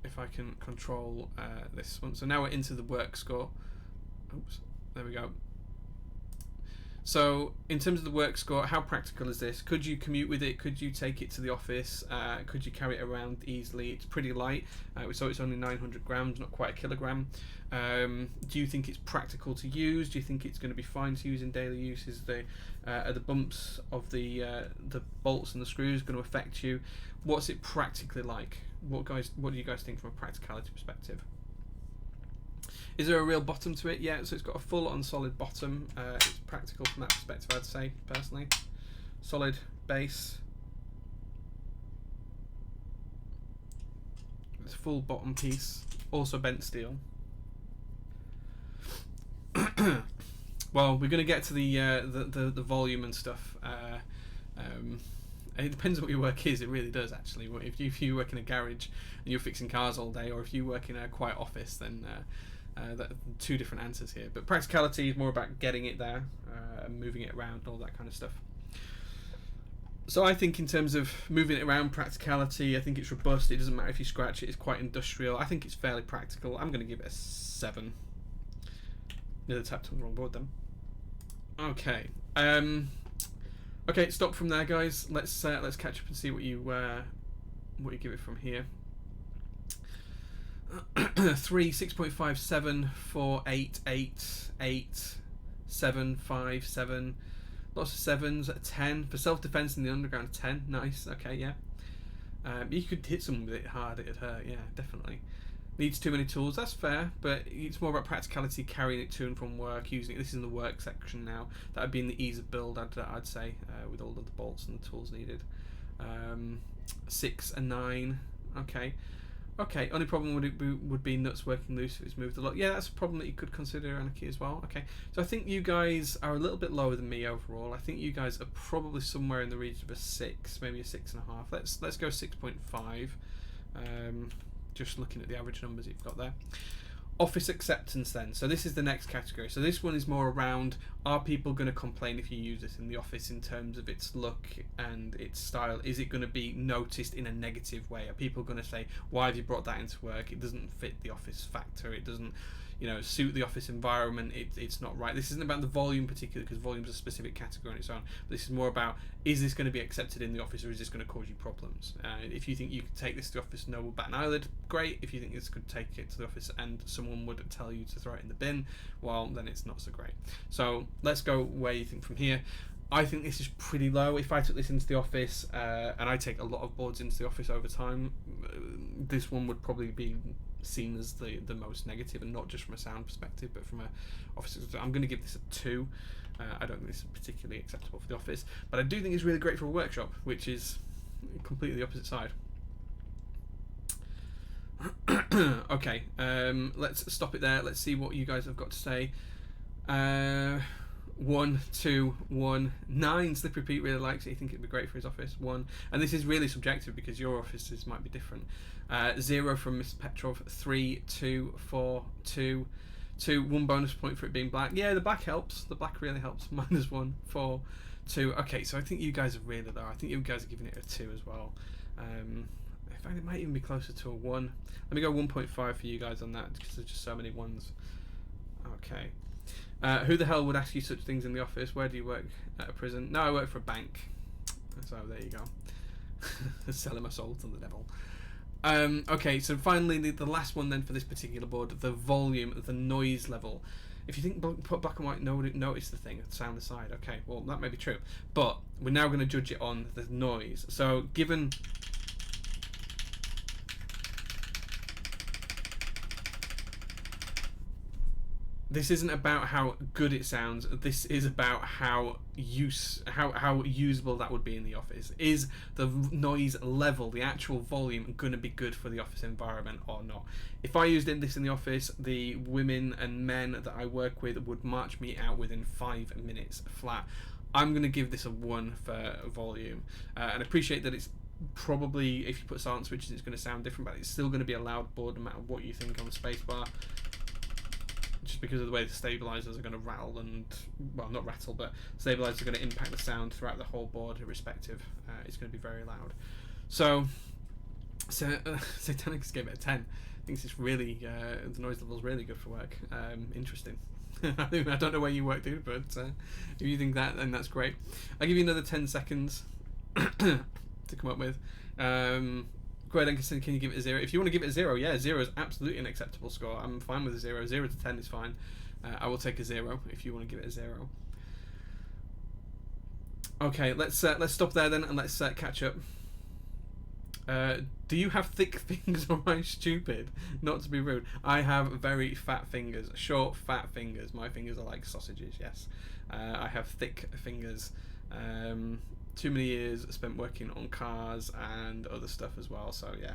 If I can control this one. So now we're into the work score. Oops, there we go. So in terms of the work score, how practical is this? Could you commute with it? Could you take it to the office? Could you carry it around easily? It's pretty light. So it's only 900 grams, not quite a kilogram. Do you think it's practical to use? Do you think it's going to be fine to use in daily use? Are the bumps of the bolts and the screws going to affect you? What's it practically like? What do you guys think from a practicality perspective? Is there a real bottom to it? Yeah, so it's got a full on solid bottom. It's practical from that perspective, I'd say, personally. Solid base. It's full bottom piece. Also bent steel. Well, we're going to get to the volume and stuff. And it depends on what your work is. It really does, actually. If you work in a garage and you're fixing cars all day, or if you work in a quiet office, then two different answers here. But practicality is more about getting it there, moving it around, and all that kind of stuff. So I think in terms of moving it around, practicality, I think it's robust. It doesn't matter if you scratch it. It's quite industrial. I think it's fairly practical. I'm going to give it a 7. Nearly tapped on the wrong board then. Okay. Okay, stop from there, guys. Let's catch up and see what you give it from here. 3, 6.5, 7, 4, 8, 8, 8, 7, 5, 7. Lots of 7s. 10 for self-defense in the underground. 10, nice. Okay, yeah. You could hit someone with it hard. It'd hurt. Yeah, definitely. Needs too many tools. That's fair, but it's more about practicality, carrying it to and from work, using it. This is in the work section now. That would be in the ease of build, I'd say, with all of the bolts and the tools needed. 6 and 9. Okay. Okay, only problem would be nuts working loose if it's moved a lot. Yeah, that's a problem that you could consider, Anarchy, as well. Okay, so I think you guys are a little bit lower than me overall. I think you guys are probably somewhere in the region of a 6, maybe a 6.5. Let's go 6.5. Just looking at the average numbers you've got there. Office acceptance then. So this is the next category. So this one is more around, are people going to complain if you use this in the office in terms of its look and its style? Is it going to be noticed in a negative way? Are people going to say, why have you brought that into work? It doesn't fit the office factor. It doesn't, suit the office environment. It's not right. This isn't about the volume particularly, because volume is a specific category on its own. But this is more about, is this going to be accepted in the office, or is this going to cause you problems? If you think you could take this to the office, no bat an eyelid, great. If you think this could take it to the office and someone would tell you to throw it in the bin, well, then it's not so great. So let's go where you think from here. I think this is pretty low. If I took this into the office, and I take a lot of boards into the office over time, this one would probably be seen as the most negative, and not just from a sound perspective, but from a office. I'm going to give this a 2. I don't think this is particularly acceptable for the office, but I do think it's really great for a workshop, which is completely the opposite side. Okay, let's stop it there. Let's see what you guys have got to say. 1, 2, 1, 9. Slippery Pete really likes it. He think it'd be great for his office. 1, and this is really subjective because your offices might be different. 0 from Mr. Petrov. 3, 2, 4, 2, 2. 1 bonus point for it being black. Yeah, the black helps. The black really helps. -1, 4, 2. Okay, so I think you guys are really low. I think you guys are giving it a 2 as well. In fact, it might even be closer to a 1. Let me go 1.5 for you guys on that, because there's just so many 1s. Okay. Who the hell would ask you such things in the office? Where do you work? At a prison? No, I work for a bank. So there you go. Selling my soul to the devil. Okay, so finally the last one then for this particular board, the volume, the noise level. If you think put black and white, notice the thing, sound aside. Okay, well that may be true, but we're now going to judge it on the noise. So given this isn't about how good it sounds. This is about how usable that would be in the office. Is the noise level, the actual volume, going to be good for the office environment or not? If I used this in the office, the women and men that I work with would march me out within 5 minutes flat. I'm going to give this a 1 for volume, and appreciate that it's probably, if you put silent switches, it's going to sound different, but it's still going to be a loud board no matter what you think on the spacebar. Just because of the way the stabilizers are going to rattle and, well, not rattle, but stabilizers are going to impact the sound throughout the whole board irrespective. It's going to be very loud. So Satanicus gave it a 10. Thinks it's really, the noise level is really good for work. Interesting. I don't know where you work, dude, but if you think that, then that's great. I'll give you another 10 seconds to come up with. Go ahead and can you give it a 0? If you want to give it a 0, yeah, 0 is absolutely an acceptable score. I'm fine with a 0. 0 to 10 is fine. I will take a 0 if you want to give it a 0. Okay, let's stop there then, and let's catch up. Do you have thick fingers, or am I stupid? Not to be rude. I have very fat fingers. Short, fat fingers. My fingers are like sausages, yes. I have thick fingers. Too many years spent working on cars and other stuff as well, so yeah.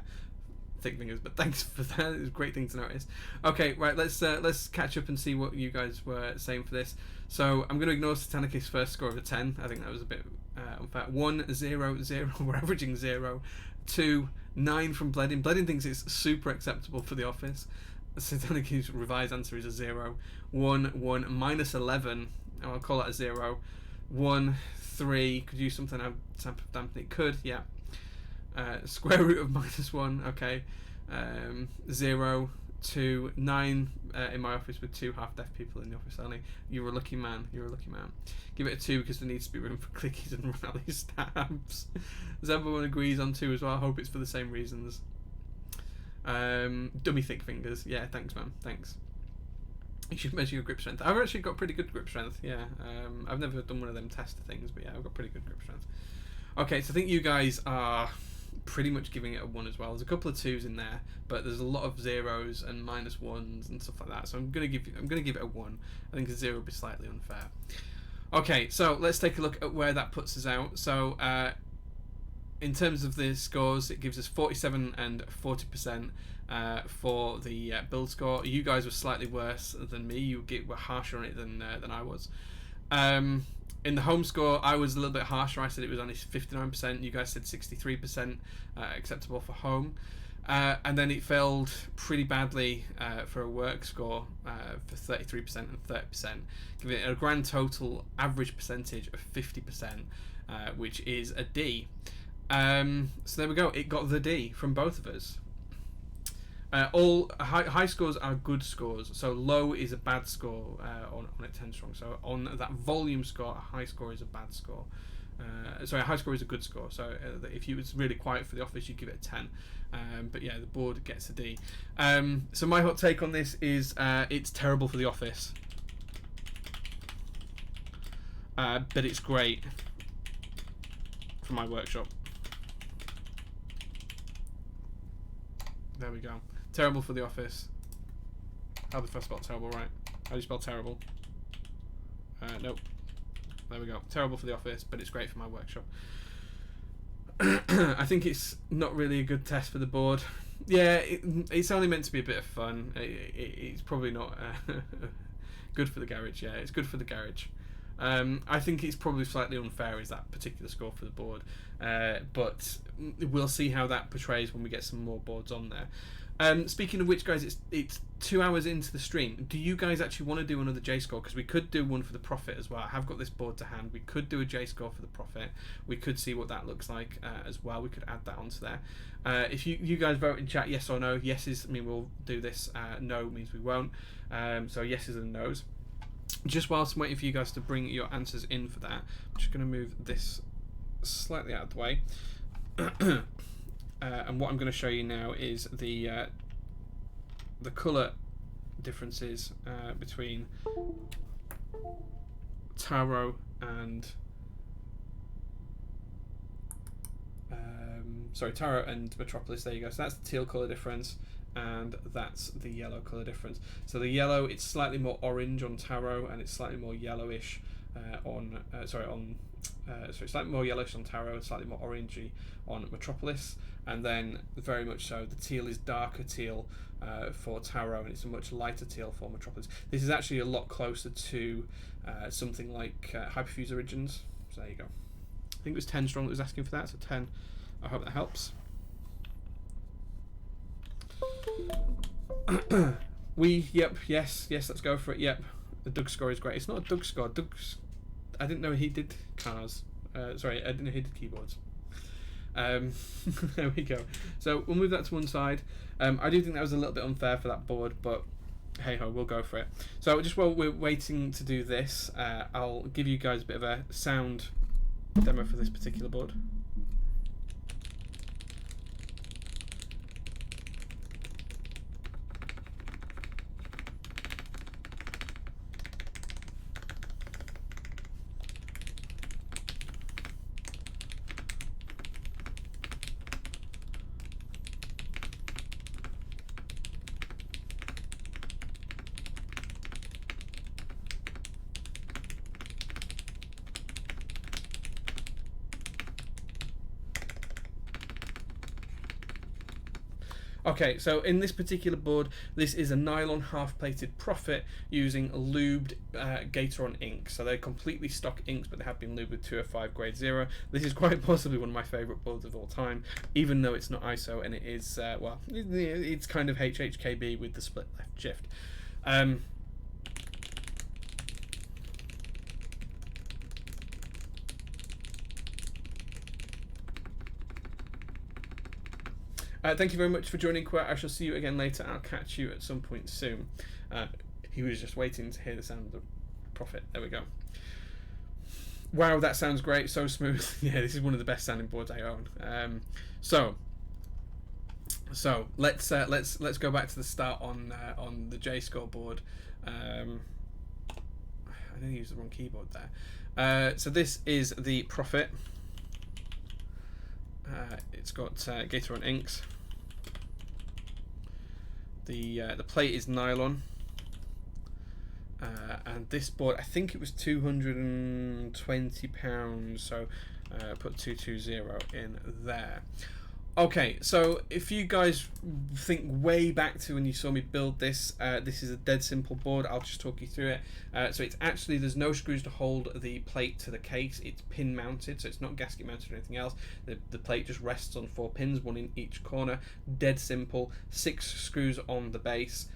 thick fingers, but thanks for that. It was a great thing to notice. Okay, right, let's catch up and see what you guys were saying for this. So I'm going to ignore Satanicus' first score of a 10. I think that was a bit unfair. 1, 0, 0. We're averaging 0. 2, 9 from Bledding. Bledding thinks it's super acceptable for the office. Satanicus' revised answer is a 0. 1, 1, minus 11. I'll call that a 0. 1, 3. Could use something dampen it. Could, yeah. Square root of minus 1. Okay. 0, 2, 9 in my office with 2 half-deaf people in the office only. You're a lucky man. You're a lucky man. Give it a 2 because there needs to be room for clickies and rally stabs. Everyone agrees on 2 as well. I hope it's for the same reasons. Dummy thick fingers. Yeah, thanks, man. Thanks. You should measure your grip strength. I've actually got pretty good grip strength. Yeah. I've never done one of them tester things, but yeah, I've got pretty good grip strength. Okay, so I think you guys are pretty much giving it a 1 as well. There's a couple of 2s in there, but there's a lot of 0s and minus 1s and stuff like that. So I'm gonna give it a 1. I think a 0 would be slightly unfair. Okay, so let's take a look at where that puts us out. So in terms of the scores, it gives us 47 and 40% for the build score. You guys were slightly worse than me. You were harsher on it than I was. In the home score, I was a little bit harsher. I said it was only 59%. You guys said 63% acceptable for home. And then it failed pretty badly for a work score for 33% and 30%, giving it a grand total average percentage of 50%, which is a D. So there we go. It got the D from both of us. All high scores are good scores, so low is a bad score on a 10 strong. So on that volume score, a high score is a bad score. Sorry, a high score is a good score. So if you was really quiet for the office, you give it a 10. But yeah, the board gets a D. So my hot take on this is it's terrible for the office, but it's great for my workshop. There we go. Terrible for the office. How the first spell terrible, right? How do you spell terrible? Nope. There we go. Terrible for the office, but it's great for my workshop. I think it's not really a good test for the board. Yeah, it's only meant to be a bit of fun. It's probably not good for the garage. Yeah, it's good for the garage. I think it's probably slightly unfair is that particular score for the board, but we'll see how that portrays when we get some more boards on there. Speaking of which, guys, it's 2 hours into the stream. Do you guys actually want to do another J score? Because we could do one for the Prophet as well. I have got this board to hand. We could do a J score for the Prophet. We could see what that looks like as well. We could add that onto there. If you guys vote in chat yes or no, yeses mean we'll do this. No means we won't. So yeses and nos. Just whilst I'm waiting for you guys to bring your answers in for that, I'm just going to move this slightly out of the way. And what I'm going to show you now is the colour differences between Taro and Taro and Metropolis. There you go. So that's the teal colour difference, and that's the yellow colour difference. So the yellow, it's slightly more orange on Taro, and it's slightly more yellowish slightly more yellowish on Taro and slightly more orangey on Metropolis, and then very much so the teal is darker teal for Taro, and it's a much lighter teal for Metropolis. This is actually a lot closer to something like Hyperfuse Origins. So there you go. I think it was 10 strong that was asking for that, so 10. I hope that helps. Yes, let's go for it. Yep, the Doug score is great. It's not a Doug score. I didn't know he did cars. Sorry, I didn't know he did keyboards. There we go. So we'll move that to one side. I do think that was a little bit unfair for that board, but hey ho, we'll go for it. So just while we're waiting to do this, I'll give you guys a bit of a sound demo for this particular board. Okay, so in this particular board, this is a nylon half-plated Prophet using lubed Gateron ink. So they're completely stock inks, but they have been lubed with 205 grade 0. This is quite possibly one of my favourite boards of all time, even though it's not ISO and it is, well, it's kind of HHKB with the split left shift. Thank you very much for joining, Quert. I shall see you again later. I'll catch you at some point soon. He was just waiting to hear the sound of the Prophet. There we go. Wow, that sounds great. So smooth. Yeah, this is one of the best sounding boards I own. So let's go back to the start on the J-Score board. I didn't use the wrong keyboard there. So this is the Prophet. It's got Gateron inks. The plate is nylon, and this board, I think it was £220, so put 220 in there. Okay, so if you guys think way back to when you saw me build this, this is a dead simple board. I'll just talk you through it. So it's actually, there's no screws to hold the plate to the case. It's pin mounted, so it's not gasket mounted or anything else. The plate just rests on 4 pins, 1 in each corner. Dead simple, 6 screws on the base.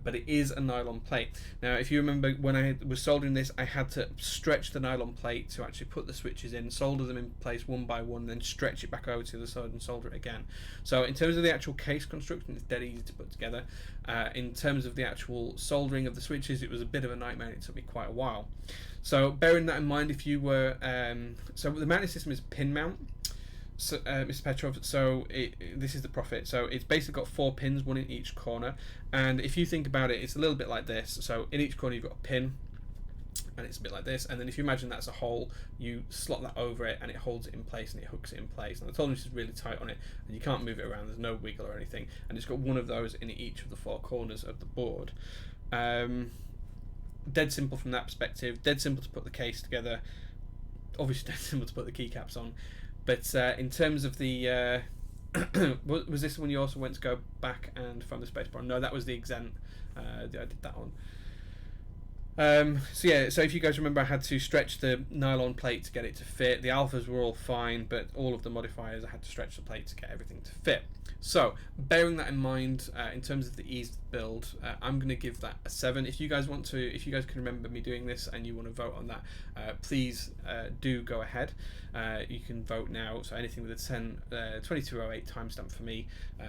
But it is a nylon plate. Now, if you remember, when I was soldering this, I had to stretch the nylon plate to actually put the switches in, solder them in place one by one, then stretch it back over to the side and solder it again. So in terms of the actual case construction, it's dead easy to put together. In terms of the actual soldering of the switches, it was a bit of a nightmare. It took me quite a while. So bearing that in mind, if you were... so the mounting system is pin mount. So, Mr. Petrov, so this is the Prophet. So it's basically got 4 pins, 1 in each corner, and if you think about it, it's a little bit like this. So in each corner you've got a pin, and it's a bit like this, and then if you imagine that's a hole, you slot that over it and it holds it in place and it hooks it in place. And the tolerance is really tight on it and you can't move it around, there's no wiggle or anything, and it's got one of those in each of the 4 corners of the board. Dead simple from that perspective, dead simple to put the case together, obviously dead simple to put the keycaps on. But in terms of the... was this when you also went to go back and find the spacebar? No, that was the Exent. I did that one. So yeah, so if you guys remember, I had to stretch the nylon plate to get it to fit. The alphas were all fine, but all of the modifiers, I had to stretch the plate to get everything to fit. So bearing that in mind, in terms of the ease of the build, I'm going to give that a 7. If you guys want to, if you guys can remember me doing this and you want to vote on that, please do go ahead. You can vote now. So anything with a 2208 timestamp for me,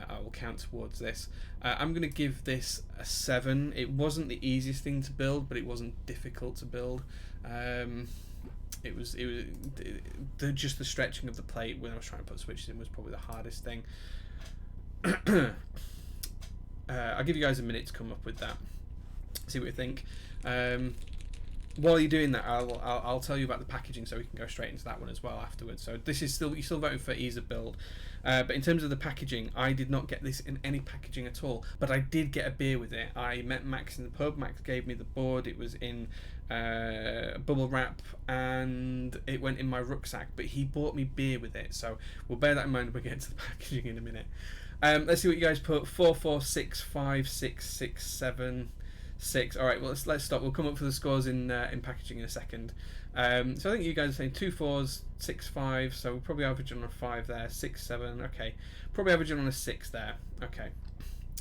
I will count towards this. I'm going to give this a 7. It wasn't the easiest thing to build, but it wasn't difficult to build. It was just the stretching of the plate when I was trying to put switches in was probably the hardest thing. I'll give you guys a minute to come up with that, see what you think. While you're doing that, I'll tell you about the packaging, so we can go straight into that one as well afterwards. So this is still, you're still voting for ease of build, but in terms of the packaging, I did not get this in any packaging at all, but I did get a beer with it. I met Max in the pub. Max gave me the board. It was in bubble wrap and it went in my rucksack, but he bought me beer with it, so we'll bear that in mind when we get to the packaging in a minute. Let's see what you guys put. 4, 4, 6, 5, 6, 6, 7, 6. All right, well let's stop. We'll come up for the scores in packaging in a second. So I think you guys are saying 2 4s, 6 5. So we're probably averaging on a 5 there. 6 7. Okay, probably averaging on a 6 there. Okay,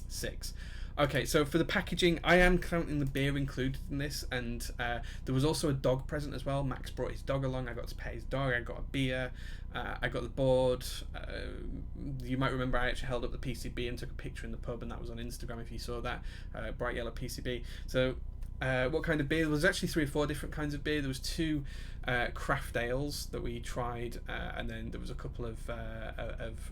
6. Okay, so for the packaging, I am counting the beer included in this, and there was also a dog present as well. Max brought his dog along. I got to pet his dog. I got a beer. I got the board. You might remember I actually held up the PCB and took a picture in the pub, and that was on Instagram if you saw that. Bright yellow PCB. So what kind of beer? There was actually 3 or 4 different kinds of beer. There was 2 craft ales that we tried, and then there was a couple of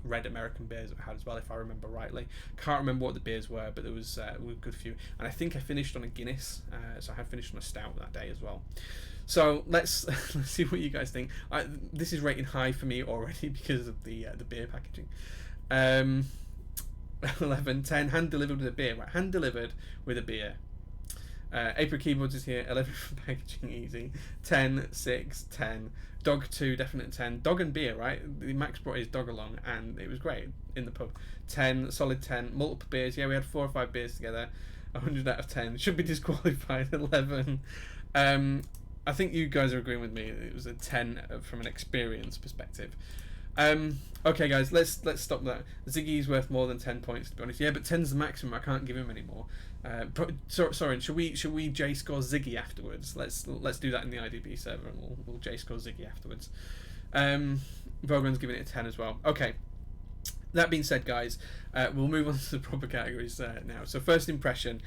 red American beers that we had as well, if I remember rightly. Can't remember what the beers were, but there was a good few. And I think I finished on a Guinness, so I had finished on a stout that day as well. So let's see what you guys think. This is rating high for me already because of the beer packaging. 11, 10, hand delivered with a beer. Right, hand delivered with a beer. April Keyboards is here. 11 for packaging, easy. 10, 6, 10. Dog 2, definite 10. Dog and beer, right? Max brought his dog along, and it was great in the pub. 10, solid 10. Multiple beers. Yeah, we had 4 or 5 beers together. 100 out of 10. Should be disqualified. 11. I think you guys are agreeing with me. It was a 10 from an experience perspective. Okay, guys, let's stop that. Ziggy's worth more than 10 points, to be honest. Yeah, but 10's the maximum. I can't give him any more. Sorry, should we J score Ziggy afterwards? Let's do that in the IDB server, and we'll J score Ziggy afterwards. Vogon's giving it a 10 as well. Okay. That being said, guys, we'll move on to the proper categories now. So, first impression.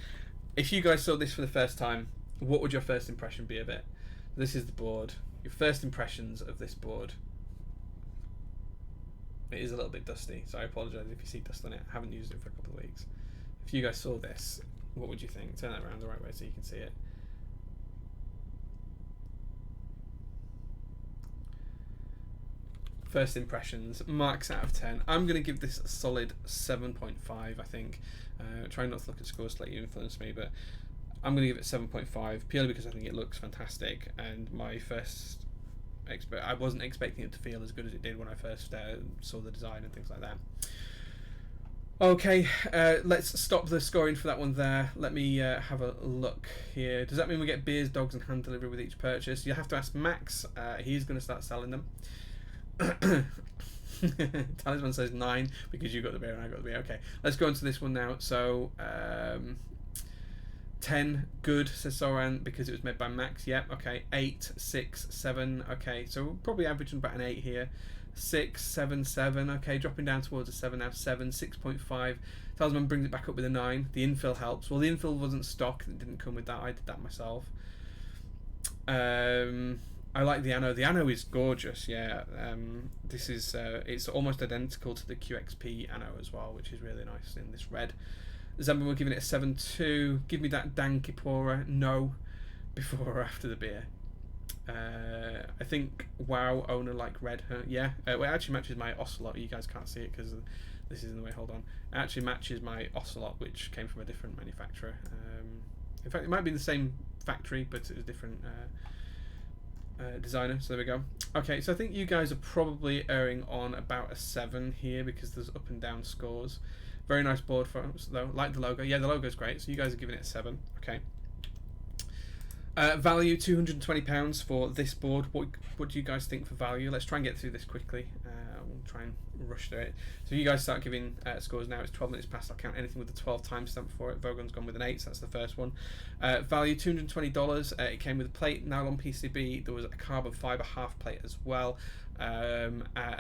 If you guys saw this for the first time, what would your first impression be of it? This is the board. Your first impressions of this board. It is a little bit dusty, so I apologise if you see dust on it. I haven't used it for a couple of weeks. If you guys saw this, what would you think? Turn that around the right way so you can see it. First impressions, marks out of 10. I'm going to give this a solid 7.5, I think. Try not to look at scores to let you influence me, but I'm going to give it 7.5 purely because I think it looks fantastic, and my first I wasn't expecting it to feel as good as it did when I first saw the design and things like that. Okay, let's stop the scoring for that one there. Let me have a look here. Does that mean we get beers, dogs and hand delivery with each purchase? You have to ask Max. He's going to start selling them. Talisman says 9 because you got the beer and I got the beer. Okay, let's go into this one now. So 10 good, says Soran, because it was made by Max. Yep. Okay. 8, 6, 7. Okay, so we're probably averaging about an 8 here. 6, 7, 7. Okay, dropping down towards a 7 now. 7, 6.5. Talisman brings it back up with a 9. The infill helps. Well, the infill wasn't stock. It didn't come with that. I did that myself. I like the anno. The anno is gorgeous. Yeah. This is it's almost identical to the QXP anno as well, which is really nice in this red. Zambin, we're giving it a 7.2. Give me that Dan Kipora. No. Before or after the beer. I think WoW owner like red. Yeah. Well, it actually matches my Ocelot. You guys can't see it because this is in the way. Hold on. It actually matches my Ocelot, which came from a different manufacturer. In fact, it might be the same factory, but it was different designer. So there we go. Okay, so I think you guys are probably erring on about a 7 here because there's up and down scores. Very nice board for us, though. Like the logo. Yeah, the logo's great. So you guys are giving it a 7. Okay. Value, £220 for this board. What do you guys think for value? Let's try and get through this quickly. We'll try and rush through it. So you guys start giving scores now. It's 12 minutes past. I'll count anything with the 12 timestamp for it. Vogon's gone with an 8, so that's the first one. Value, $220. It came with a plate, nylon PCB. There was a carbon fibre half plate as well. A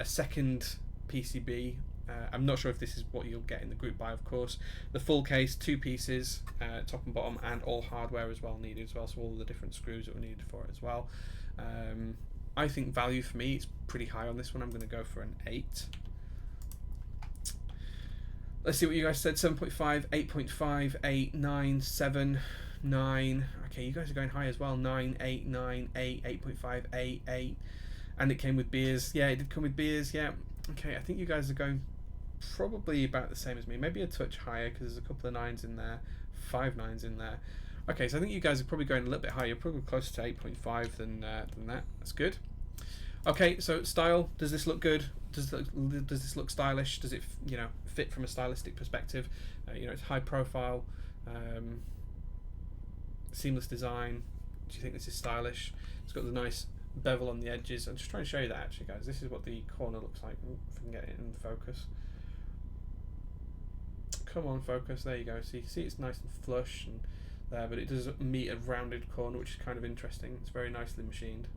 second PCB. I'm not sure if this is what you'll get in the group buy, of course. The full case, 2 pieces, top and bottom, and all hardware as well needed as well, so all the different screws that were needed for it as well. I think value for me is pretty high on this one. I'm going to go for an 8. Let's see what you guys said. 7.5, 8.5, 8, 9, 7, 9. Okay, you guys are going high as well. 9, 8, 9, 8, 8.5, 8, 8. And it came with beers. Yeah, it did come with beers, yeah. Okay, I think you guys are going probably about the same as me. Maybe a touch higher because there's a couple of 9s in there. 5 9s in there. Okay, so I think you guys are probably going a little bit higher. You're probably closer to 8.5 than that. That's good. Okay, so style. Does this look good? Does this look stylish? Does it, you know, fit from a stylistic perspective? You know, it's high profile, seamless design. Do you think this is stylish? It's got the nice bevel on the edges. I'm just trying to show you that actually, guys. This is what the corner looks like. Ooh, if I can get it in focus. Come on, focus. There you go. So you can see it's nice and flush and there, but it does meet a rounded corner, which is kind of interesting. It's very nicely machined.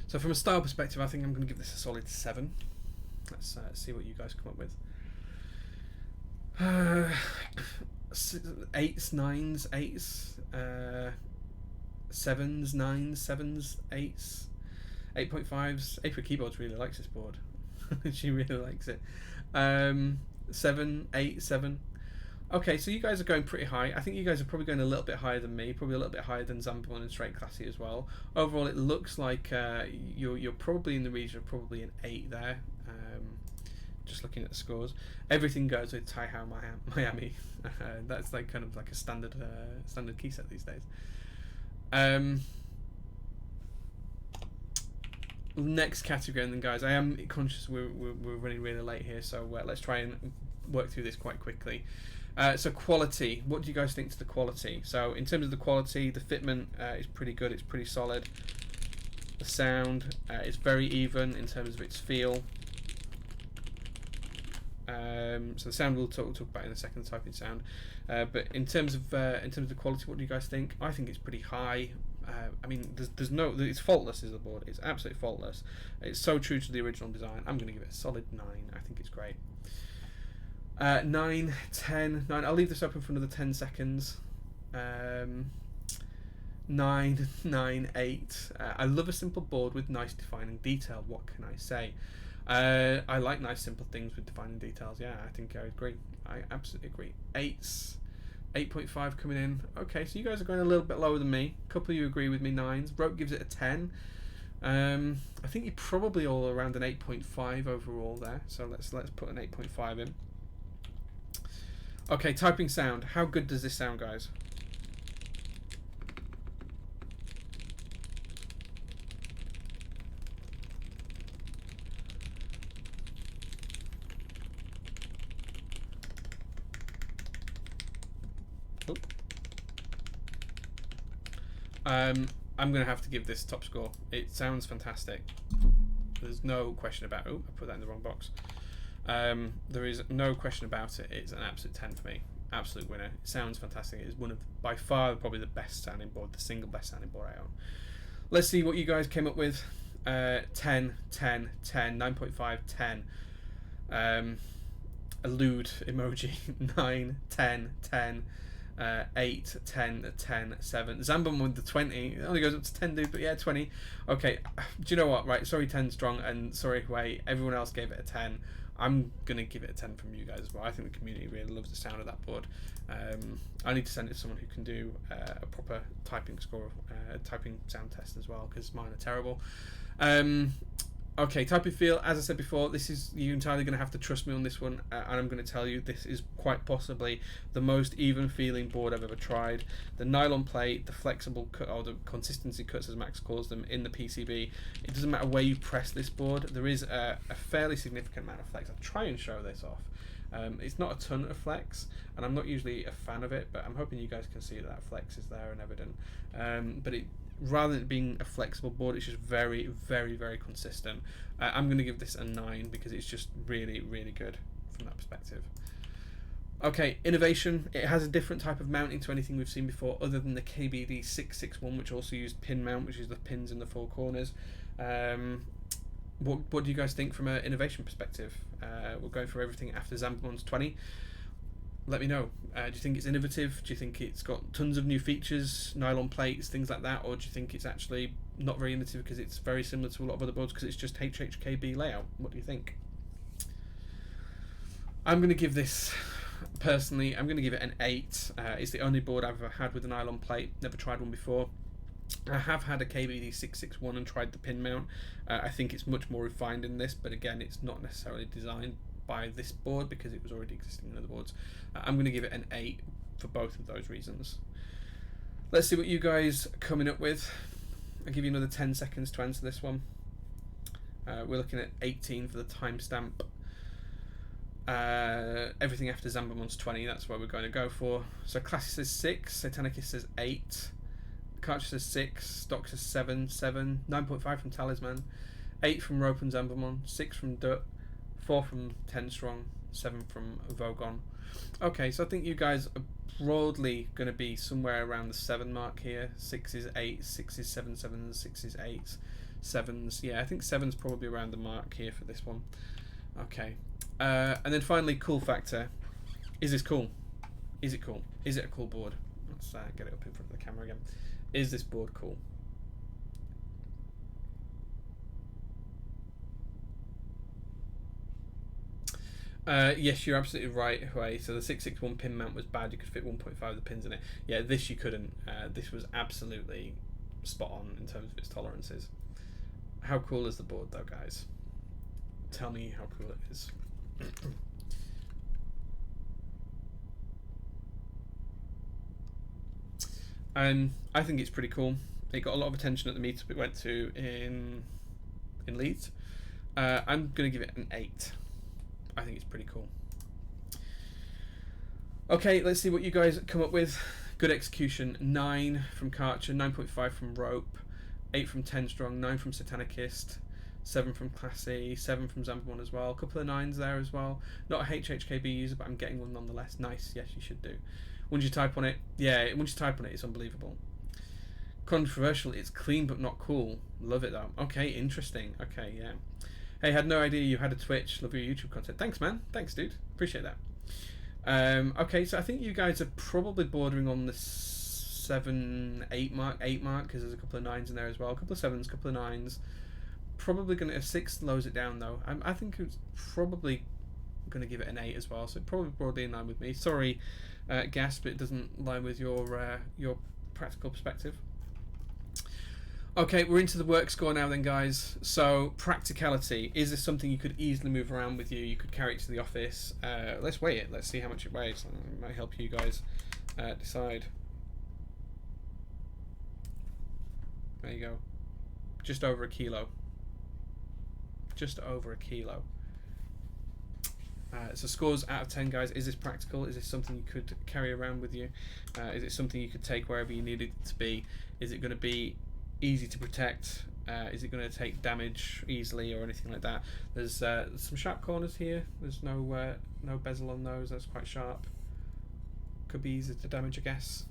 So from a style perspective, I think I'm going to give this a solid 7. Let's see what you guys come up with. 8s, 9s, 8s, 7s, 9s, 7s, 8s, 8.5s. April Keyboards really likes this board. She really likes it. 7, 8, 7. Okay, so you guys are going pretty high. I think you guys are probably going a little bit higher than me, probably a little bit higher than Zambon and Straight Classy as well. Overall, it looks like you're probably in the region of probably an 8 there. just looking at the scores. Everything goes with Taihao Miami. That's like kind of like a standard standard key set these days. Next category, and then guys, I am conscious we're running really late here, so let's try and work through this quite quickly. So quality, what do you guys think to the quality? So in terms of the quality, the fitment is pretty good, it's pretty solid. The sound is very even in terms of its feel. So the sound we'll talk about in a second, the typing sound. But in terms of the quality, what do you guys think? I think it's pretty high. I mean, it's faultless, is the board. It's absolutely faultless. It's so true to the original design. I'm going to give it a solid 9. I think it's great. 9, 10, 9. I'll leave this open for another 10 seconds. 9, 9, 8. I love a simple board with nice defining detail. What can I say? I like nice simple things with defining details. Yeah, I think I agree. I absolutely agree. 8s. 8.5 coming in. Okay, so you guys are going a little bit lower than me. A couple of you agree with me. 9s. Rope gives it a 10. I think you're probably all around an 8.5 overall there. So let's put an 8.5 in. Okay, typing sound. How good does this sound, guys? I'm going to have to give this top score. It sounds fantastic. There's no question about it. Oh, I put that in the wrong box. There is no question about it. It's an absolute 10 for me. Absolute winner. It sounds fantastic. It is one of, by far, probably the best sounding board, the single best sounding board I own. Let's see what you guys came up with. 10, 10, 10, 9.5, 10. Elude emoji. 9, 10, 10. 8, 10, 10, 7. Zambon with the 20. It only goes up to 10, dude, but yeah, 20. Okay, do you know what? Right, sorry, 10 strong, and sorry, Hui. Everyone else gave it a 10. I'm gonna give it a 10 from you guys as well. I think the community really loves the sound of that board. I need to send it to someone who can do a proper typing score, typing sound test as well, because mine are terrible. Okay, typing feel, as I said before, this is, you're entirely going to have to trust me on this one, and I'm going to tell you this is quite possibly the most even feeling board I've ever tried. The nylon plate, the flexible cut, or the consistency cuts as Max calls them, in the PCB, it doesn't matter where you press this board, there is a fairly significant amount of flex. I'll try and show this off. It's not a ton of flex, and I'm not usually a fan of it, but I'm hoping you guys can see that flex is there and evident. But rather than it being a flexible board, it's just very, very, very consistent. I'm going to give this a 9 because it's just really, really good from that perspective. Okay, innovation. It has a different type of mounting to anything we've seen before, other than the KBD661, which also used pin mount, which is the pins in the 4 corners. What do you guys think from an innovation perspective? We're going through everything after Zambamon's 20. Let me know. Do you think it's innovative? Do you think it's got tons of new features, nylon plates, things like that? Or do you think it's actually not very innovative because it's very similar to a lot of other boards because it's just HHKB layout? What do you think? I'm going to give this, personally, I'm going to give it an 8. It's the only board I've ever had with a nylon plate. Never tried one before. I have had a KBD661 and tried the pin mount. I think it's much more refined in this, but again, it's not necessarily designed by this board because it was already existing in other boards. I'm going to give it an 8 for both of those reasons. Let's see what you guys are coming up with. I'll give you another 10 seconds to answer this one. We're looking at 18 for the timestamp. Everything after Zambamon's 20, that's what we're going to go for. So Classic says 6, Satanicus says 8, Cartridge says 6, Stock says 7, 9.5 from Talisman, 8 from Rope and Zambamon, 6 from Dut, 4 from 10 Strong, 7 from Vogon. Okay, so I think you guys are broadly going to be somewhere around the 7 mark here. 6 is 8, 6 is 7, 7, 6 is 8, 7s. Yeah, I think 7's probably around the mark here for this one. Okay. And then finally, cool factor. Is this cool? Is it cool? Is it a cool board? Let's get it up in front of the camera again. Is this board cool? Yes, you're absolutely right, Hui. So the 661 pin mount was bad. You could fit 1.5 of the pins in it. Yeah, this you couldn't. This was absolutely spot on in terms of its tolerances. How cool is the board though, guys? Tell me how cool it is. I think it's pretty cool. It got a lot of attention at the meetup it went to in Leeds. I'm going to give it an 8. I think it's pretty cool. Okay, let's see what you guys come up with. Good execution, 9 from Karcher, 9.5 from Rope, 8 from 10 Strong, 9 from Satanicist, 7 from Classy, 7 from Zambon as well. A couple of 9s there as well. Not a HHKB user, but I'm getting one nonetheless. Nice, yes, you should do. Once you type on it, yeah, once you type on it, it's unbelievable. Controversial, it's clean but not cool. Love it though. Okay, interesting. Okay, yeah. Hey, had no idea you had a Twitch. Love your YouTube content. Thanks, man. Thanks, dude. Appreciate that. Okay, so I think you guys are probably bordering on the 7, 8 mark, because there's a couple of 9s in there as well. A couple of 7s, a couple of 9s. Probably going to have 6 lows it down though. I think it's probably going to give it an 8 as well. So probably broadly in line with me. Sorry, Gasp, it doesn't line with your practical perspective. Okay, we're into the work score now then, guys. So, practicality. Is this something you could easily move around with you? You could carry it to the office. Let's weigh it. Let's see how much it weighs. It might help you guys decide. There you go. Just over a kilo. Just over a kilo. So scores out of 10, guys. Is this practical? Is this something you could carry around with you? Is it something you could take wherever you need it to be? Is it going to be easy to protect? Is it going to take damage easily or anything like that? There's some sharp corners here. There's no bezel on those. That's quite sharp. Could be easy to damage, I guess.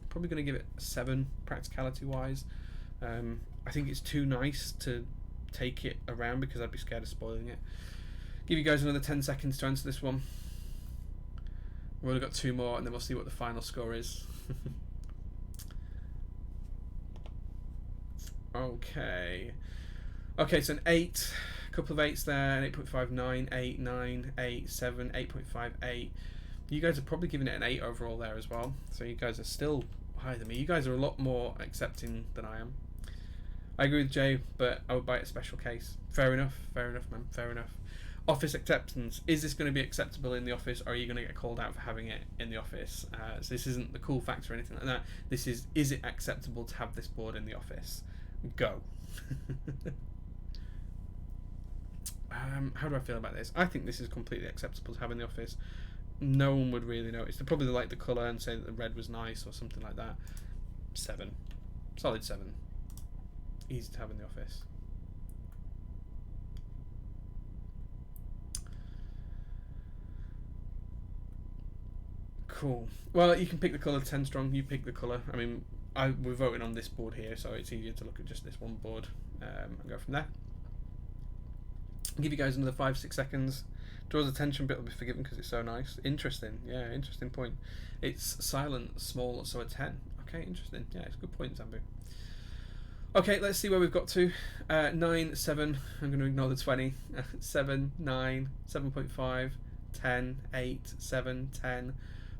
Probably going to give it a 7 practicality wise. I think it's too nice to take it around because I'd be scared of spoiling it. Give you guys another 10 seconds to answer this one. We've only got 2 more and then we'll see what the final score is. Okay, so an 8, a couple of 8s there, an 8.5, 9, 8, 9, 8, 7, 8.5, 8. You guys are probably giving it an 8 overall there as well. So you guys are still higher than me. You guys are a lot more accepting than I am. I agree with Jay, but I would buy it a special case. Fair enough, man, fair enough. Office acceptance. Is this going to be acceptable in the office, or are you going to get called out for having it in the office? So this isn't the cool factor or anything like that. This is it acceptable to have this board in the office? Go. How do I feel about this? I think this is completely acceptable to have in the office. No one would really notice. They'd probably like the colour and say that the red was nice or something like that. 7. Solid 7. Easy to have in the office. Cool. Well, you can pick the colour 10 strong. You pick the colour. I mean, we're voting on this board here, so it's easier to look at just this one board and go from there. I'll give you guys another 5-6 seconds. Draws attention, but it'll be forgiven because it's so nice. Interesting. Yeah, interesting point. It's silent, small, so a 10. Okay, interesting. Yeah, it's a good point, Zambu. Okay, let's see where we've got to. 9, 7. I'm going to ignore the 20. 7, 9, 7.5, 10, 8, 7, 10.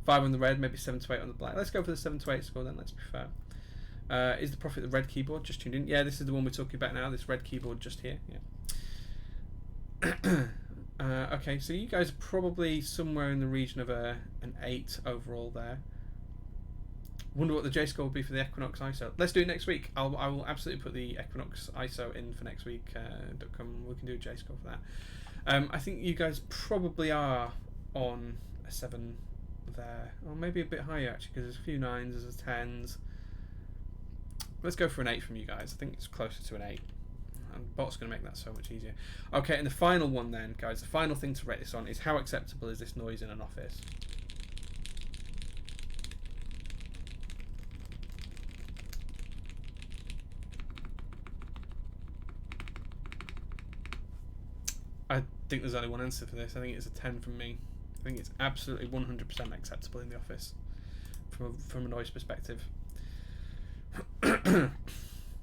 5 on the red, maybe 7 to 8 on the black. Let's go for the 7 to 8 score then, let's be fair. Is the Prophet the red keyboard? Just tuned in. Yeah, this is the one we're talking about now, this red keyboard just here. Yeah. Okay, so you guys are probably somewhere in the region of an 8 overall there. Wonder what the J score will be for the Equinox ISO. Let's do it next week. I will absolutely put the Equinox ISO in for next week. We can do a J score for that. I think you guys probably are on a 7 there, or maybe a bit higher actually, because there's a few 9s, there's a 10s. Let's go for an 8 from you guys. I think it's closer to an 8. And bot's going to make that so much easier. Okay, and the final one then, guys, the final thing to rate this on is how acceptable is this noise in an office? I think there's only one answer for this. I think it's a 10 from me. I think it's absolutely 100% acceptable in the office from a noise perspective.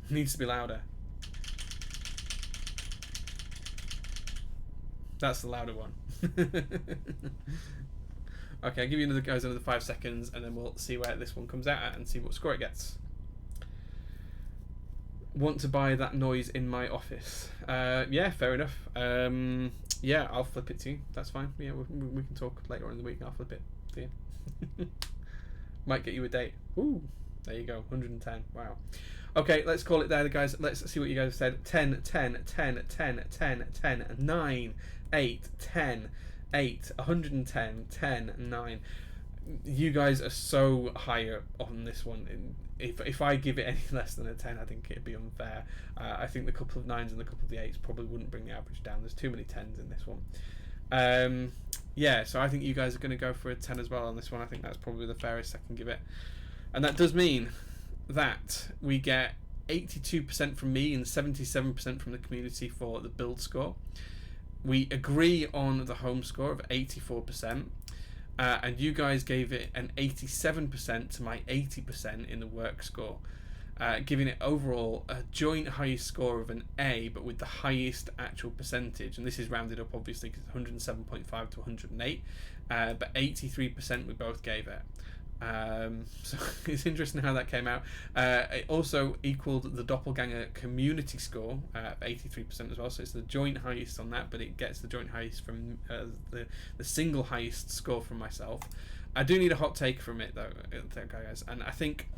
Needs to be louder. That's the louder one. Okay, I'll give you another 5 seconds and then we'll see where this one comes out at and see what score it gets. Want to buy that noise in my office. Yeah, fair enough. Yeah, I'll flip it to you. That's fine. Yeah, we can talk later on in the week. I'll flip it to you. Might get you a date. Ooh, there you go. 110. Wow. Okay, let's call it there, guys. Let's see what you guys have said. 10, 10, 10, 10, 10, 10, 9, 8, 10, 8, 110, 10, 9. You guys are so higher on this one. If I give it any less than a 10, I think it'd be unfair. I think the couple of 9s and the couple of the 8s probably wouldn't bring the average down. There's too many 10s in this one. Yeah, so I think you guys are going to go for a 10 as well on this one. I think that's probably the fairest I can give it. And that does mean that we get 82% from me and 77% from the community for the build score. We agree on the home score of 84%. And you guys gave it an 87% to my 80% in the work score, giving it overall a joint highest score of an A, but with the highest actual percentage. And this is rounded up, obviously, because it's 107.5 to 108, but 83% we both gave it. So it's interesting how that came out. It also equaled the Doppelganger community score of 83% as well, so it's the joint highest on that, but it gets the joint highest from the single highest score from myself. I do need a hot take from it though, guys, and I think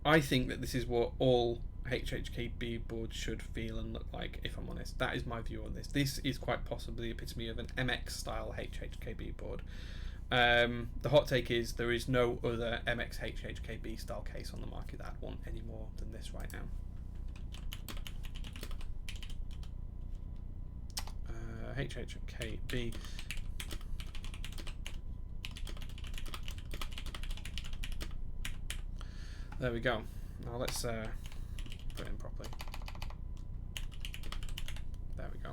that this is what all HHKB boards should feel and look like, if I'm honest. That is my view on this. This is quite possibly the epitome of an MX style HHKB board. The hot take is there is no other MX HHKB style case on the market that I'd want any more than this right now. HHKB. There we go. Now let's put it in properly. There we go.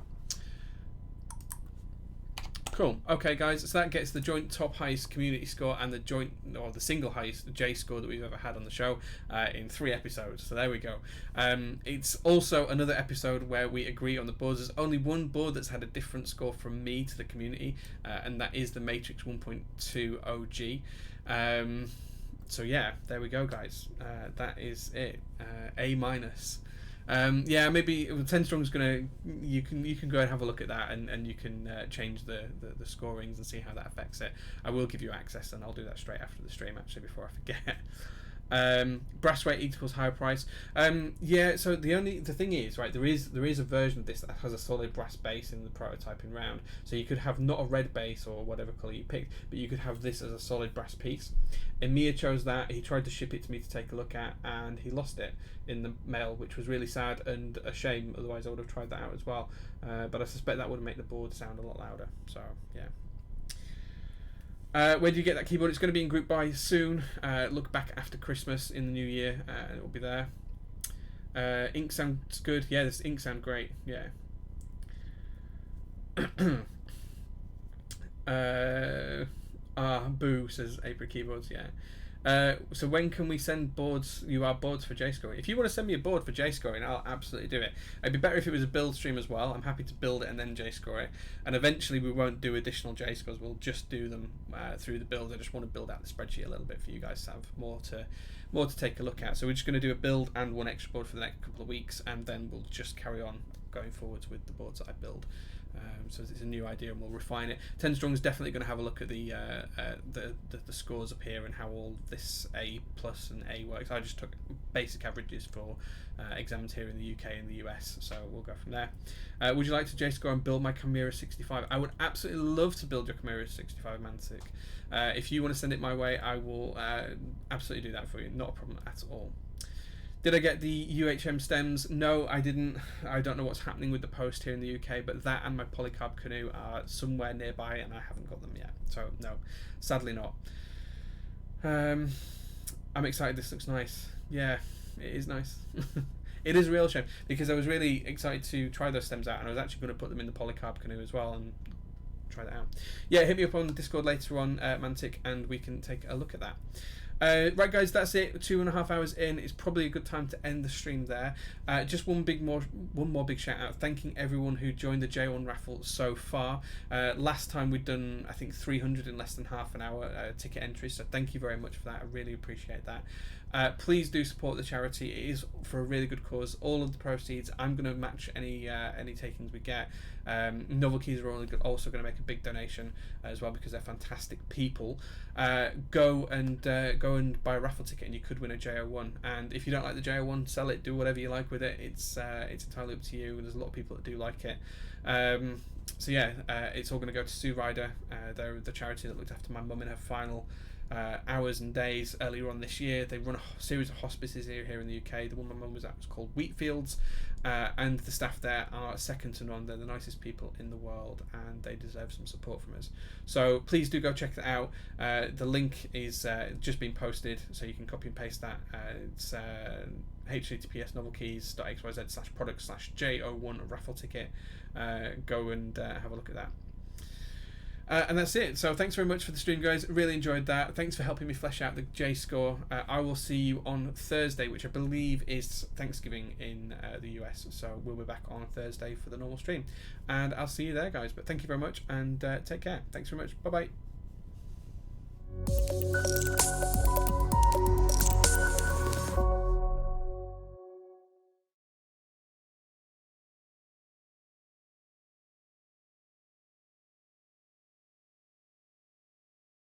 Cool. Okay, guys. So that gets the joint top highest community score and the joint or the single highest J score that we've ever had on the show in 3 episodes. So there we go. It's also another episode where we agree on the boards. There's only one board that's had a different score from me to the community, and that is the Matrix 1.2 OG. So yeah, there we go, guys. That is it. A minus. Yeah, maybe 10 Strong's gonna. You can go and have a look at that, and you can change the scorings and see how that affects it. I will give you access, and I'll do that straight after the stream, actually, before I forget. Brass weight equals higher price. Yeah, so the thing is, right, there is a version of this that has a solid brass base in the prototyping round, so you could have not a red base or whatever colour you picked, but you could have this as a solid brass piece. Emir chose that. He tried to ship it to me to take a look at, and he lost it in the mail, which was really sad and a shame. Otherwise I would have tried that out as well, but I suspect that would make the board sound a lot louder. So yeah. Where do you get that keyboard? It's going to be in group buy soon. Look back after Christmas in the new year, and it will be there. Ink sounds good. Yeah, this ink sound great. Yeah. Boo, says April Keyboards. Yeah. So when can we send boards? Boards for J-scoring. If you want to send me a board for J-scoring, I'll absolutely do it. It'd be better if it was a build stream as well. I'm happy to build it and then J-score it. And eventually we won't do additional J-scores. We'll just do them through the build. I just want to build out the spreadsheet a little bit for you guys to have more to take a look at. So we're just going to do a build and one extra board for the next couple of weeks, and then we'll just carry on going forwards with the boards that I build. So it's a new idea, and we'll refine it. 10 Strong is definitely going to have a look at the scores up here and how all this A plus and A works. I just took basic averages for exams here in the UK and the US, so we'll go from there. Would you like to J-score and build my Chimera 65? I would absolutely love to build your Chimera 65, Mantic. If you want to send it my way, I will absolutely do that for you. Not a problem at all. Did I get the UHM stems? No, I didn't. I don't know what's happening with the post here in the UK, but that and my polycarb canoe are somewhere nearby, and I haven't got them yet. So no, sadly not. I'm excited. This looks nice. Yeah, it is nice. It is a real shame, because I was really excited to try those stems out, and I was actually going to put them in the polycarb canoe as well and try that out. Yeah, hit me up on Discord later on, Mantic, and we can take a look at that. Right, guys, that's it. 2.5 hours in. It's probably a good time to end the stream there. Just one more big shout out, thanking everyone who joined the J-01 raffle so far. Last time we'd done, I think, 300 in less than half an hour ticket entries, so thank you very much for that. I really appreciate that. Please do support the charity. It is for a really good cause. All of the proceeds, I'm going to match any takings we get. Novelkeys are also going to make a big donation as well, because they're fantastic people. Go and buy a raffle ticket, and you could win a J-01. And if you don't like the J-01, sell it. Do whatever you like with it. It's entirely up to you. There's a lot of people that do like it. So yeah, it's all going to go to Sue Ryder. They're the charity that looked after my mum in her final hours and days earlier on this year. They run a series of hospices here in the UK. The one my mum was at was called Wheatfields, and the staff there are second to none. They're the nicest people in the world, and they deserve some support from us. So please do go check that out. The link is just been posted, so you can copy and paste that. It's https novelkeys.xyz/product/J01 raffle ticket. Go and have a look at that. And that's it. So thanks very much for the stream, guys. Really enjoyed that. Thanks for helping me flesh out the J score. I will see you on Thursday, which I believe is Thanksgiving in the US. So we'll be back on Thursday for the normal stream. And I'll see you there, guys. But thank you very much, and take care. Thanks very much. Bye-bye.